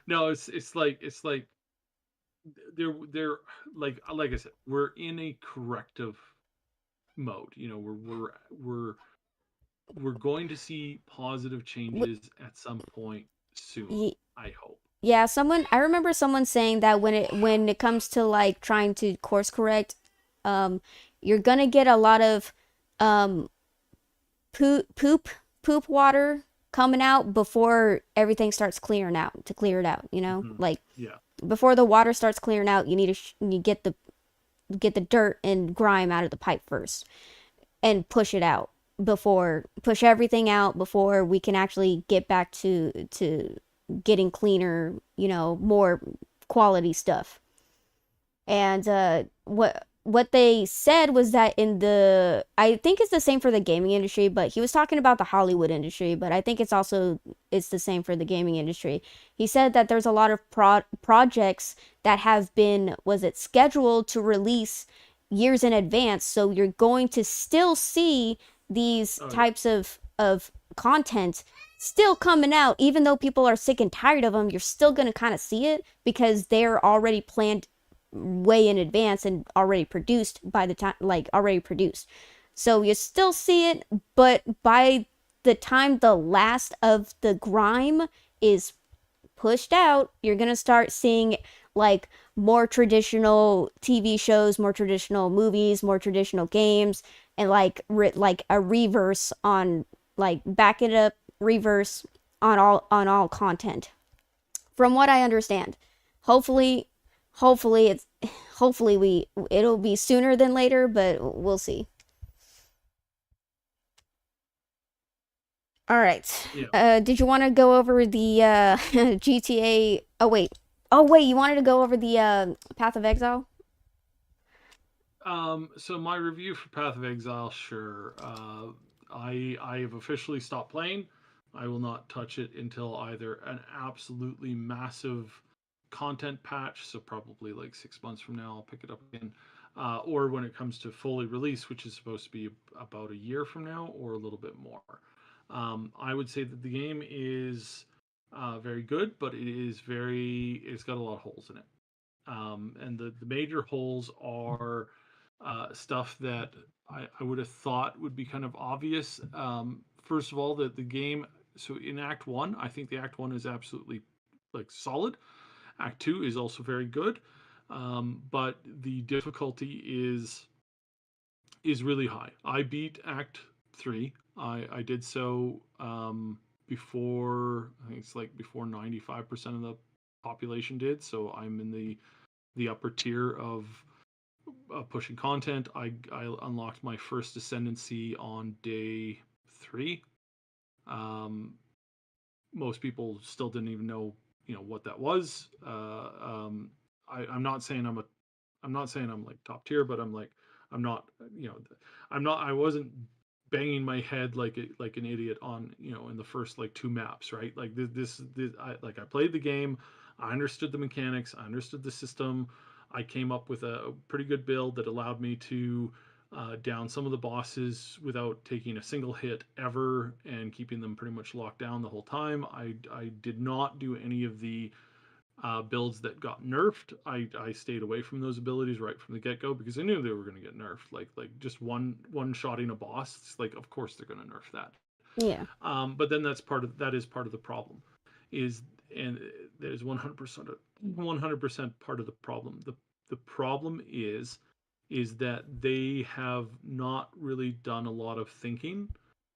no, it's like they're like I said, we're in a corrective mode. We're we're going to see positive changes at some point soon. I hope. yeah, I remember someone saying that when it comes to like trying to course correct, um, you're gonna get a lot of um poop water coming out before everything starts clearing out to clear it out, Hmm. Like Yeah. before the water starts clearing out, you need to you get the dirt and grime out of the pipe first and push everything out before we can actually get back to getting cleaner, more quality stuff. And what they said was that I think it's the same for the gaming industry, but he was talking about the Hollywood industry, but I think it's the same for the gaming industry. He said that there's a lot of projects that have been, was it scheduled to release years in advance, so you're going to still see these Oh yeah. types of content still coming out, even though people are sick and tired of them. You're still going to kind of see it because they're already planned way in advance and already produced by the time, like already produced. So you still see it, but by the time the last of the grime is pushed out, you're going to start seeing like more traditional TV shows, more traditional movies, more traditional games, and like a reverse on, like back it up reverse on all content. From what I understand, hopefully hopefully it's hopefully we it'll be sooner than later, but we'll see. All right. Yeah. Did you want to go over the GTA? Oh wait, you wanted to go over the Path of Exile? So my review for Path of Exile, sure. I have officially stopped playing. I will not touch it until either an absolutely massive content patch, so probably like 6 months from now, I'll pick it up again, or when it comes to fully release, which is supposed to be about a year from now or a little bit more. I would say that the game is very good, but it's got a lot of holes in it. And the major holes are stuff that I would have thought would be kind of obvious. First of all, that the game, so in Act 1, I think the Act 1 is absolutely like solid. Act 2 is also very good. But the difficulty is is really high. I beat Act 3. I did so before, I think it's like before 95% of the population did. So I'm in the upper tier of pushing content. I unlocked my first ascendancy on day 3. Um, Most people still didn't even know, what that was. I'm not saying I'm not saying I'm like top tier, but I'm not, I wasn't banging my head like an idiot on, in the first like 2 maps, right? Like I played the game, I understood the mechanics, I understood the system. I came up with a pretty good build that allowed me to down some of the bosses without taking a single hit ever and keeping them pretty much locked down the whole time. I did not do any of the builds that got nerfed. I stayed away from those abilities right from the get go because I knew they were going to get nerfed. Like just one shotting a boss. It's like of course they're going to nerf that. Yeah. But then that is part of the problem, is and there's 100% part of the problem. The problem is that they have not really done a lot of thinking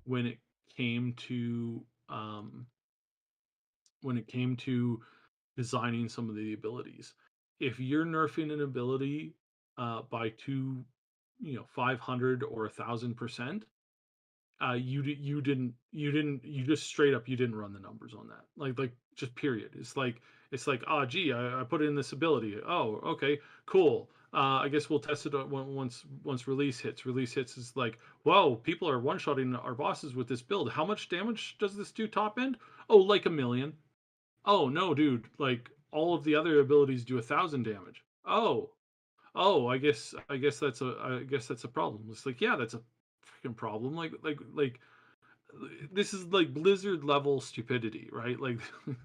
when it came to um, when it came to designing some of the abilities. If you're nerfing an ability by 500 or 1,000%, you just straight up you didn't run the numbers on that, like just period. It's like gee, I put in this ability. Oh, okay, cool. I guess we'll test it out once release hits is like, whoa, people are one-shotting our bosses with this build. How much damage does this do top end? Oh, like 1 million. Oh no, dude, like all of the other abilities do 1,000 damage. Oh, I guess that's a problem. It's like, yeah, that's a freaking problem. Like this is like Blizzard level stupidity, right? Like this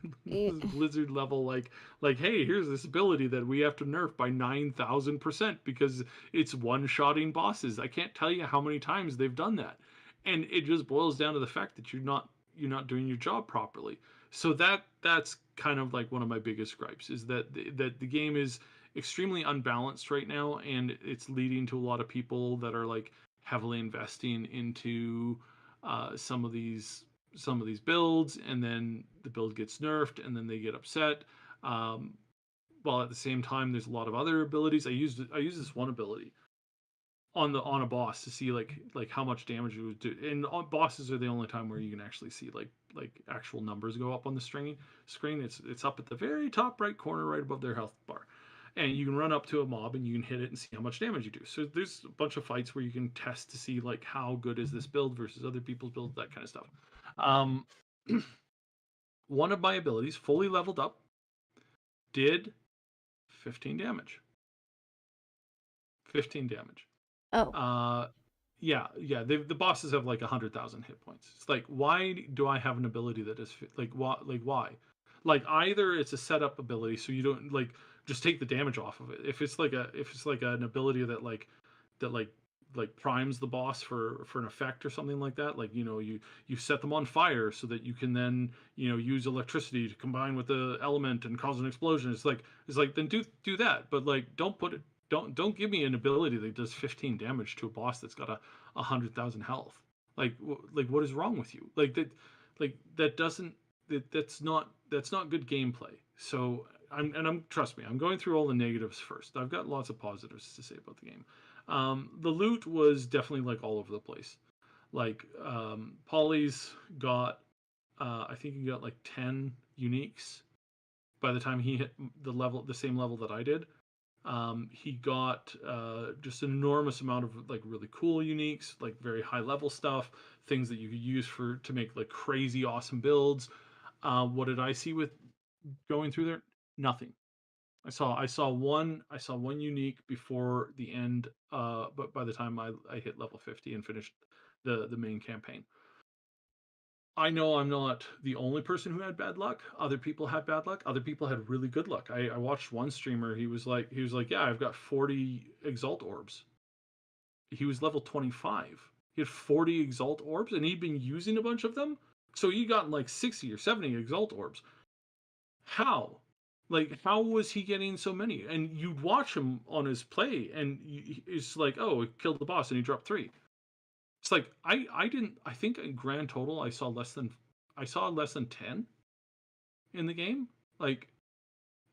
is Yeah. Blizzard level, like hey, here's this ability that we have to nerf by 9,000% because it's one-shotting bosses. I can't tell you how many times they've done that, and it just boils down to the fact that you're not doing your job properly. So that's kind of like one of my biggest gripes, is that the game is extremely unbalanced right now, and it's leading to a lot of people that are like heavily investing into some of these builds, and then the build gets nerfed, and then they get upset. Um, while at the same time, there's a lot of other abilities. I used this one ability on a boss to see like how much damage it would do. And bosses are the only time where you can actually see like actual numbers go up on the screen. It's up at the very top right corner, right above their health bar. And you can run up to a mob and you can hit it and see how much damage you do. So there's a bunch of fights where you can test to see like how good is this build versus other people's builds, that kind of stuff. Um, one of my abilities, fully leveled up, did 15 damage. 15 damage. Oh. Uh, yeah. The bosses have like 100,000 hit points. It's like, why do I have an ability that is like what? Like why? Like either it's a setup ability, so you don't like just take the damage off of it. If it's like an ability that primes the boss for an effect or something like that, like you set them on fire so that you can then use electricity to combine with the element and cause an explosion. It's like then do that, but like don't give me an ability that does 15 damage to a boss that's got a 100,000 health. Like what is wrong with you? Like that doesn't that's not good gameplay. So I'm trust me, I'm going through all the negatives first. I've got lots of positives to say about the game. The loot was definitely like all over the place. Like Polly's got I think he got like 10 uniques by the time he hit the same level that I did. He got just an enormous amount of like really cool uniques, like very high level stuff, things that you could use to make like crazy awesome builds. What did I see with going through there? Nothing. I saw one unique before the end, but by the time I hit level 50 and finished the main campaign. I know I'm not the only person who had bad luck. Other people had bad luck. Other people had really good luck. I watched one streamer. He was like, yeah, I've got 40 exalt orbs. He was level 25. He had 40 exalt orbs, and he'd been using a bunch of them. So he got like 60 or 70 exalt orbs. How? Like, how was he getting so many? And you'd watch him on his play, and it's like, oh, he killed the boss and he dropped 3. It's like I didn't. I think in grand total, I saw less than 10 in the game, like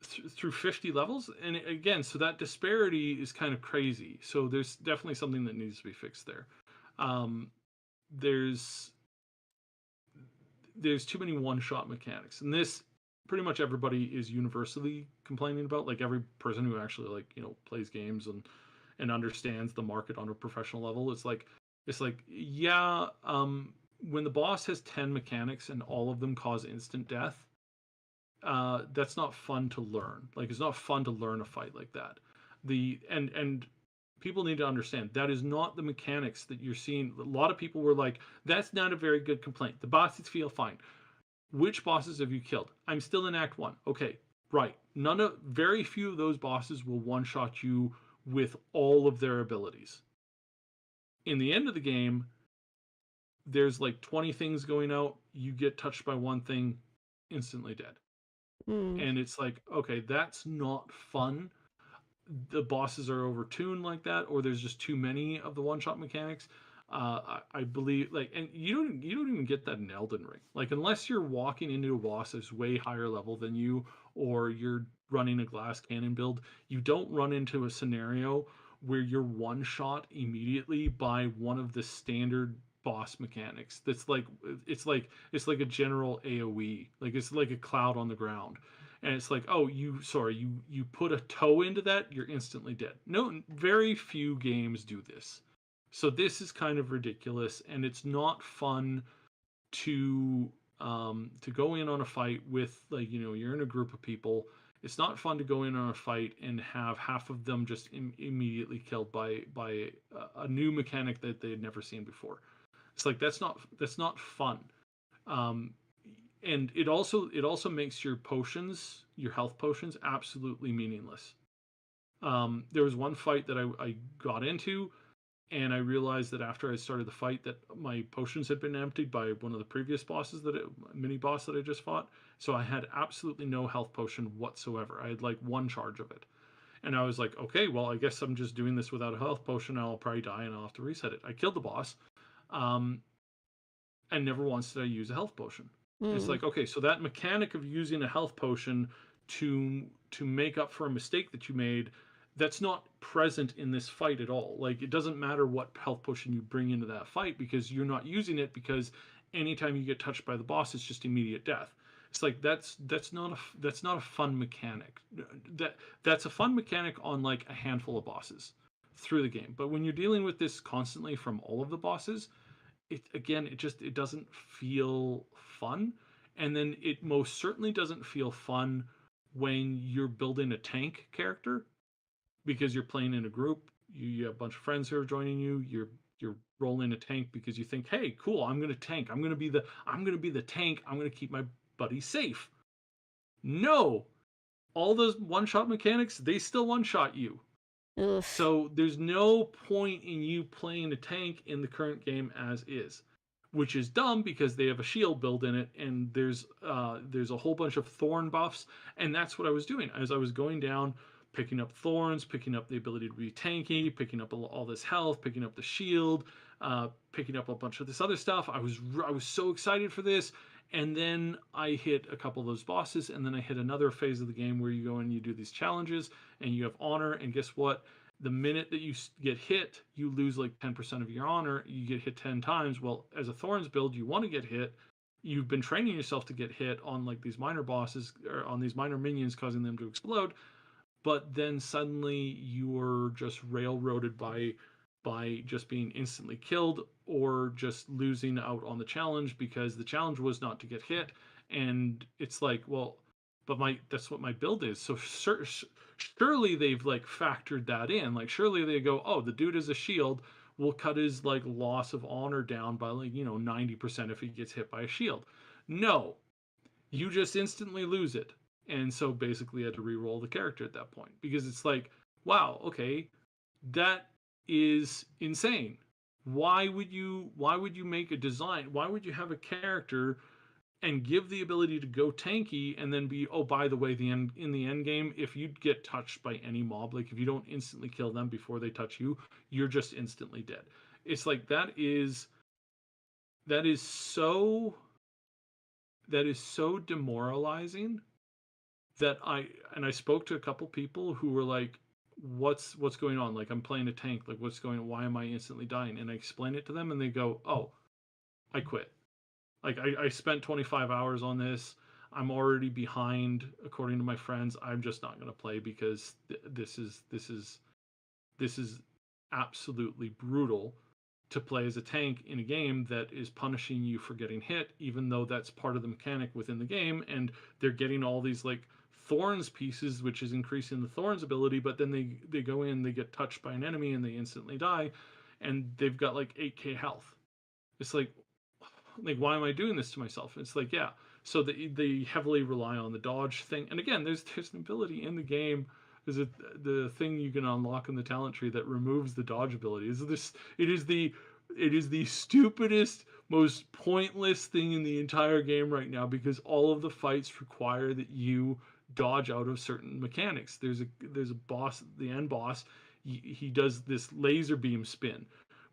through 50 levels. And again, so that disparity is kind of crazy. So there's definitely something that needs to be fixed there. Um, there's there's too many one-shot mechanics, and this pretty much everybody is universally complaining about. Like every person who actually plays games and understands the market on a professional level, it's like yeah, when the boss has 10 mechanics and all of them cause instant death, that's not fun to learn. Like it's not fun to learn a fight like that. And people need to understand that is not the mechanics that you're seeing. A lot of people were like, that's not a very good complaint. The bosses feel fine. Which bosses have you killed? I'm still in Act 1. Okay, right. Very few of those bosses will one-shot you with all of their abilities. In the end of the game, there's like 20 things going out. You get touched by one thing, instantly dead. Mm. And it's like, okay, that's not fun. The bosses are overtuned like that, or there's just too many of the one-shot mechanics. I believe, like, and you don't even get that in Elden Ring. Like, unless you're walking into a boss that's way higher level than you, or you're running a glass cannon build, you don't run into a scenario where you're one shot immediately by one of the standard boss mechanics. That's like it's like a general AoE. Like it's like a cloud on the ground. And it's like, oh, you put a toe into that, you're instantly dead. No, very few games do this. So this is kind of ridiculous, and it's not fun to go in on a fight with, like, you're in a group of people. It's not fun to go in on a fight and have half of them just immediately killed by a new mechanic that they had never seen before. It's like that's not fun. Um, and it also makes your health potions, absolutely meaningless. There was one fight that I got into, and I realized that after I started the fight that my potions had been emptied by one of the previous bosses, mini boss that I just fought. So I had absolutely no health potion whatsoever. I had like one charge of it, and I was like, okay, well, I guess I'm just doing this without a health potion. I'll probably die and I'll have to reset it. I killed the boss, um, and never once did I use a health potion. It's Mm. like, okay, so that mechanic of using a health potion to make up for a mistake that you made, that's not present in this fight at all. Like, it doesn't matter what health potion you bring into that fight because you're not using it, because anytime you get touched by the boss, it's just immediate death. It's like that's not a fun mechanic. That's a fun mechanic on like a handful of bosses through the game. But when you're dealing with this constantly from all of the bosses, it doesn't feel fun. And then it most certainly doesn't feel fun when you're building a tank character, because you're playing in a group. You have a bunch of friends who are joining you. You're rolling a tank because you think, hey, cool, I'm gonna tank. I'm gonna be the tank. I'm gonna keep my buddy safe. No, all those one shot mechanics, they still one shot you. Oof. So there's no point in you playing a tank in the current game as is, which is dumb because they have a shield build in it, and there's a whole bunch of thorn buffs, and that's what I was doing as I was going down, picking up thorns, picking up the ability to be tanky, picking up all this health, picking up the shield, picking up a bunch of this other stuff. I was so excited for this. And then I hit a couple of those bosses, and then I hit another phase of the game where you go and you do these challenges, and you have honor. And guess what? The minute that you get hit, you lose like 10% of your honor. You get hit 10 times. Well, as a Thorns build, you want to get hit. You've been training yourself to get hit on like these minor bosses, or on these minor minions, causing them to explode. But then suddenly you're just railroaded by just being instantly killed, or just losing out on the challenge because the challenge was not to get hit. And it's like, well, but that's what my build is. So surely they've like factored that in. Like, surely they go, oh, the dude is a shield, we'll cut his like loss of honor down by like 90% if he gets hit by a shield. No, you just instantly lose it. And so basically I had to re-roll the character at that point, because it's like, wow, okay, that is insane. Why would you make a design? Why would you have a character and give the ability to go tanky, and then be, oh, by the way, in the end game, if you get touched by any mob, like if you don't instantly kill them before they touch you, you're just instantly dead. It's like that is so that is so demoralizing that I spoke to a couple people who were like, what's going on? Like, I'm playing a tank, like what's going on? Why am I instantly dying? And I explain it to them and they go, oh, I quit. Like, I spent 25 hours on this. I'm already behind according to my friends. I'm just not going to play because this is absolutely brutal to play as a tank in a game that is punishing you for getting hit, even though that's part of the mechanic within the game. And they're getting all these like thorns pieces, which is increasing the thorns ability, but then they go in, they get touched by an enemy and they instantly die, and they've got like 8k health. It's like why am I doing this to myself? It's like, yeah. So they heavily rely on the dodge thing. And again, there's an ability in the game. Is it the thing you can unlock in the talent tree that removes the dodge ability? Is this it is the stupidest, most pointless thing in the entire game right now, because all of the fights require that you dodge out of certain mechanics. There's a boss, the end boss. He does this laser beam spin,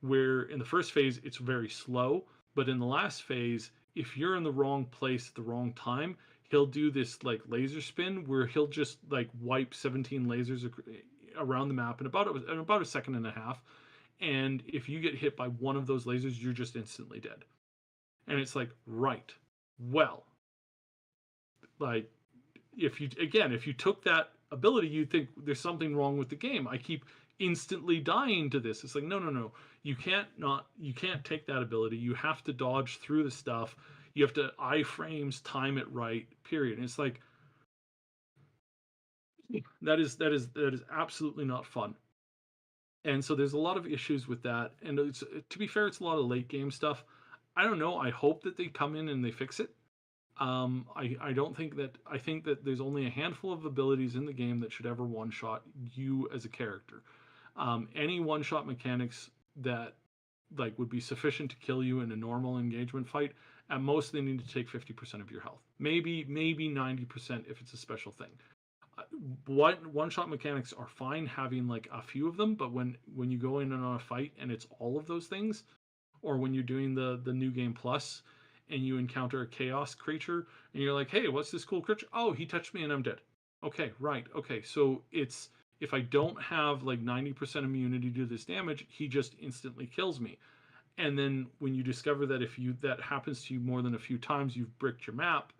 where in the first phase it's very slow, but in the last phase, if you're in the wrong place at the wrong time, he'll do this like laser spin where he'll just like wipe 17 lasers around the map in about a second and a half. And if you get hit by one of those lasers, you're just instantly dead. And it's like, right. Well, like, if you took that ability, you'd think there's something wrong with the game. I keep instantly dying to this. It's like, no, no, no. You can't take that ability. You have to dodge through the stuff. You have to iframes time it right, period. And it's like, that is absolutely not fun. And so there's a lot of issues with that. And to be fair, it's a lot of late game stuff. I don't know. I hope that they come in and they fix it. I don't think that I think that there's only a handful of abilities in the game that should ever one shot you as a character. Any one shot mechanics that like would be sufficient to kill you in a normal engagement fight, at most they need to take 50% of your health. Maybe 90% if it's a special thing. What one shot mechanics are fine having like a few of them, but when you go in on a fight and it's all of those things, or when you're doing the new game plus and you encounter a chaos creature and you're like, hey, what's this cool creature? Oh, he touched me and I'm dead. Okay, right. Okay, so it's if I don't have like 90% immunity to this damage, he just instantly kills me. And then when you discover that if you that happens to you more than a few times, you've bricked your map.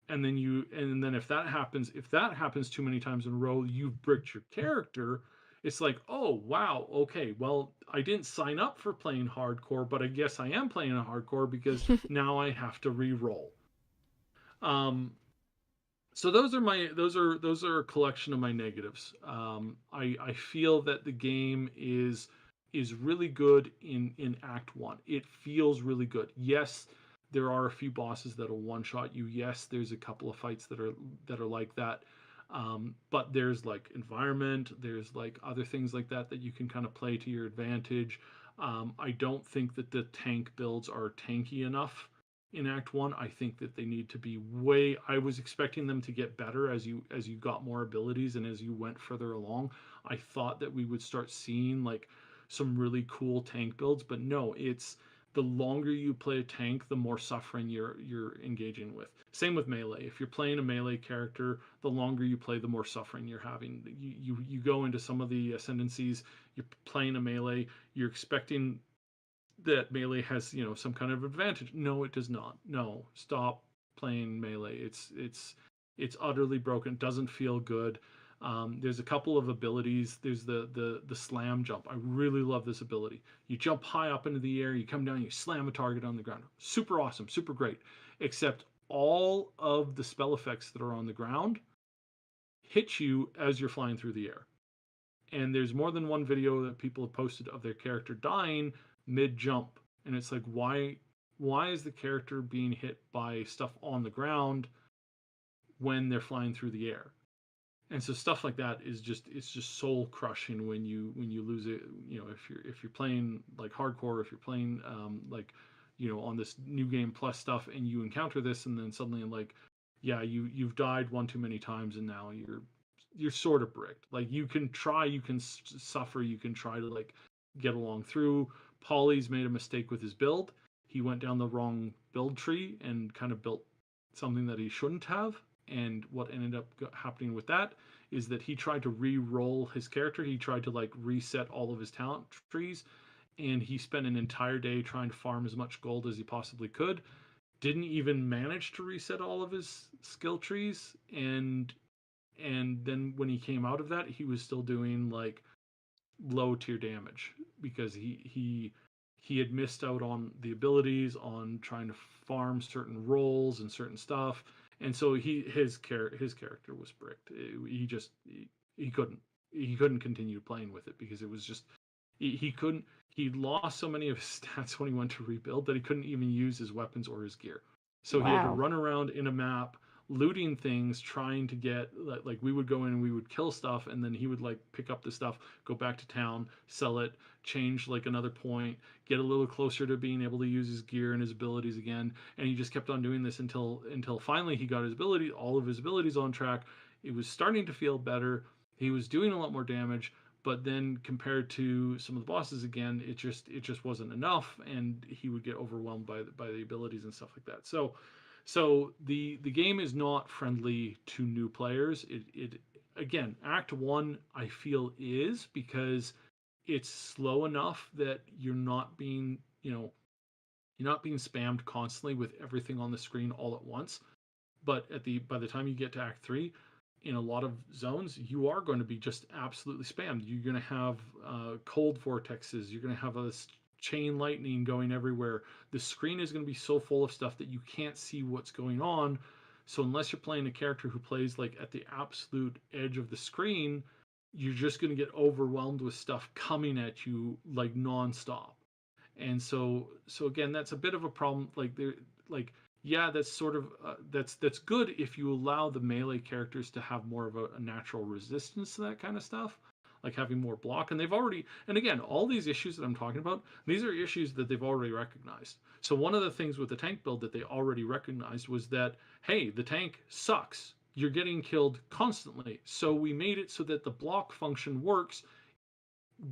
And then if that happens too many times in a row, you've bricked your character. It's like, oh wow, okay, well, I didn't sign up for playing hardcore, but I guess I am playing a hardcore because now I have to re-roll. Um, so those are a collection of my negatives. I feel that the game is really good in Act One. It feels really good. Yes, there are a few bosses that'll one shot you. Yes, there's a couple of fights that are like that. But there's like environment, there's like other things like that that you can kind of play to your advantage. I don't think that the tank builds are tanky enough in Act One. I think that they need to be way. I was expecting them to get better as you got more abilities and as you went further along. I thought that we would start seeing like some really cool tank builds, but no, it's the longer you play a tank, the more suffering you're engaging with. Same with melee. If you're playing a melee character, the longer you play, the more suffering you're having. You go into some of the ascendancies, you're playing a melee, you're expecting that melee has some kind of advantage. No, it does not. No, stop playing melee. It's utterly broken. It doesn't feel good. There's a couple of abilities. There's the slam jump. I really love this ability. You jump high up into the air, you come down, you slam a target on the ground. Super awesome, super great. Except all of the spell effects that are on the ground hit you as you're flying through the air. And there's more than one video that people have posted of their character dying mid jump, and it's like, why is the character being hit by stuff on the ground when they're flying through the air? And so stuff like that is it's just soul crushing when you lose it. If you're playing like hardcore, if you're playing like on this new game plus stuff, and you encounter this, and then suddenly like, yeah, you've died one too many times, and now you're sort of bricked. Like you can try, you can suffer, you can try to like get along through. Polly's made a mistake with his build. He went down the wrong build tree and kind of built something that he shouldn't have. And what ended up happening with that is that he tried to re-roll his character. He tried to like reset all of his talent trees, and he spent an entire day trying to farm as much gold as he possibly could. Didn't even manage to reset all of his skill trees, and then when he came out of that, he was still doing like low tier damage because he had missed out on the abilities, on trying to farm certain roles and certain stuff, and so his character was bricked. He couldn't continue playing with it because it was just he couldn't. He lost so many of his stats when he went to rebuild that he couldn't even use his weapons or his gear. So he had to Wow. run around in a map looting things, trying to get like we would go in and we would kill stuff, and then he would like pick up the stuff, go back to town, sell it, change like another point, get a little closer to being able to use his gear and his abilities again, and he just kept on doing this until finally he got all of his abilities on track. It was starting to feel better. He was doing a lot more damage, but then compared to some of the bosses again, it just wasn't enough, and he would get overwhelmed by the abilities and stuff like that. So the game is not friendly to new players. It again, Act One I feel is because it's slow enough that you're not being spammed constantly with everything on the screen all at once. But by the time you get to Act Three, in a lot of zones, you are going to be just absolutely spammed. You're going to have cold vortexes. You're going to have a chain lightning going everywhere. The screen is going to be so full of stuff that you can't see what's going on. So unless you're playing a character who plays like at the absolute edge of the screen, you're just going to get overwhelmed with stuff coming at you like nonstop. And so again, that's a bit of a problem. Like yeah, that's sort of that's good if you allow the melee characters to have more of a natural resistance to that kind of stuff, like having more block. And they've already, and again, all these issues that I'm talking about, these are issues that they've already recognized. So one of the things with the tank build that they already recognized was that, hey, the tank sucks. You're getting killed constantly. So we made it so that the block function works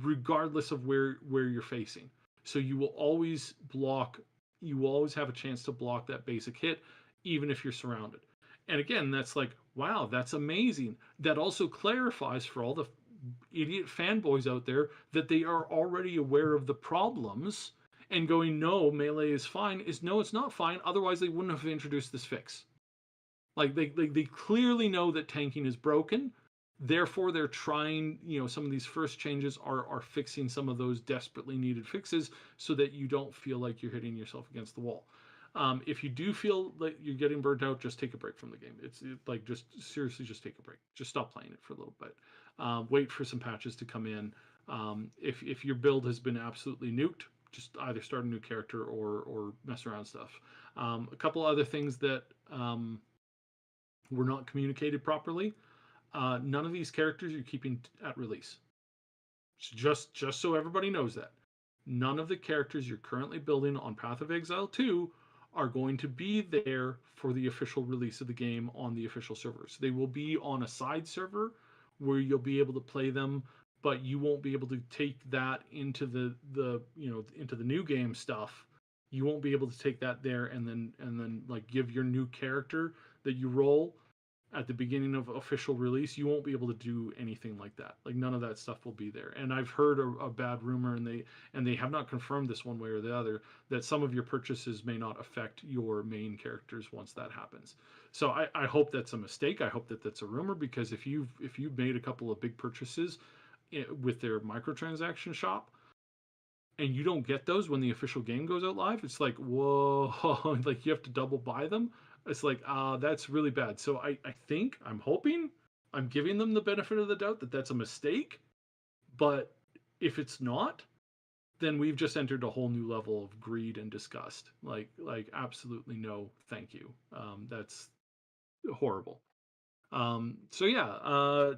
regardless of where you're facing. So you will always block. You will always have a chance to block that basic hit, even if you're surrounded. And again, that's like, wow, that's amazing. That also clarifies for all the idiot fanboys out there that they are already aware of the problems and going, no, melee is fine. Is no, it's not fine. Otherwise, they wouldn't have introduced this fix. Like they clearly know that tanking is broken. Therefore, they're trying, some of these first changes are fixing some of those desperately needed fixes so that you don't feel like you're hitting yourself against the wall. If you do feel like you're getting burnt out, just take a break from the game. Like just seriously, just take a break. Just stop playing it for a little bit. Wait for some patches to come in. If your build has been absolutely nuked, just either start a new character or mess around stuff. A couple other things that were not communicated properly. None of these characters you're keeping at release. Just so everybody knows that. None of the characters you're currently building on Path of Exile 2 are going to be there for the official release of the game on the official servers. They will be on a side server where you'll be able to play them, but you won't be able to take that into into the new game stuff. You won't be able to take that there and then like give your new character that you roll at the beginning of official release. You won't be able to do anything like that. Like none of that stuff will be there. And I've heard a bad rumor, and they have not confirmed this one way or the other, that some of your purchases may not affect your main characters once that happens. So I hope that's a mistake. I hope that that's a rumor, because if you've made a couple of big purchases with their microtransaction shop, and you don't get those when the official game goes out live, it's like, whoa, like you have to double buy them. It's like, that's really bad. So I'm hoping, I'm giving them the benefit of the doubt that that's a mistake. But if it's not, then we've just entered a whole new level of greed and disgust. Like absolutely no, thank you. That's horrible. So yeah,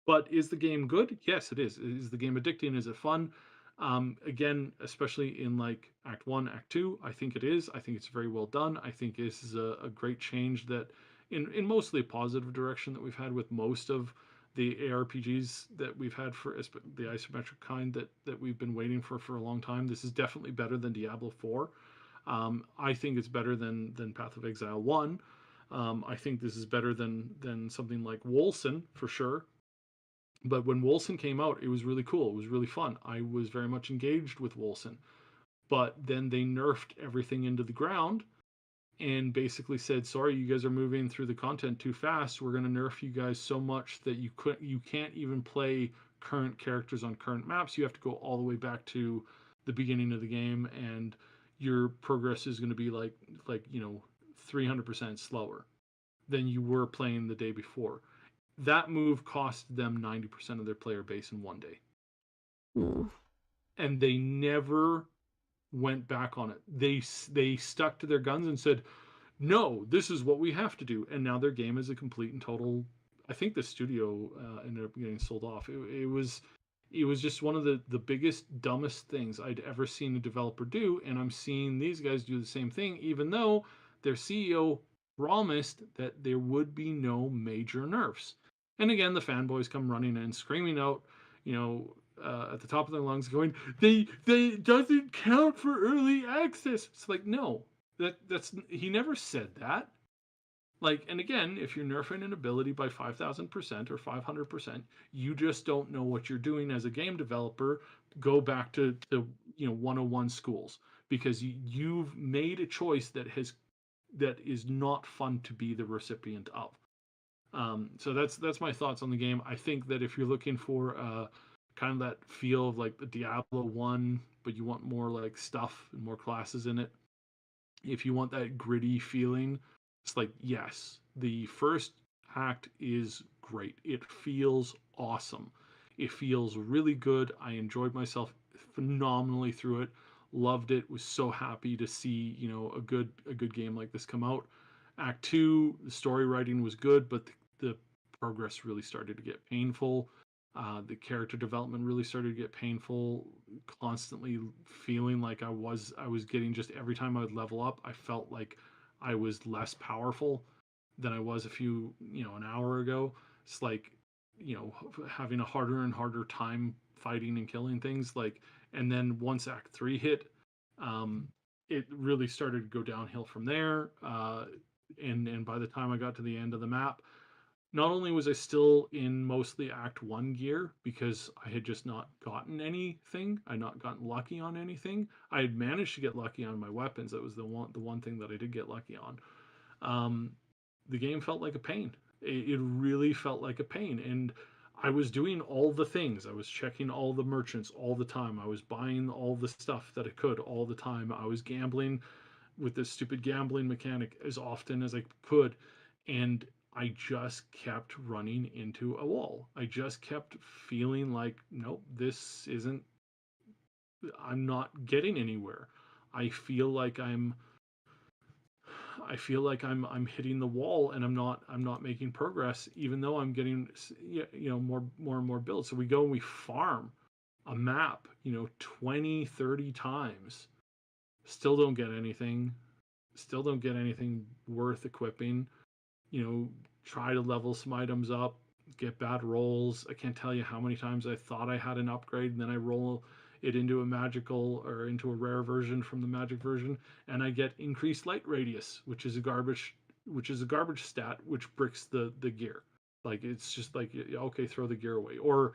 but is the game good? Yes, it is. Is the game addicting? Is it fun? Again, especially in like Act One, Act Two, I think it is. I think it's very well done. I think this is a great change that, in mostly a positive direction that we've had with most of the ARPGs that we've had for the isometric kind that we've been waiting for a long time. This is definitely better than Diablo 4. I think it's better than Path of Exile 1. I think this is better than something like Wolcen for sure. But when Wolcen came out, it was really cool. It was really fun. I was very much engaged with Wolcen. But then they nerfed everything into the ground and basically said, "Sorry, you guys are moving through the content too fast. We're going to nerf you guys so much that you can't even play current characters on current maps. You have to go all the way back to the beginning of the game, and your progress is going to be like 300% slower than you were playing the day before." That move cost them 90% of their player base in one day. Mm. And they never went back on it. They stuck to their guns and said, "No, this is what we have to do." And now their game is a complete and total. I think the studio ended up getting sold off. It was just one of the biggest, dumbest things I'd ever seen a developer do. And I'm seeing these guys do the same thing, even though their CEO promised that there would be no major nerfs. And again, the fanboys come running in, screaming out, at the top of their lungs, going, "They doesn't count for early access." It's like, no, that's he never said that. Like, and again, if you're nerfing an ability by 5,000% or 500%, you just don't know what you're doing as a game developer. Go back to 101 schools, because you've made a choice that is not fun to be the recipient of. So that's my thoughts on the game. I think that if you're looking for kind of that feel of like the Diablo 1, but you want more like stuff and more classes in it, if you want that gritty feeling, it's like, yes, the first act is great. It feels awesome. It feels really good. I enjoyed myself phenomenally through it. Loved it. Was so happy to see, a good game like this come out. Act 2, the story writing was good, but the progress really started to get painful. The character development really started to get painful. Constantly feeling like I was getting, just every time I would level up, I felt like I was less powerful than I was an hour ago. It's like, having a harder and harder time fighting and killing things. Like, and then once Act 3 hit, it really started to go downhill from there. And by the time I got to the end of the map, not only was I still in mostly Act 1 gear because I had just not gotten anything, I had not gotten lucky on anything. I had managed to get lucky on my weapons. That was the one thing that I did get lucky on. Um, the game felt like a pain. It really felt like a pain. And I was doing all the things. I was checking all the merchants all the time. I was buying all the stuff that I could all the time. I was gambling with this stupid gambling mechanic as often as I could. And I just kept running into a wall. I just kept feeling like, nope, I'm not getting anywhere. I feel like I'm I feel like I'm hitting the wall, and I'm not making progress, even though I'm getting more and more builds. So we go and we farm a map 20, 30 times, still don't get anything, worth equipping. Try to level some items up, get bad rolls. I can't tell you how many times I thought I had an upgrade, and then I roll it into a magical or into a rare version from the magic version, and I get increased light radius, which is a garbage stat, which bricks the gear. Like, it's just like, okay, throw the gear away. Or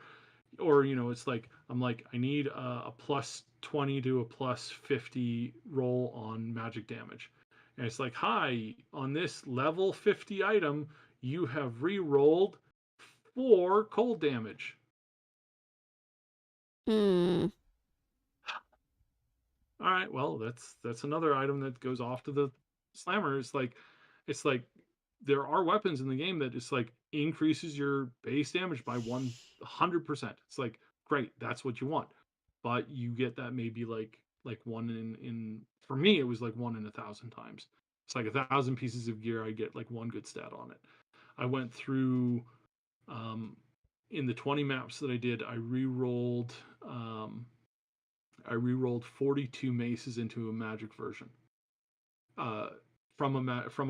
it's like, I'm like, I need a plus 20 to a plus 50 roll on magic damage, and it's like, hi, on this level 50 item, you have re-rolled 4 cold damage. Hmm. All right, well, that's another item that goes off to the slammer. It's like there are weapons in the game that it's like increases your base damage by 100%. It's like, great, that's what you want, but you get that maybe like one in for me, it was like 1 in 1,000 times. It's like 1,000 pieces of gear, I get like one good stat on it. I went through, um, in the 20 maps that I did, I re-rolled. I re-rolled 42 maces into a magic version, uh, from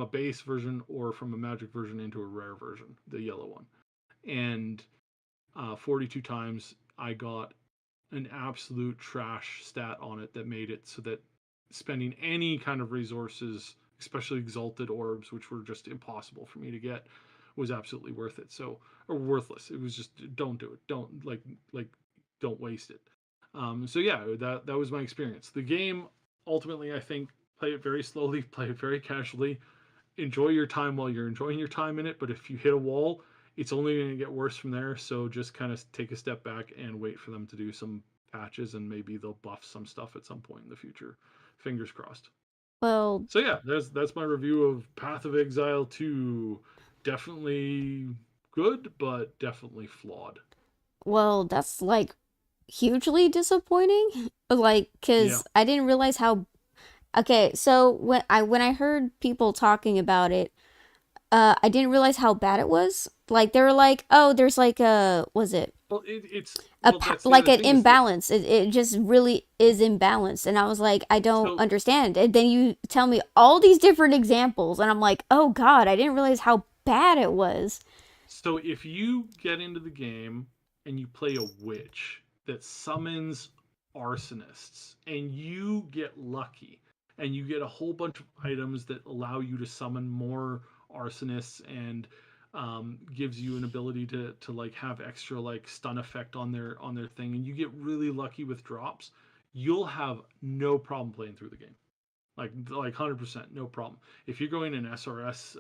a base version or from a magic version into a rare version, the yellow one, and 42 times I got an absolute trash stat on it that made it so that spending any kind of resources, especially exalted orbs, which were just impossible for me to get, was absolutely worth it. So, or worthless. It was just, don't do it. Don't like don't waste it. So yeah, that was my experience. The game, ultimately, I think, play it very slowly, play it very casually, enjoy your time while you're enjoying your time in it. But if you hit a wall, it's only going to get worse from there. So just kind of take a step back and wait for them to do some patches, and maybe they'll buff some stuff at some point in the future. Fingers crossed. Well, So yeah, that's my review of Path of Exile 2. Definitely good, but definitely flawed. well, that's like hugely disappointing. Like, Yeah. cause I didn't realize how. Okay, so when I heard people talking about it, I didn't realize how bad it was. Like they were like, oh, there's like a was it Well, that's the like other an thing is that, imbalance. It just really is imbalanced, and I was like, I don't so understand. And then you tell me all these different examples, and I'm like, oh God, I didn't realize how bad it was. So if you get into the game and you play a witch that summons arsonists and you get lucky and you get a whole bunch of items that allow you to summon more arsonists and gives you an ability to like have extra like stun effect on their thing, and you get really lucky with drops, you'll have no problem playing through the game. Like 100%, no problem. If you're going an SRS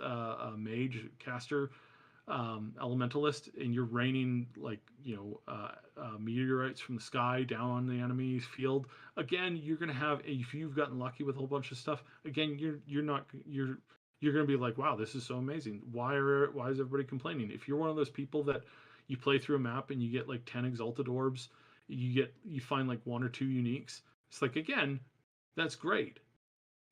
mage caster, elementalist, and you're raining like meteorites from the sky down on the enemy's field, again you're gonna have, if you've gotten lucky with a whole bunch of stuff, again you're not you're gonna be like, wow, this is so amazing. Why is everybody complaining? If you're one of those people that you play through a map and you get like 10 exalted orbs, you find like one or two uniques, it's like, again, that's great.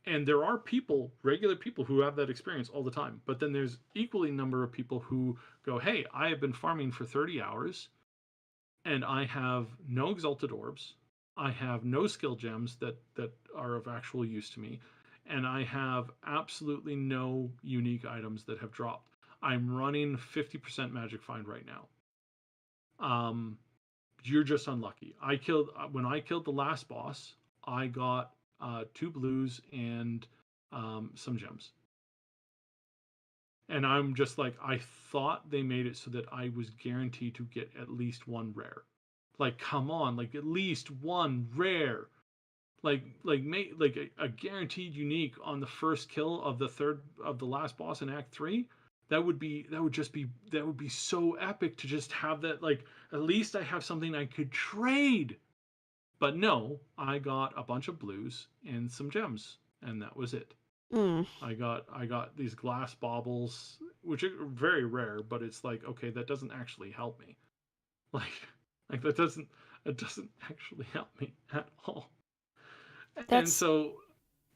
And there are people, regular people, who have that experience all the time. But then there's equally number of people who go, hey, I have been farming for 30 hours and I have no exalted orbs, I have no skill gems that are of actual use to me, and I have absolutely no unique items that have dropped. I'm running 50% magic find right now. um you're just unlucky. When I killed the last boss, I got two blues and some gems. And I'm just like, I thought they made it so that I was guaranteed to get at least one rare. Like, come on, like at least one rare. Make like a guaranteed unique on the first kill of the last boss in Act 3. That would be so epic to just have that. Like, at least I have something I could trade. But no, I got a bunch of blues and some gems, and that was it. Mm, I got these glass baubles, which are very rare, but it's like, okay, that doesn't actually help me. Like like that doesn't actually help me at all. And that's so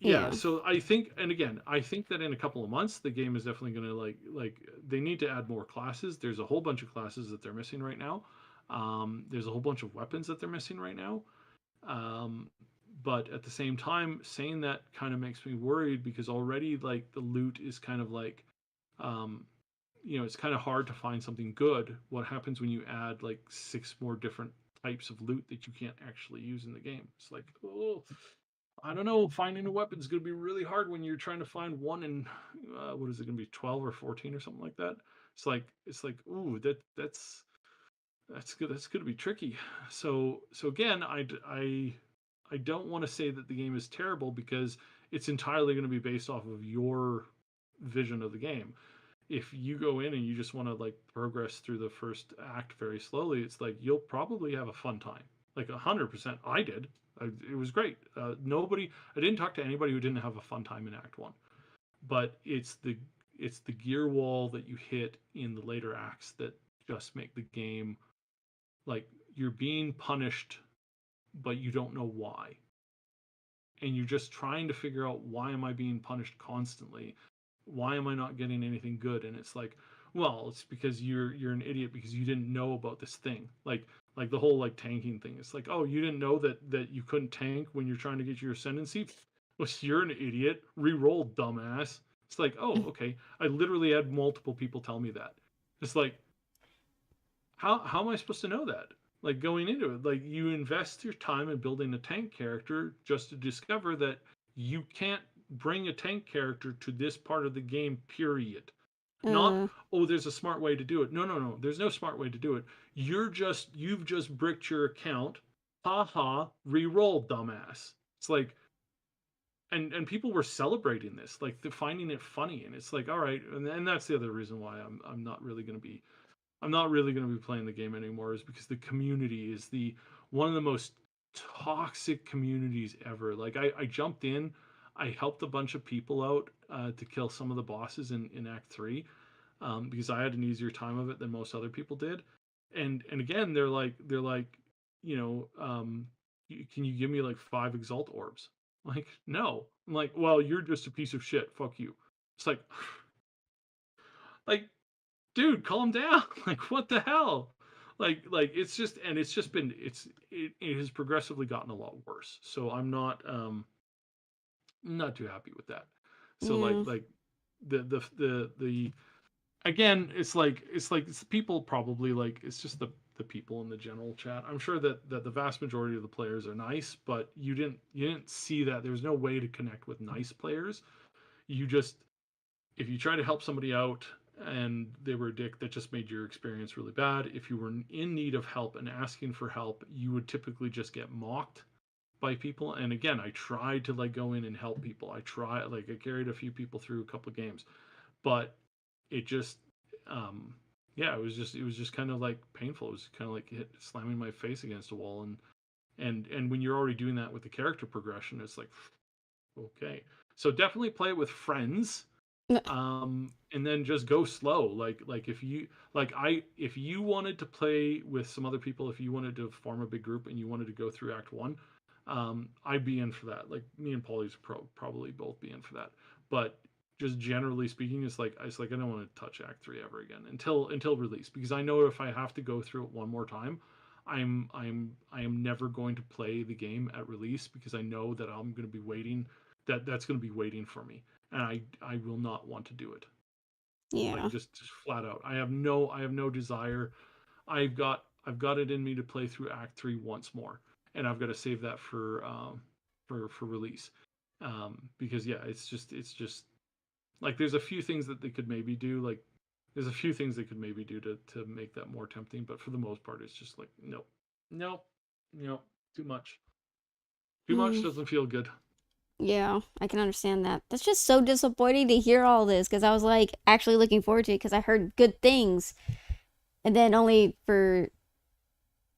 yeah, yeah. so I think, and again, I think that in a couple of months the game is definitely going to like they need to add more classes. There's a whole bunch of classes that they're missing right now. There's a whole bunch of weapons that they're missing right now. Um, but at the same time, saying that kind of makes me worried, because already like the loot is kind of like, um, it's kind of hard to find something good. What happens when you add like six more different types of loot that you can't actually use in the game? It's like, oh, I don't know. Finding a weapon is going to be really hard when you're trying to find one in what is it going to be, 12 or 14 or something like that. It's like, ooh, that's good. That's going to be tricky. So again, I don't want to say that the game is terrible, because it's entirely going to be based off of your vision of the game. If you go in and you just want to like progress through the first act very slowly, it's like you'll probably have a fun time. Like 100%, I did. It was great. I didn't talk to anybody who didn't have a fun time in Act One. But it's the gear wall that you hit in the later acts that just make the game like you're being punished, but you don't know why, and you're just trying to figure out, why am I being punished constantly? Why am I not getting anything good? And it's like, Well, it's because you're an idiot because you didn't know about this thing. Like the whole like tanking thing. It's like, oh, you didn't know that you couldn't tank when you're trying to get your ascendancy. Well, you're an idiot. Reroll, dumbass. It's like, oh, okay. I literally had multiple people tell me that. It's like, how am I supposed to know that? Like going into it, like you invest your time in building a tank character just to discover that you can't bring a tank character to this part of the game, period. Not, Uh, oh, there's a smart way to do it. No, no, no. There's no smart way to do it. You've just bricked your account. Ha ha, re-roll, dumbass. It's like, and people were celebrating this, like finding it funny, and it's like, all right, and that's the other reason why I'm not really going to be playing the game anymore, is because the community is the one of the most toxic communities ever. Like I jumped in, I helped a bunch of people out to kill some of the bosses in Act Three, because I had an easier time of it than most other people did. And again, they're like, you know, can you give me like 5 exalt orbs? Like, no. I'm like, well, you're just a piece of shit. Fuck you. It's like, dude, calm down. Like, what the hell? Like it's just been it has progressively gotten a lot worse. So I'm not too happy with that. So yeah. like the again, it's people probably like it's just the people in the general chat. I'm sure that the vast majority of the players are nice, but you didn't see that. There's no way to connect with nice players. You just if you try to help somebody out and they were a dick, that just made your experience really bad. If you were in need of help and asking for help, you would typically just get mocked by people. And again, I tried to like go in and help people. I carried a few people through a couple of games, but it just yeah, it was just kind of like painful. It was kind of like slamming my face against a wall. And when you're already doing that with the character progression, it's like, okay. So definitely play it with friends, and then just go slow. Like if you wanted to play with some other people, if you wanted to form a big group and you wanted to go through Act 1, I'd be in for that. Like me and Paulie's probably both be in for that. But just generally speaking, it's like I don't want to touch Act 3 ever again until release, because I know if I have to go through it one more time, I am never going to play the game at release, because I know that I'm going to be waiting, that's going to be waiting for me, and I will not want to do it. Like Yeah. just flat out. I have no desire. I've got it in me to play through Act 3 once more, and I've got to save that for release. Because yeah, it's just like there's a few things that they could maybe do. Like there's a few things they could maybe do to make that more tempting, but for the most part, it's just like nope, nope, nope, too much. Too much Mm, doesn't feel good. yeah, I can understand that. That's just so disappointing to hear all this because I was like actually looking forward to it because I heard good things, and then only for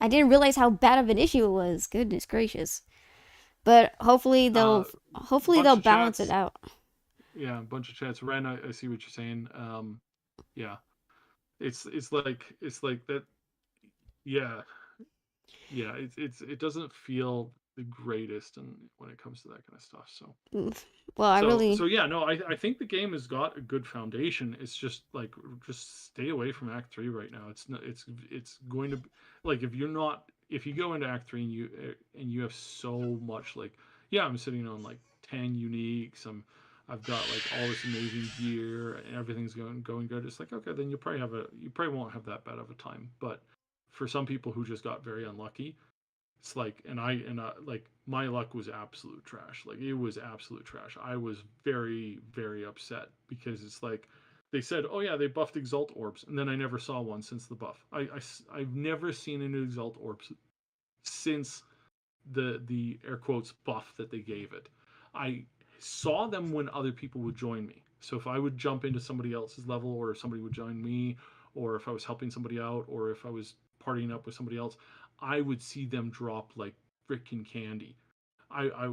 I didn't realize how bad of an issue it was. Goodness gracious. But Uh, hopefully they'll bunch of balance it chats. out. Yeah, a bunch of chats. Ren, I see what you're saying. Yeah, it's like that. Yeah, yeah. It doesn't feel the greatest, and when it comes to that kind of stuff. So Mm. Well, I so really so yeah. No, I think the game has got a good foundation. It's just like just stay away from Act 3 right now. It's not. It's going to like if you go into Act 3 and you have so much like, yeah, I'm sitting on like 10 uniques. I've got like all this amazing gear and everything's going good. It's like, okay, then you probably won't have that bad of a time. But for some people who just got very unlucky, it's like, and I like my luck was absolute trash. Like it was absolute trash. I was very very upset because it's like they said, oh yeah, they buffed exalt orbs, and then I never saw one since the buff. I've never seen an exalt orbs since the air quotes buff that they gave it. I saw them when other people would join me. So if I would jump into somebody else's level, or if somebody would join me, or if I was helping somebody out, or if I was partying up with somebody else, I would see them drop like freaking candy. I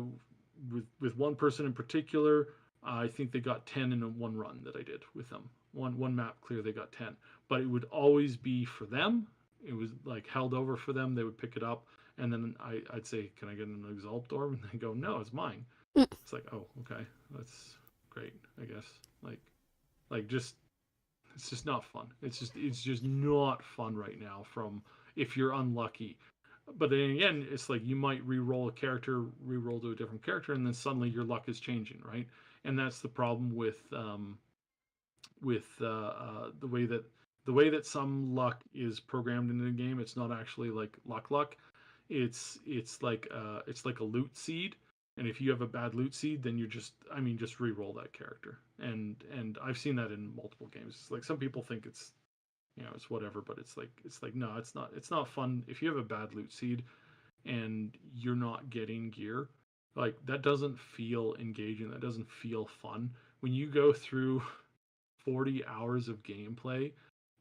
with one person in particular, I think they got 10 in one run that I did with them. One map clear, they got 10, but it would always be for them. It was like held over for them. They would pick it up, and then I'd say, "Can I get an exalt orb?" And they go, "No, it's mine." mm, It's like, "Oh, okay, that's great, I guess." Like just It's just not fun. It's just not fun right now. From if you're unlucky, but then again, it's like you might re-roll a character, re-roll to a different character, and then suddenly your luck is changing, right? And that's the problem with the way that some luck is programmed into the game. It's not actually like luck. It's like a loot seed, and if you have a bad loot seed, then just re-roll that character. And I've seen that in multiple games. It's like some people think it's it's whatever, but it's like no, it's not fun if you have a bad loot seed and you're not getting gear. Like that doesn't feel engaging. That doesn't feel fun. When you go through 40 hours of gameplay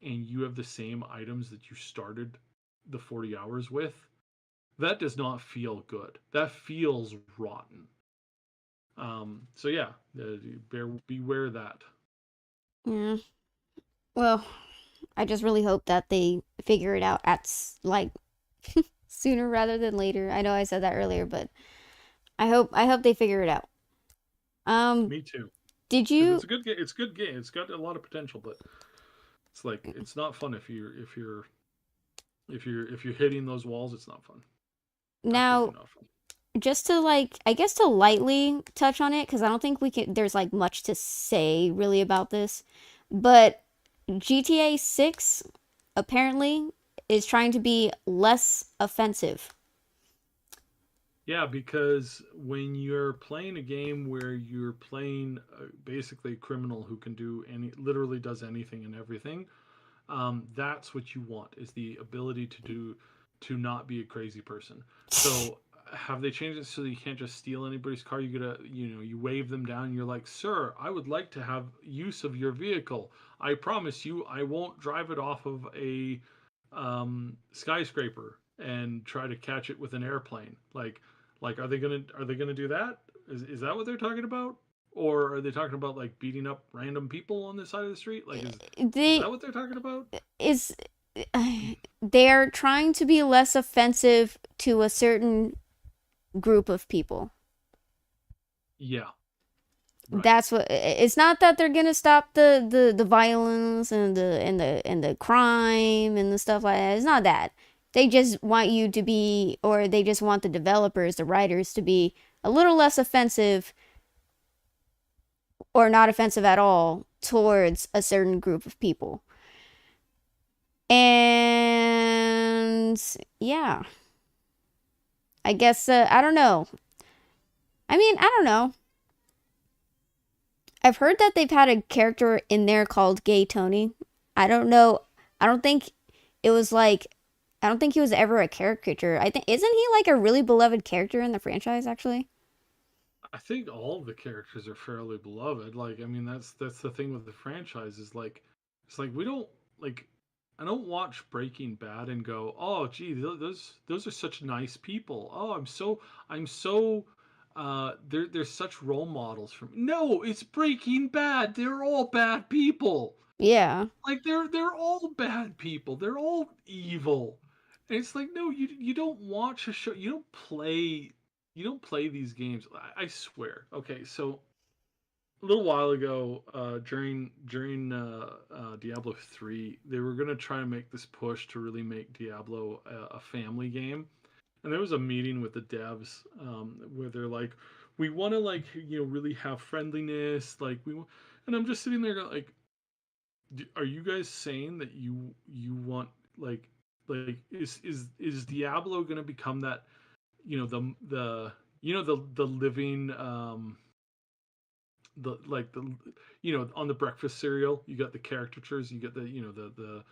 and you have the same items that you started the 40 hours with, that does not feel good. That feels rotten. So yeah, beware of that. Yeah. Well, I just really hope that they figure it out like sooner rather than later. I know I said that earlier, but I hope they figure it out. Um, Me too. did Because you it's a good game. It's a good game. It's got a lot of potential, but it's like it's not fun if you're hitting those walls. It's not fun. now Absolutely not fun. just to like I guess to lightly touch on it because I don't think we can there's like much to say really about this. But GTA 6 apparently is trying to be less offensive. Yeah, because when you're playing a game where you're playing basically a criminal who can do literally does anything and everything, that's what you want is the ability to not be a crazy person. So have they changed it so that you can't just steal anybody's car? You gotta you wave them down. And you're like, sir, I would like to have use of your vehicle. I promise you, I won't drive it off of a skyscraper and try to catch it with an airplane. Like are they gonna do that? Is that what they're talking about? Or are they talking about like beating up random people on the side of the street? Like is They that what they're talking about? is they're trying to be less offensive to a certain group of people. Yeah, right. That's what it's not that they're gonna stop the violence and the crime and the stuff like that. It's not that. They just want you to be or they just want the developers, the writers to be a little less offensive or not offensive at all towards a certain group of people. And yeah, I guess I don't know. I mean, I don't know. I've heard that they've had a character in there called Gay Tony. I don't know. I don't think it was like I don't think he was ever a caricature. I think isn't he like a really beloved character in the franchise actually? I think all of the characters are fairly beloved. Like, I mean, that's the thing with the franchise is like, it's like we don't like. I don't watch Breaking Bad and go, oh, gee, those are such nice people. Oh, I'm so. They're such role models for me. No, it's Breaking Bad. They're all bad people. Yeah. Like they're all bad people. They're all evil. And it's like no, you don't watch a show. You don't play these games. I swear. Okay, so a little while ago, during Diablo 3, they were gonna try and make this push to really make Diablo a family game, and there was a meeting with the devs where they're like, we want to like really have friendliness, like and I'm just sitting there like, are you guys saying that you want like is Diablo gonna become that the the living the like the on the breakfast cereal you got the caricatures, you get the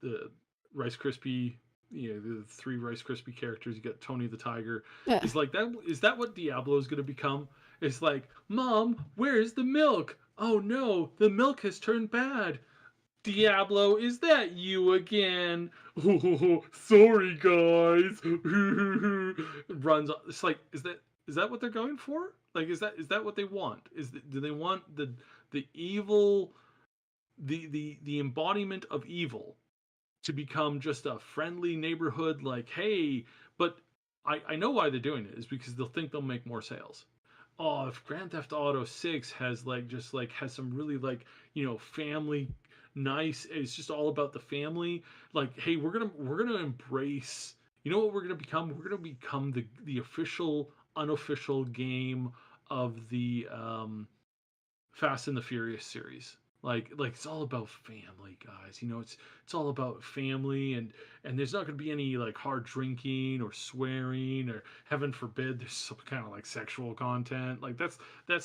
the Rice Krispie, the three Rice Krispie characters, you got Tony the Tiger. Is that what Diablo is going to become? It's like, mom, where's the milk? Oh no, the milk has turned bad. Diablo, is that you again? Oh, sorry, guys. Runs. It's like, is that what they're going for? Like, is that what they want? Do they want the evil, the embodiment of evil to become just a friendly neighborhood? Like, hey, but I know why they're doing it is because they'll think they'll make more sales. Oh, if Grand Theft Auto 6 has like just like has some really like family nice. It's just all about the family. Like, hey, we're gonna embrace. You know what we're gonna become? We're gonna become the official, unofficial game of the Fast and the Furious series. Like it's all about family, guys. You know, it's all about family, and there's not going to be any like hard drinking or swearing or heaven forbid there's some kind of like sexual content. Like that's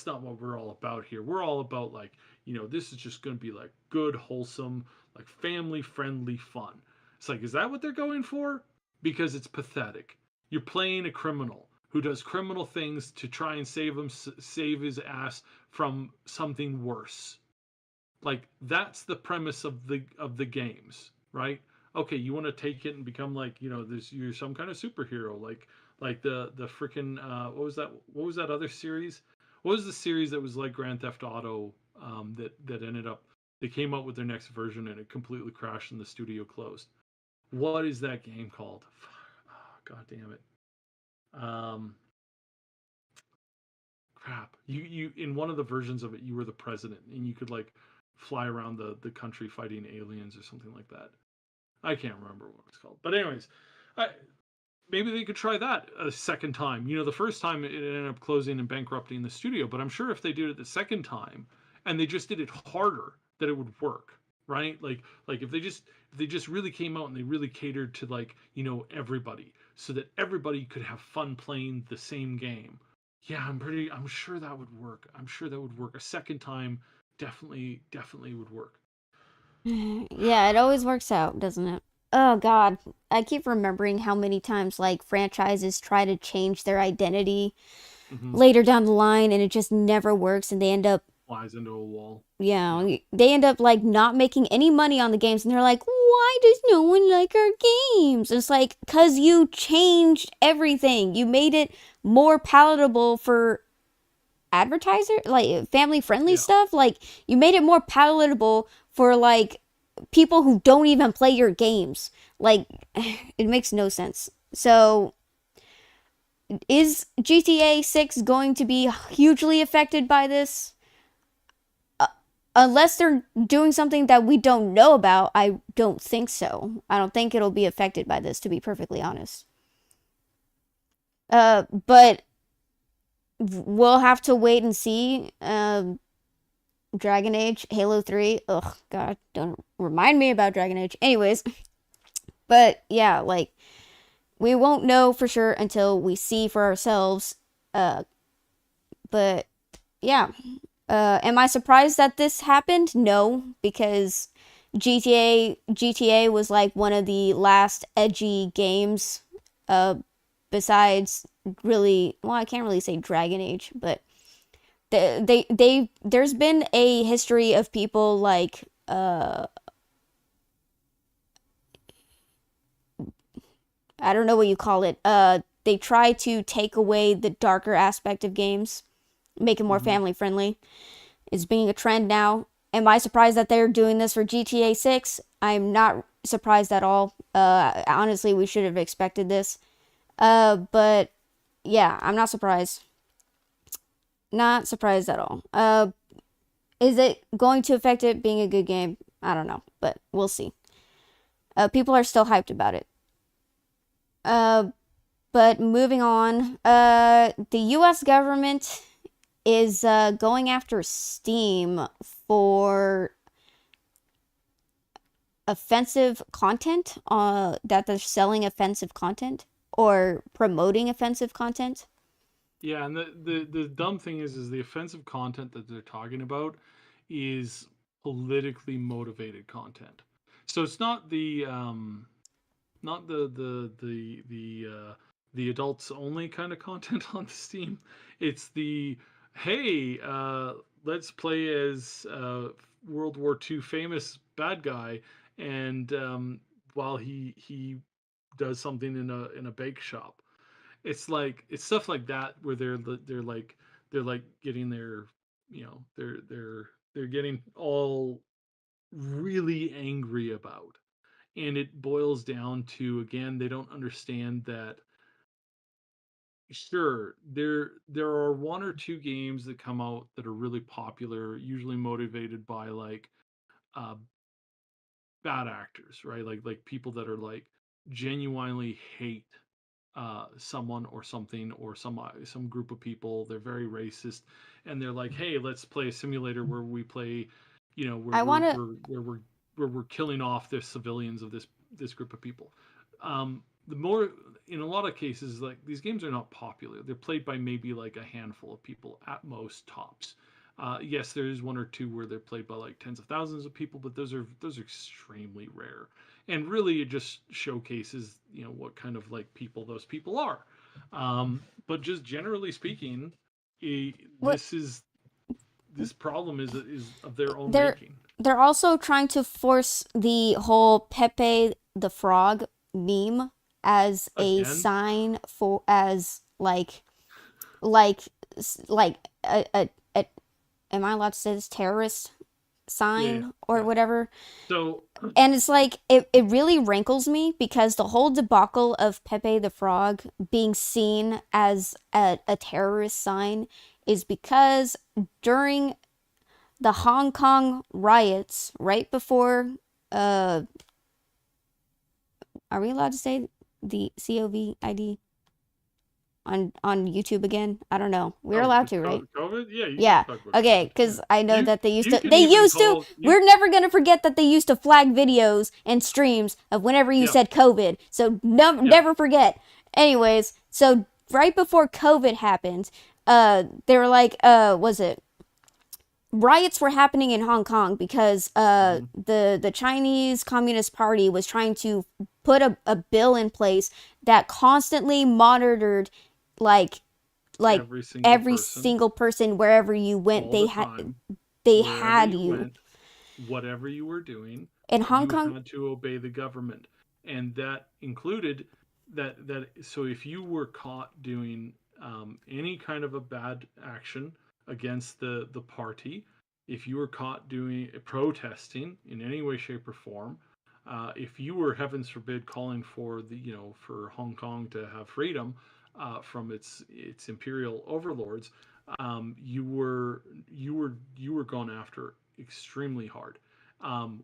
not what we're all about here. We're all about like, this is just going to be like good, wholesome, like family friendly fun. It's like, is that what they're going for? Because it's pathetic. You're playing a criminal who does criminal things to try and save his ass from something worse. Like that's the premise of the games, right? Okay, you want to take it and become like, you're some kind of superhero, like the freaking what was that other series? What was the series that was like Grand Theft Auto, that ended up, they came out with their next version and it completely crashed and the studio closed. What is that game called? Oh, God damn it. Um, Crap. You in one of the versions of it, you were the president and you could like fly around the country fighting aliens or something like that. I can't remember what it's called. But anyways, I, maybe they could try that a second time. The first time it ended up closing and bankrupting the studio, but I'm sure if they did it the second time and they just did it harder, that it would work, right? Like if they just really came out and they really catered to like, everybody, so that everybody could have fun playing the same game. Yeah, I'm sure that would work. I'm sure that would work. A second time definitely would work. Yeah, it always works out, doesn't it? Oh God, I keep remembering how many times like franchises try to change their identity Hmm. later down the line and it just never works and they end up, Flies into a wall. yeah, Yeah. they end up like not making any money on the games and they're like, "Why does no one like our games?" It's like cuz you changed everything. You made it more palatable for advertiser, like family friendly Yeah. stuff. Like you made it more palatable for like people who don't even play your games. Like it makes no sense. So is GTA 6 going to be hugely affected by this? Uh, Unless they're doing something that we don't know about, I don't think so. I don't think it'll be affected by this, to be perfectly honest. But we'll have to wait and see. Dragon Age, Halo 3. Ugh, God, don't remind me about Dragon Age. Anyways, but yeah, like we won't know for sure until we see for ourselves. Uh, but yeah, am I surprised that this happened? No, because GTA was like one of the last edgy games. Uh, Besides, really, well, I can't really say Dragon Age, but there's been a history of people like I don't know what you call it. They try to take away the darker aspect of games, make it more Hmm. family friendly. It's being a trend now. Am I surprised that they're doing this for GTA 6? I'm not surprised at all. Honestly, we should have expected this. But yeah, I'm not surprised. Not surprised at all. Is it going to affect it being a good game? I don't know, but we'll see. People are still hyped about it. Uh, but moving on, the U.S. government is going after Steam for offensive content. That they're selling offensive content or promoting offensive content. Yeah, and the dumb thing is the offensive content that they're talking about is politically motivated content. So it's not the adults only kind of content on Steam. It's the, hey, let's play as World War II famous bad guy, and while he does something in a bake shop. It's stuff like that where they're like getting their, they're getting all really angry about, and it boils down to, again, they don't understand that, sure, there are one or two games that come out that are really popular, usually motivated by like, uh, bad actors, right? Like people that are like genuinely hate someone or something or some group of people. They're very racist, and they're like, "Hey, let's play a simulator where we play, where I we're want to. we're where we're where we're killing off the civilians of this group of people." The more in a lot of cases, like these games are not popular. They're played by maybe like a handful of people at most, tops. Yes, there is one or two where they're played by like tens of thousands of people, but those are extremely rare. And really, it just showcases what kind of like people those people are. But just generally speaking, What this problem is of their own they're making. they're also trying to force the whole Pepe the Frog meme as a Again, sign for as like like a am I allowed to say this, terrorist yeah, yeah, sign or yeah. whatever? So And it's like it really rankles me because the whole debacle of Pepe the Frog being seen as a terrorist sign is because during the Hong Kong riots, right before, uh, are we allowed to say the COVID on YouTube again? I don't know. We're oh, allowed to, right? COVID, yeah, you can Yeah. talk about Okay, COVID. because Yeah, I know you that they used you to. can They even used to. call you. We're never gonna forget that they used to flag videos and streams of whenever you Yeah, said COVID. So no, yeah. never forget. Anyways, so right before COVID happened, they were like, was it riots were happening in Hong Kong because Mhm. the Chinese Communist Party was trying to put a bill in place that constantly monitored like like Every single every person, single person wherever you went. all the time, They wherever had you you went, whatever you were doing, in Hong you Kong. had to obey the government, and that included that. So if you were caught doing any kind of a bad action against the party, if you were caught doing protesting in any way, shape, or form, if you were, heavens forbid, calling for for Hong Kong to have freedom from its imperial overlords, you were gone after extremely hard.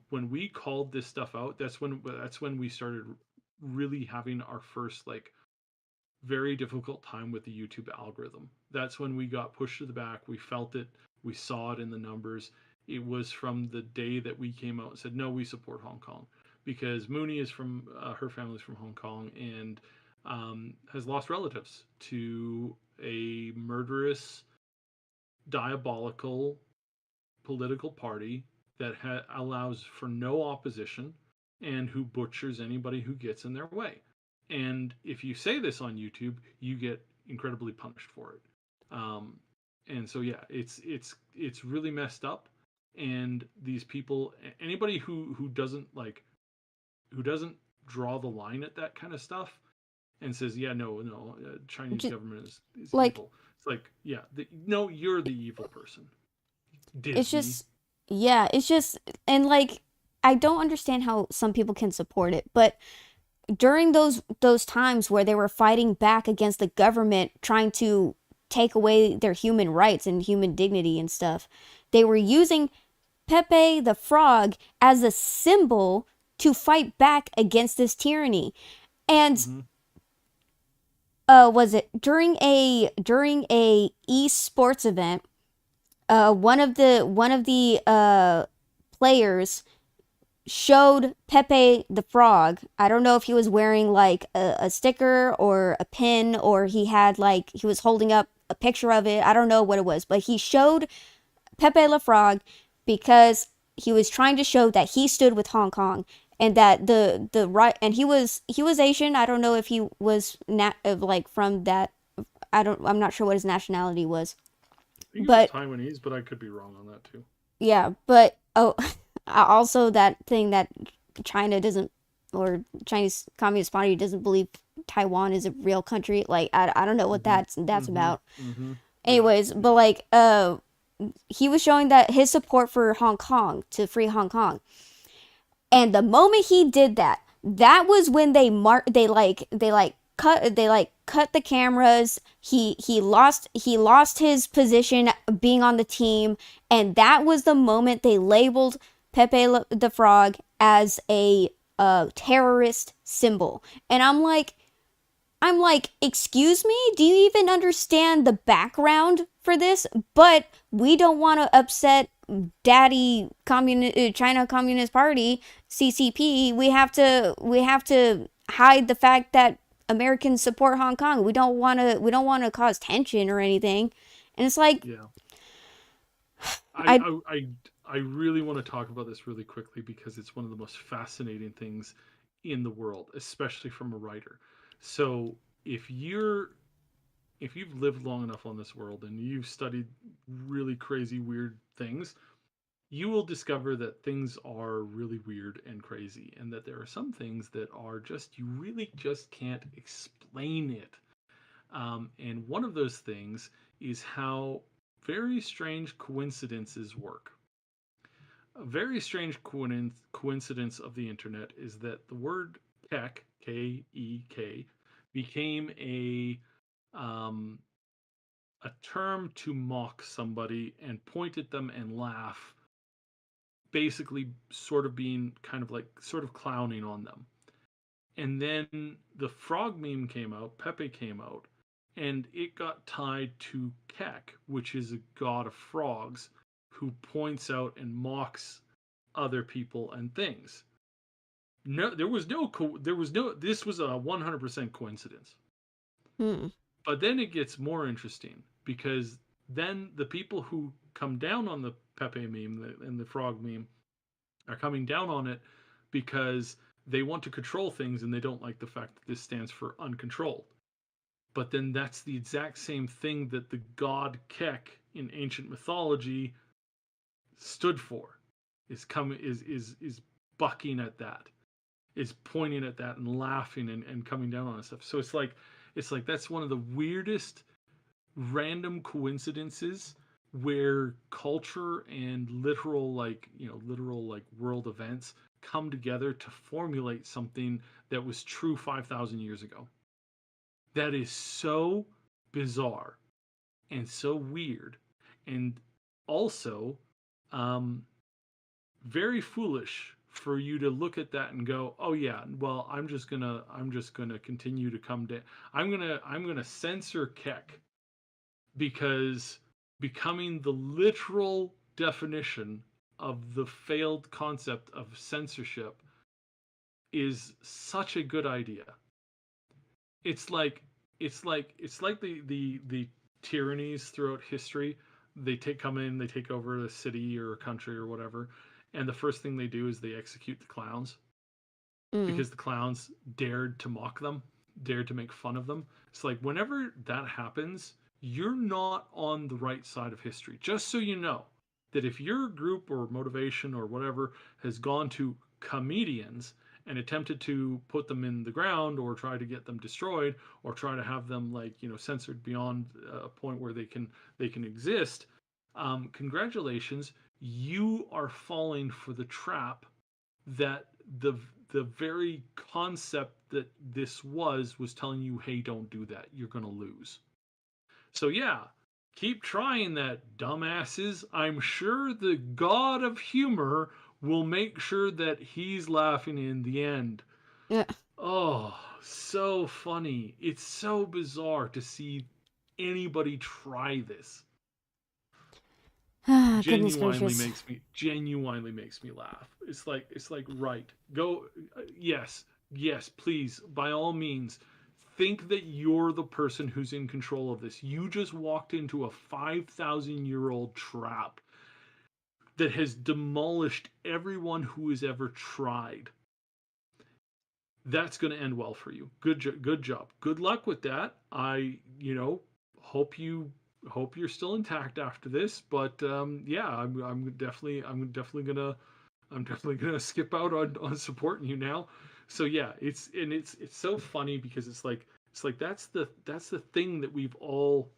When we called this stuff out, that's when we started really having our first like very difficult time with the YouTube algorithm. That's when we got pushed to the back. We felt it. We saw it in the numbers. It was from the day that we came out and said, no, we support Hong Kong because Mooney is from her family's from Hong Kong and has lost relatives to a murderous, diabolical political party that allows for no opposition and who butchers anybody who gets in their way. And if you say this on YouTube, you get incredibly punished for it. Um, and so yeah, it's really messed up. And these people, anybody who doesn't who doesn't draw the line at that kind of stuff and says, yeah, no, Chinese Just, government is like evil. It's like, yeah, no, you're the evil person. it's Disney. just yeah, it's just and like I don't understand how some people can support it, but during those times where they were fighting back against the government trying to take away their human rights and human dignity and stuff, they were using Pepe the Frog as a symbol to fight back against this tyranny. And Mm-hmm. was it during a esports event, one of the players showed Pepe the Frog. I don't know if he was wearing like a sticker or a pin or he was holding up a picture of it. I don't know what it was, but he showed Pepe the Frog because he was trying to show that he stood with Hong Kong and that the right and he was Asian. I don't know if he was like from that. I'm not sure what his nationality was. I think it was But Taiwanese, but I could be wrong on that too. yeah, but oh, also that thing that China doesn't or Chinese Communist Party doesn't believe Taiwan is a real country. Like I don't know what Mm-hmm. that's Mm-hmm. about. Mm-hmm. Yeah. Anyways, Yeah. but like he was showing that his support for Hong Kong to free Hong Kong. And the moment he did that, that was when they cut the cameras. He lost his position being on the team, and that was the moment they labeled the Frog as a terrorist symbol. And I'm like, excuse me? Do you even understand the background for this? But we don't want to upset Daddy China Communist Party, CCP. We have to hide the fact that Americans support Hong Kong. We don't want to cause tension or anything. And it's like Yeah. I, I I I I really want to talk about this really quickly because it's one of the most fascinating things in the world, especially from a writer. So if you're if you've lived long enough on this world and you've studied really crazy weird things, you will discover that things are really weird and crazy and that there are some things that are just you really just can't explain it. And one of those things is how very strange coincidences work. A very strange coincidence of the internet is that the word Keck, K-E-K, became um, a term to mock somebody and point at them and laugh, basically sort of being kind of like sort of clowning on them. And then the frog meme came out, Pepe came out, and it got tied to Keck, which is a god of frogs who points out and mocks other people and things. No, this was a 100% coincidence. hmm, But then it gets more interesting because then the people who come down on the Pepe meme and the frog meme are coming down on it because they want to control things and they don't like the fact that this stands for uncontrolled. But then that's the exact same thing that the god Kek in ancient mythology stood for. Is bucking at that, is pointing at that and laughing and coming down on stuff. So it's like that's one of the weirdest random coincidences where culture and literal like world events come together to formulate something that was true 5,000 years ago. That is so bizarre and so weird and also um, very foolish for you to look at that and go, "Oh yeah, well, I'm just gonna continue to come down. I'm gonna censor Keck because becoming the literal definition of the failed concept of censorship is such a good idea." It's like it's like the tyrannies throughout history. They take over a city or a country or whatever, and the first thing they do is they execute the clowns mm, because the clowns dared to mock them, dared to make fun of them. It's like whenever that happens, you're not on the right side of history. Just so you know that if your group or motivation or whatever has gone to comedians and attempted to put them in the ground or try to get them destroyed or try to have them censored beyond a point where they can exist, congratulations, you are falling for the trap that the very concept that this was telling you, hey, don't do that, you're going to lose. So yeah, keep trying that, dumbasses. I'm sure the god of humor will make sure that he's laughing in the end. yeah. Oh, so funny. It's so bizarre to see anybody try this. Ah, goodness Genuinely gracious. makes me laugh. It's like right. Go yes, please, by all means, think that you're the person who's in control of this. You just walked into a 5,000-year-old trap that has demolished everyone who has ever tried. That's going to end well for you. Good job. Good luck with that. Hope you're still intact after this. But yeah, I'm definitely gonna skip out on supporting you now. So yeah, it's so funny because it's like that's the thing that we've all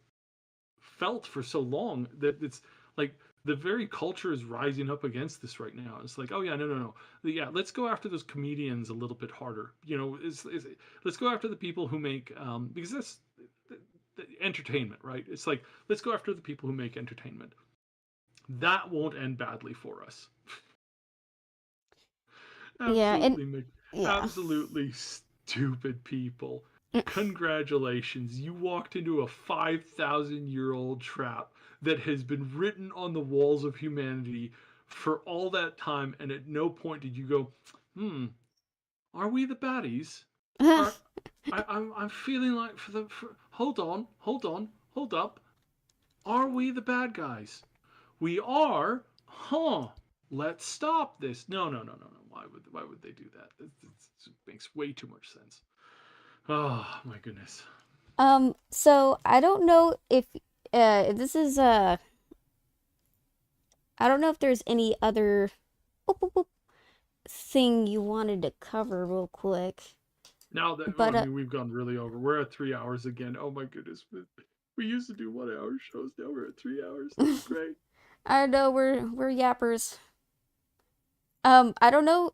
felt for so long, that it's like the very culture is rising up against this right now. It's like, oh yeah, no, yeah, let's go after those comedians a little bit harder. Let's go after the people who make because that's the entertainment, right? It's like let's go after the people who make entertainment. That won't end badly for us. Yeah, and Absolutely, yeah. absolutely stupid people. Congratulations, you walked into a 5,000-year-old trap that has been written on the walls of humanity for all that time, and at no point did you go, hmm, are we the baddies? Are I'm feeling like hold on, hold up. Are we the bad guys? We are, huh? Let's stop this. No, no, no, no, no. Why would they do that? It makes way too much sense. Oh my goodness. So I don't know if this is I don't know if there's any other boop, boop, boop, thing you wanted to cover real quick. Now that But I mean we've gone really over. We're at 3 hours again. Oh my goodness. We used to do 1 hour shows. Now we're at 3 hours. This is great. I know we're yappers. I don't know.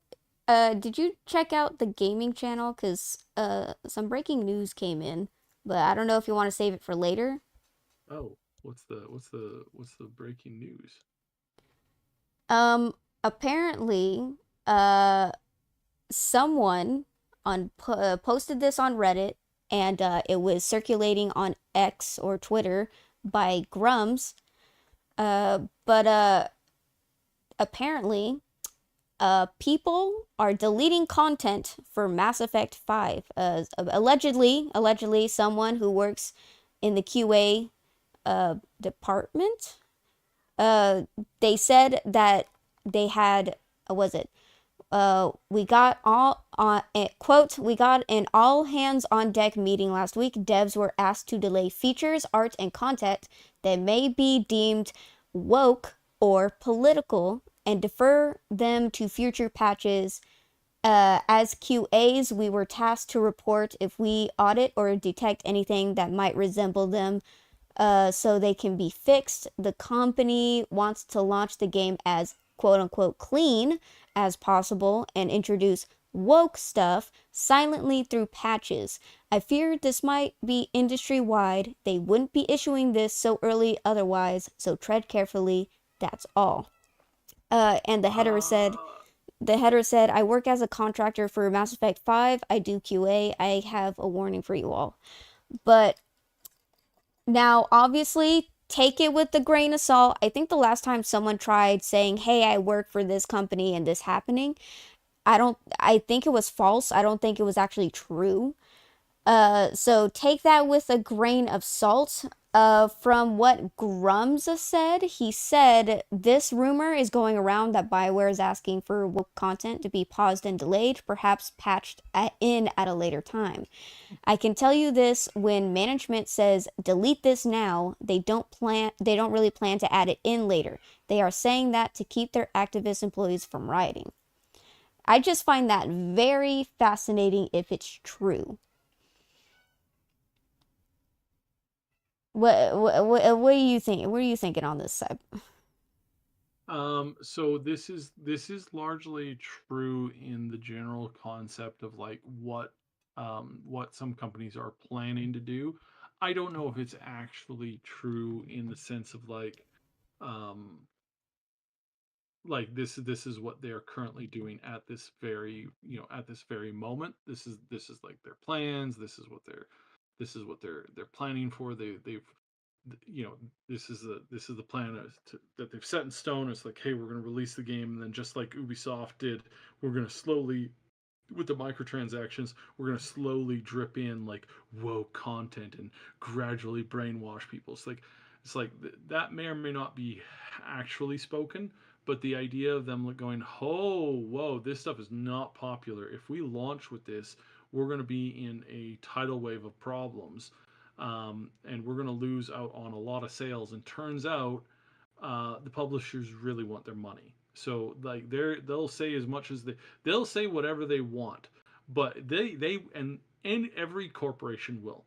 Did you check out the gaming channel? Cause some breaking news came in, but I don't know if you want to save it for later. Oh, what's the breaking news? Um, Apparently, uh, someone posted this on Reddit, and it was circulating on X or Twitter by Grums. But apparently, people are deleting content for Mass Effect 5. Allegedly, someone who works in the QA department. Uh, they said that they had, was it? We got all on quote, we got an all hands on deck meeting last week. Devs were asked to delay features, art, and content that may be deemed woke or political and defer them to future patches. As QAs, we were tasked to report if we audit or detect anything that might resemble them, so they can be fixed. The company wants to launch the game as quote unquote clean as possible and introduce woke stuff silently through patches. I feared this might be industry wide. They wouldn't be issuing this so early otherwise, so tread carefully. That's all. And Uh, the header said, I work as a contractor for Mass Effect 5. I do QA. I have a warning for you all. But now, obviously, take it with a grain of salt. I think the last time someone tried saying, "Hey, I work for this company and this happening," I think it was false. I don't think it was actually true. So take that with a grain of salt. From what Grums said, he said this rumor is going around that Bioware is asking for woke content to be paused and delayed, perhaps patched in at a later time. I can tell you this, when management says delete this now, they don't really plan to add it in later. They are saying that to keep their activist employees from rioting. I just find that very fascinating if it's true. What do you think? What are you thinking on this side? so this is largely true in the general concept of like what some companies are planning to do. I don't know if it's actually true in the sense of um this is what they're currently doing at this very at this very moment. This is like their plans. This is what they're planning for. They've you know this is the plan that they've set in stone. It's like, hey, we're going to release the game, and then just like Ubisoft did, we're going to slowly, with the microtransactions, we're going to slowly drip in like woke content and gradually brainwash people. It's like that may or may not be actually spoken, but the idea of them going, oh, whoa, this stuff is not popular. If we launch with this, we're going to be in a tidal wave of problems, and we're going to lose out on a lot of sales. And turns out, the publishers really want their money. So like they'll say as much as they'll say whatever they want, but and every corporation will.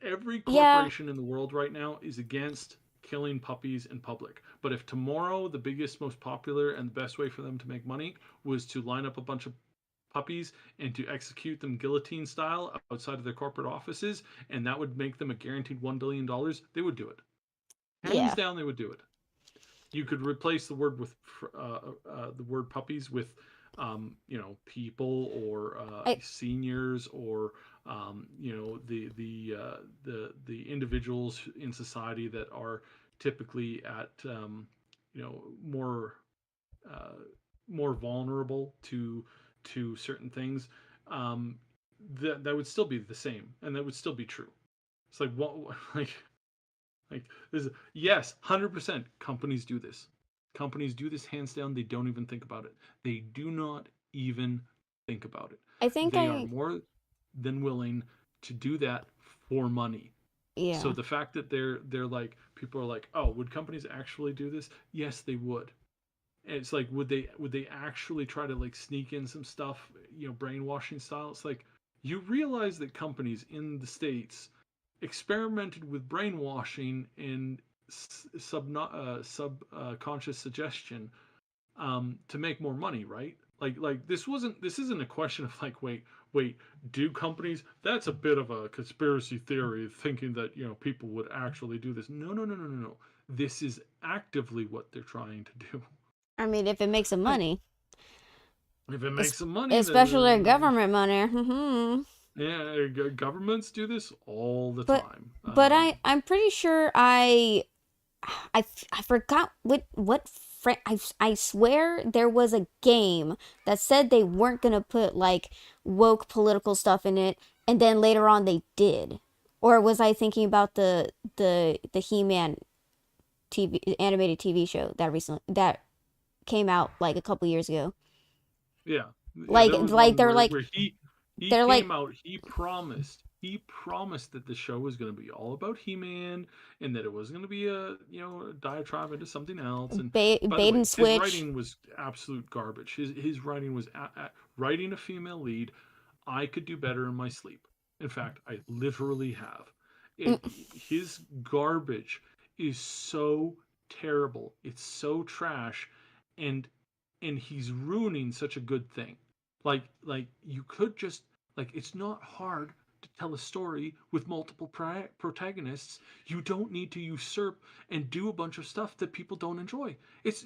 Every Yeah, corporation in the world right now is against killing puppies in public. But if tomorrow the biggest, most popular, and the best way for them to make money was to line up a bunch of puppies and to execute them guillotine style outside of their corporate offices, and that would make them a guaranteed $1 billion, they would do it. Hands yeah, down, they would do it. You could replace the word with the word puppies with people or I seniors or the individuals in society that are typically at more uh, more vulnerable to certain things. Um, that would still be the same, and that would still be true. It's like what like this. Yes, 100% companies do this. Companies do this hands down. They don't even think about it. They do not even think about it. I think They are I more than willing to do that for money. So yeah. the fact that they're like people are like, oh, would companies actually do this? Yes, they would. And it's like, would they actually try to like sneak in some stuff, brainwashing style? It's like you realize that companies in the states experimented with brainwashing and subconscious suggestion to make more money, right? Like this isn't a question of like wait, do companies? That's a bit of a conspiracy theory thinking that people would actually do this. No, no, no, no, no, no. This is actively what they're trying to do. I mean, if it makes some Like money, if it es- makes some money, especially then government money. yeah, governments do this all the But time. I'm pretty sure I forgot what I swear there was a game that said they weren't gonna put like woke political stuff in it, and then later on they did. Or was I thinking about the He-Man TV animated TV show that came out like a couple years ago? Yeah, yeah. Like There was like one they're where like where he they're like came out. He promised that the show was going to be all about He-Man and that it was going to be a diatribe into something else. And by the bait way, and his switch. writing was absolute garbage. His writing was writing a female lead. I could do better in my sleep. In fact, I literally have. Mm, It his garbage is so terrible. It's so trash, and he's ruining such a good thing. Like you could just like it's not hard to tell a story with multiple protagonists. You don't need to usurp and do a bunch of stuff that people don't enjoy. It's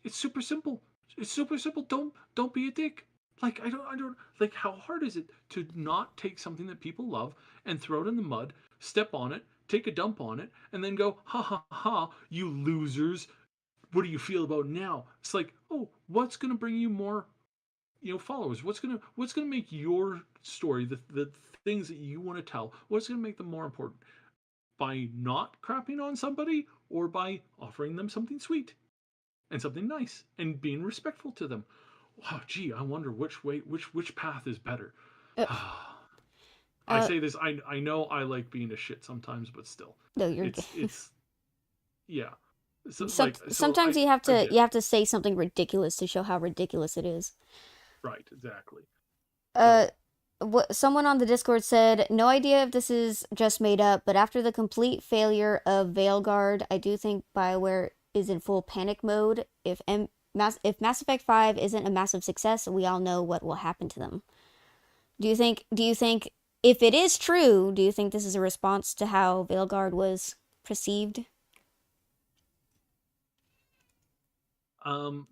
super simple. It's super simple. Don't be a dick. Like I don't like how hard is it to not take something that people love and throw it in the mud, step on it, take a dump on it, and then go ha ha ha, you losers. What do you feel about now? It's like, oh, what's going to bring you more, followers? What's going to make your story, the things that you want to tell, what's going to make them more important? By not crapping on somebody or by offering them something sweet and something nice and being respectful to them? Oh, gee, I wonder which path is better. uh, I uh say this, I know I like being a shit sometimes, but still. no, you're It's yeah. So sometimes I get you it. have to say something ridiculous to show how ridiculous it is. Right, exactly. Uh, So someone on the Discord said, "No idea if this is just made up, but after the complete failure of Veilguard, I do think BioWare is in full panic mode. If Mass Effect 5 isn't a massive success, we all know what will happen to them." Do you think if it is true, do you think this is a response to how Veilguard was perceived? um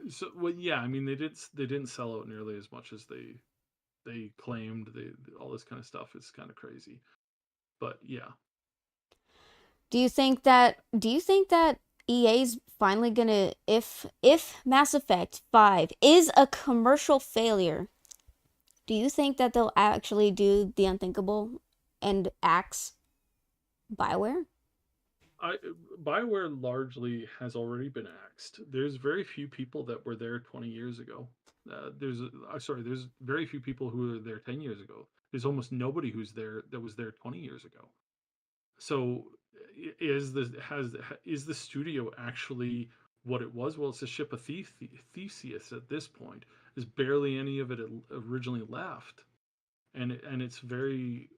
so well yeah, I mean they didn't sell out nearly as much as they claimed. They all this kind of stuff is kind of crazy. But yeah. Do you think that EA's finally gonna if Mass Effect 5 is a commercial failure, do you think that they'll actually do the unthinkable and axe Bioware? I BioWare largely has already been axed. There's very few people that were there 20 years ago. There's very few people who were there 10 years ago. There's almost nobody who's there that was there 20 years ago. So is the studio actually what it was? Well, it's a ship of Theseus at this point. There's barely any of it originally left, and it's very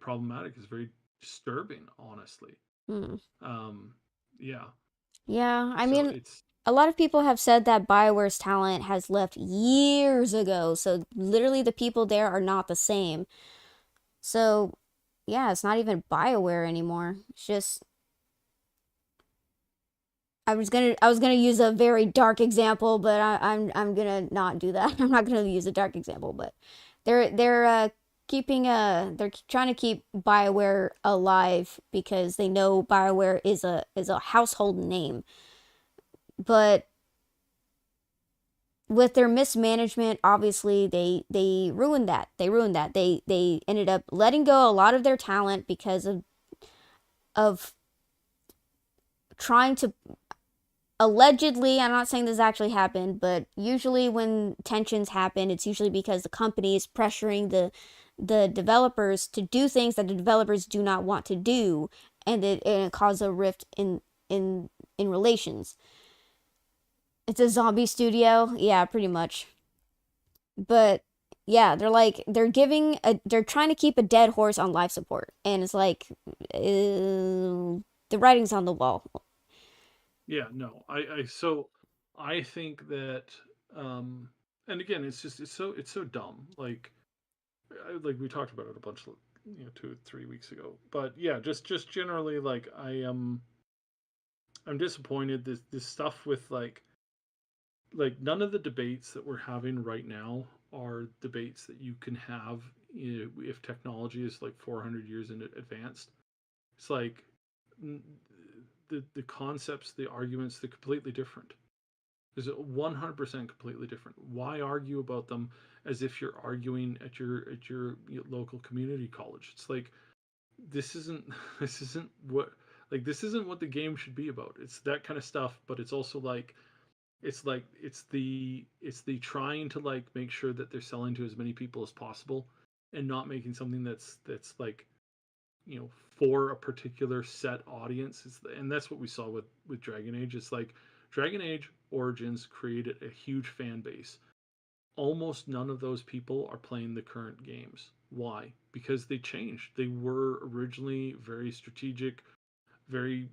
problematic. It's very disturbing, honestly. Hmm. Um, yeah. Yeah, I So mean, it's a lot of people have said that Bioware's talent has left years ago, so literally the people there are not the same. So, yeah, it's not even Bioware anymore. It's just I was gonna use a very dark example, but I'm gonna not do that. I'm not gonna use a dark example, but they're trying to keep BioWare alive because they know BioWare is a household name. But with their mismanagement, obviously they ruined that. They ended up letting go a lot of their talent because of trying to, allegedly, I'm not saying this actually happened, but usually when tensions happen, it's usually because the company is pressuring the developers to do things that the developers do not want to do, and it causes a rift in relations. It's a zombie studio, yeah, pretty much. But yeah, they're trying to keep a dead horse on life support, and it's like the writing's on the wall. Yeah, no, so I think that, um, and again, it's so dumb. Like we talked about it a bunch, 2 3 weeks ago. But yeah, just generally, like I'm disappointed. This stuff with none of the debates that we're having right now are debates that you can have, if technology is like 400 years in advanced. It's like the concepts, the arguments, they're completely different. Is it 100% completely different? Why argue about them as if you're arguing at your local community college? It's like this isn't this isn't what this isn't what the game should be about. It's that kind of stuff, but it's also it's the trying to make sure that they're selling to as many people as possible and not making something that's for a particular set audience. And that's what we saw with Dragon Age. It's like Dragon Age Origins created a huge fan base. Almost none of those people are playing the current games. Why? Because they changed. They were originally very strategic, very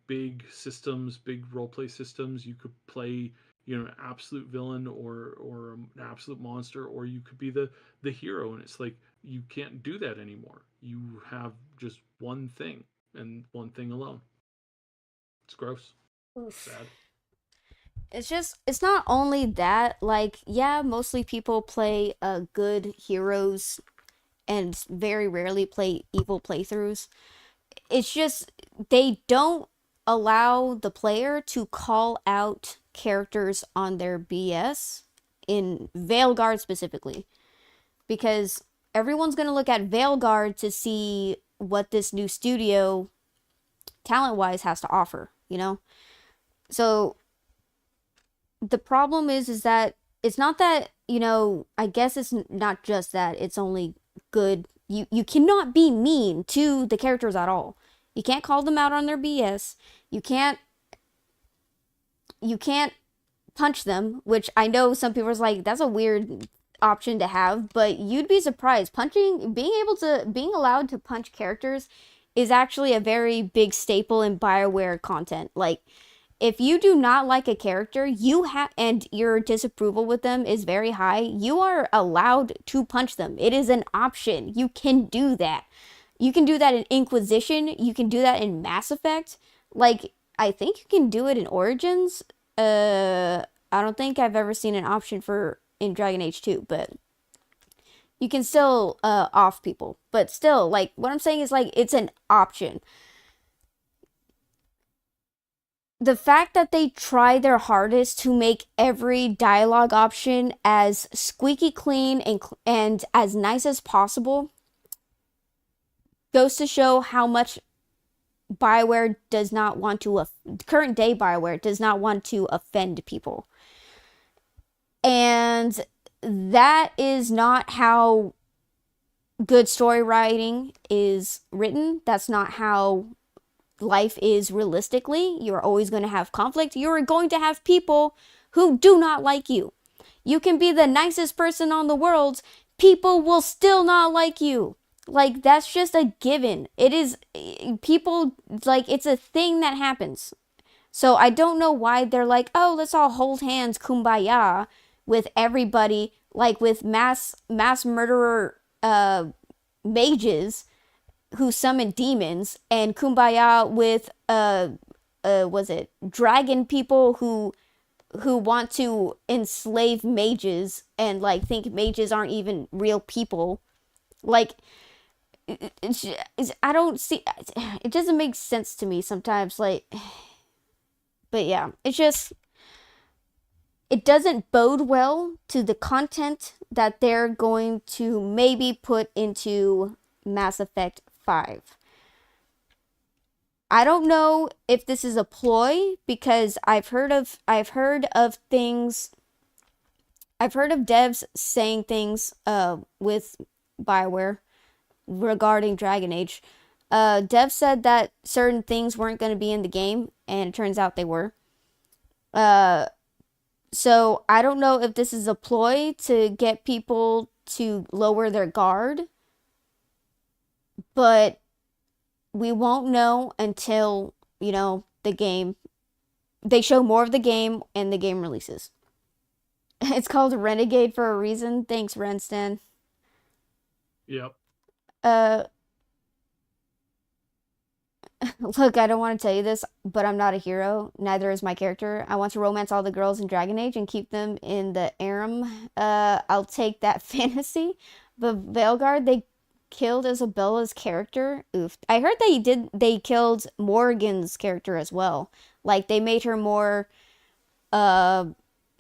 big systems, big role play systems. You could play, an absolute villain or an absolute monster, or you could be the hero. And it's like you can't do that anymore. You have just one thing and one thing alone. It's gross. Oof. Sad. It's not only that, like, yeah, mostly people play good heroes and very rarely play evil playthroughs. It's just they don't allow the player to call out characters on their BS in Veilguard specifically, because everyone's going to look at Veilguard to see what this new studio talent wise has to offer, you know? So the problem is that it's not that, I guess it's not just that it's only good. You cannot be mean to the characters at all. You can't call them out on their BS. You can't punch them, which I know some people are like, that's a weird option to have, but you'd be surprised. Being allowed to punch characters is actually a very big staple in BioWare content. Like, if you do not like a character, and your disapproval with them is very high, you are allowed to punch them. It is an option. You can do that. You can do that in Inquisition. You can do that in Mass Effect. Like, I think you can do it in Origins. I don't think I've ever seen an option for in Dragon Age 2, but you can still off people. But still, like, what I'm saying is, like, it's an option. The fact that they try their hardest to make every dialogue option as squeaky clean and as nice as possible goes to show how much BioWare does not want to, current day BioWare does not want to offend people. And that is not how good story writing is written. That's not how life is realistically. You're always going to have conflict. You're going to have people who do not like you. You can be the nicest person on the world, people will still not like you. Like, that's just a given. It is, people, like, it's a thing that happens. So I don't know why they're like, oh, let's all hold hands, kumbaya, with everybody, like with mass murderer mages who summon demons, and kumbaya with was it dragon people who want to enslave mages and like think mages aren't even real people. Like I don't see it doesn't make sense to me sometimes like but yeah, it's just it doesn't bode well to the content that they're going to maybe put into Mass Effect 5. I don't know if this is a ploy because I've heard of devs saying things with BioWare regarding Dragon Age. Dev said that certain things weren't going to be in the game, and it turns out they were. Uh, so I don't know if this is a ploy to get people to lower their guard, but we won't know until, the game. They show more of the game and the game releases. It's called Renegade for a reason. Thanks, Renston. Yep. Uh, Look, I don't want to tell you this, but I'm not a hero. Neither is my character. I want to romance all the girls in Dragon Age and keep them in the harem. I'll take that fantasy. But Veilguard, they killed Isabella's character. Oof. I heard they killed Morgan's character as well. Like they made her more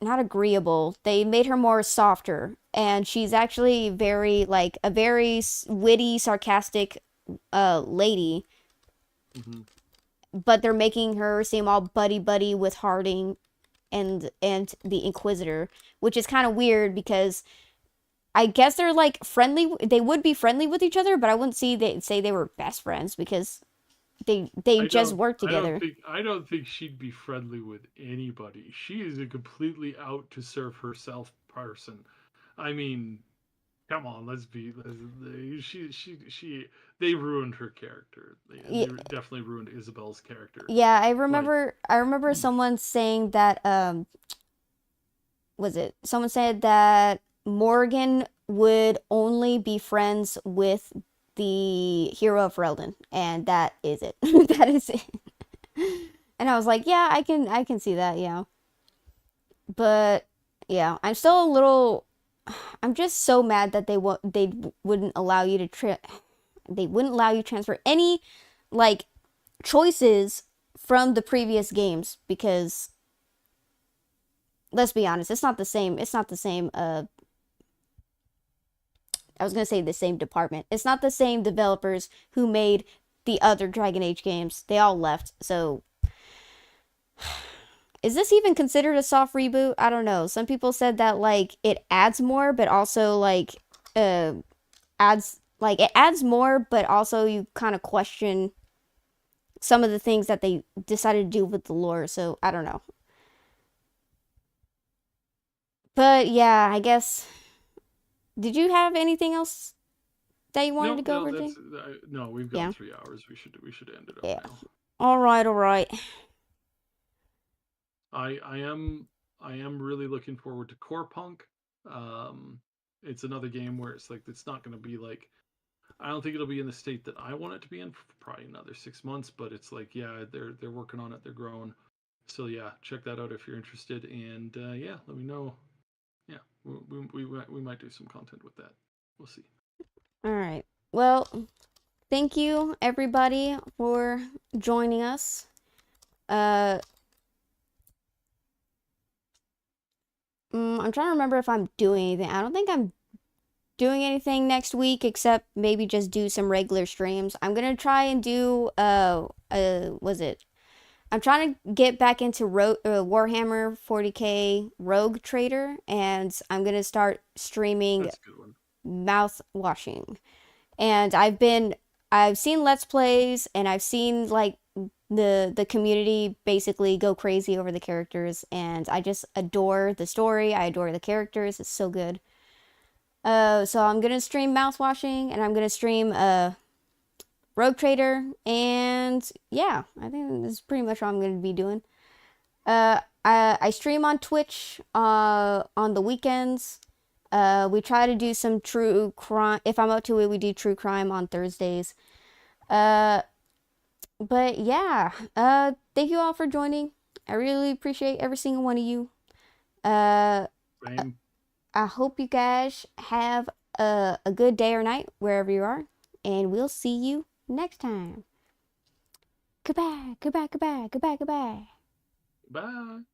not agreeable. They made her more softer, and she's actually a very witty, sarcastic lady, Mm-hmm. but they're making her seem all buddy buddy with Harding and the Inquisitor, which is kind of weird because I guess they're like friendly. They would be friendly with each other, but I wouldn't say they were best friends because they just work together. I don't think she'd be friendly with anybody. She is a completely out to serve herself person. I mean, come on, she they ruined her character. They Yeah, definitely ruined Isabel's character. yeah, Like, I remember someone saying that was it? Someone said that Morgan would only be friends with the hero of Ferelden, and that is it. That is it. And I was like, yeah, I can see that, yeah. But yeah, I'm still a little. I'm just so mad that they wouldn't allow you to they wouldn't allow you to transfer any like choices from the previous games because let's be honest, it's not the same. It's not the same. I was gonna say the same department. It's not the same developers who made the other Dragon Age games. They all left. So, is this even considered a soft reboot? I don't know. Some people said that like it adds more, but also like it adds more, but also you kind of question some of the things that they decided to do with the lore. So I don't know. But yeah, I guess. Did you have anything else that you wanted no, to go no, over, Jay? no. We've gone Yeah. 3 hours. We should end it up Yeah. now. All right, all right. I am really looking forward to Core Punk. It's another game where it's like it's not going to be like I don't think it'll be in the state that I want it to be in for probably another 6 months. But it's like yeah, they're working on it. They're growing. So yeah, check that out if you're interested. And yeah, let me know. Yeah, we might do some content with that. We'll see. All right. Well, thank you everybody for joining us. Uh, I'm trying to remember if I'm doing anything. I don't think I'm doing anything next week except maybe just do some regular streams. I'm gonna try and do was it? I'm trying to get back into Warhammer 40k Rogue Trader, and I'm gonna start streaming That's a good one. mouth washing. And I've seen Let's Plays, and I've seen like the community basically go crazy over the characters, and I just adore the story. I adore the characters. It's so good. So I'm gonna stream mouth washing, and I'm gonna stream Rogue Trader, and yeah, I think this is pretty much what I'm gonna be doing. I stream on Twitch on the weekends. We try to do some true crime. If I'm up to it, we do true crime on Thursdays. Uh, But yeah, thank you all for joining. I really appreciate every single one of you. Uh, Same. I hope you guys have a good day or night wherever you are, and we'll see you next time. Goodbye, goodbye, goodbye, goodbye, goodbye. Bye.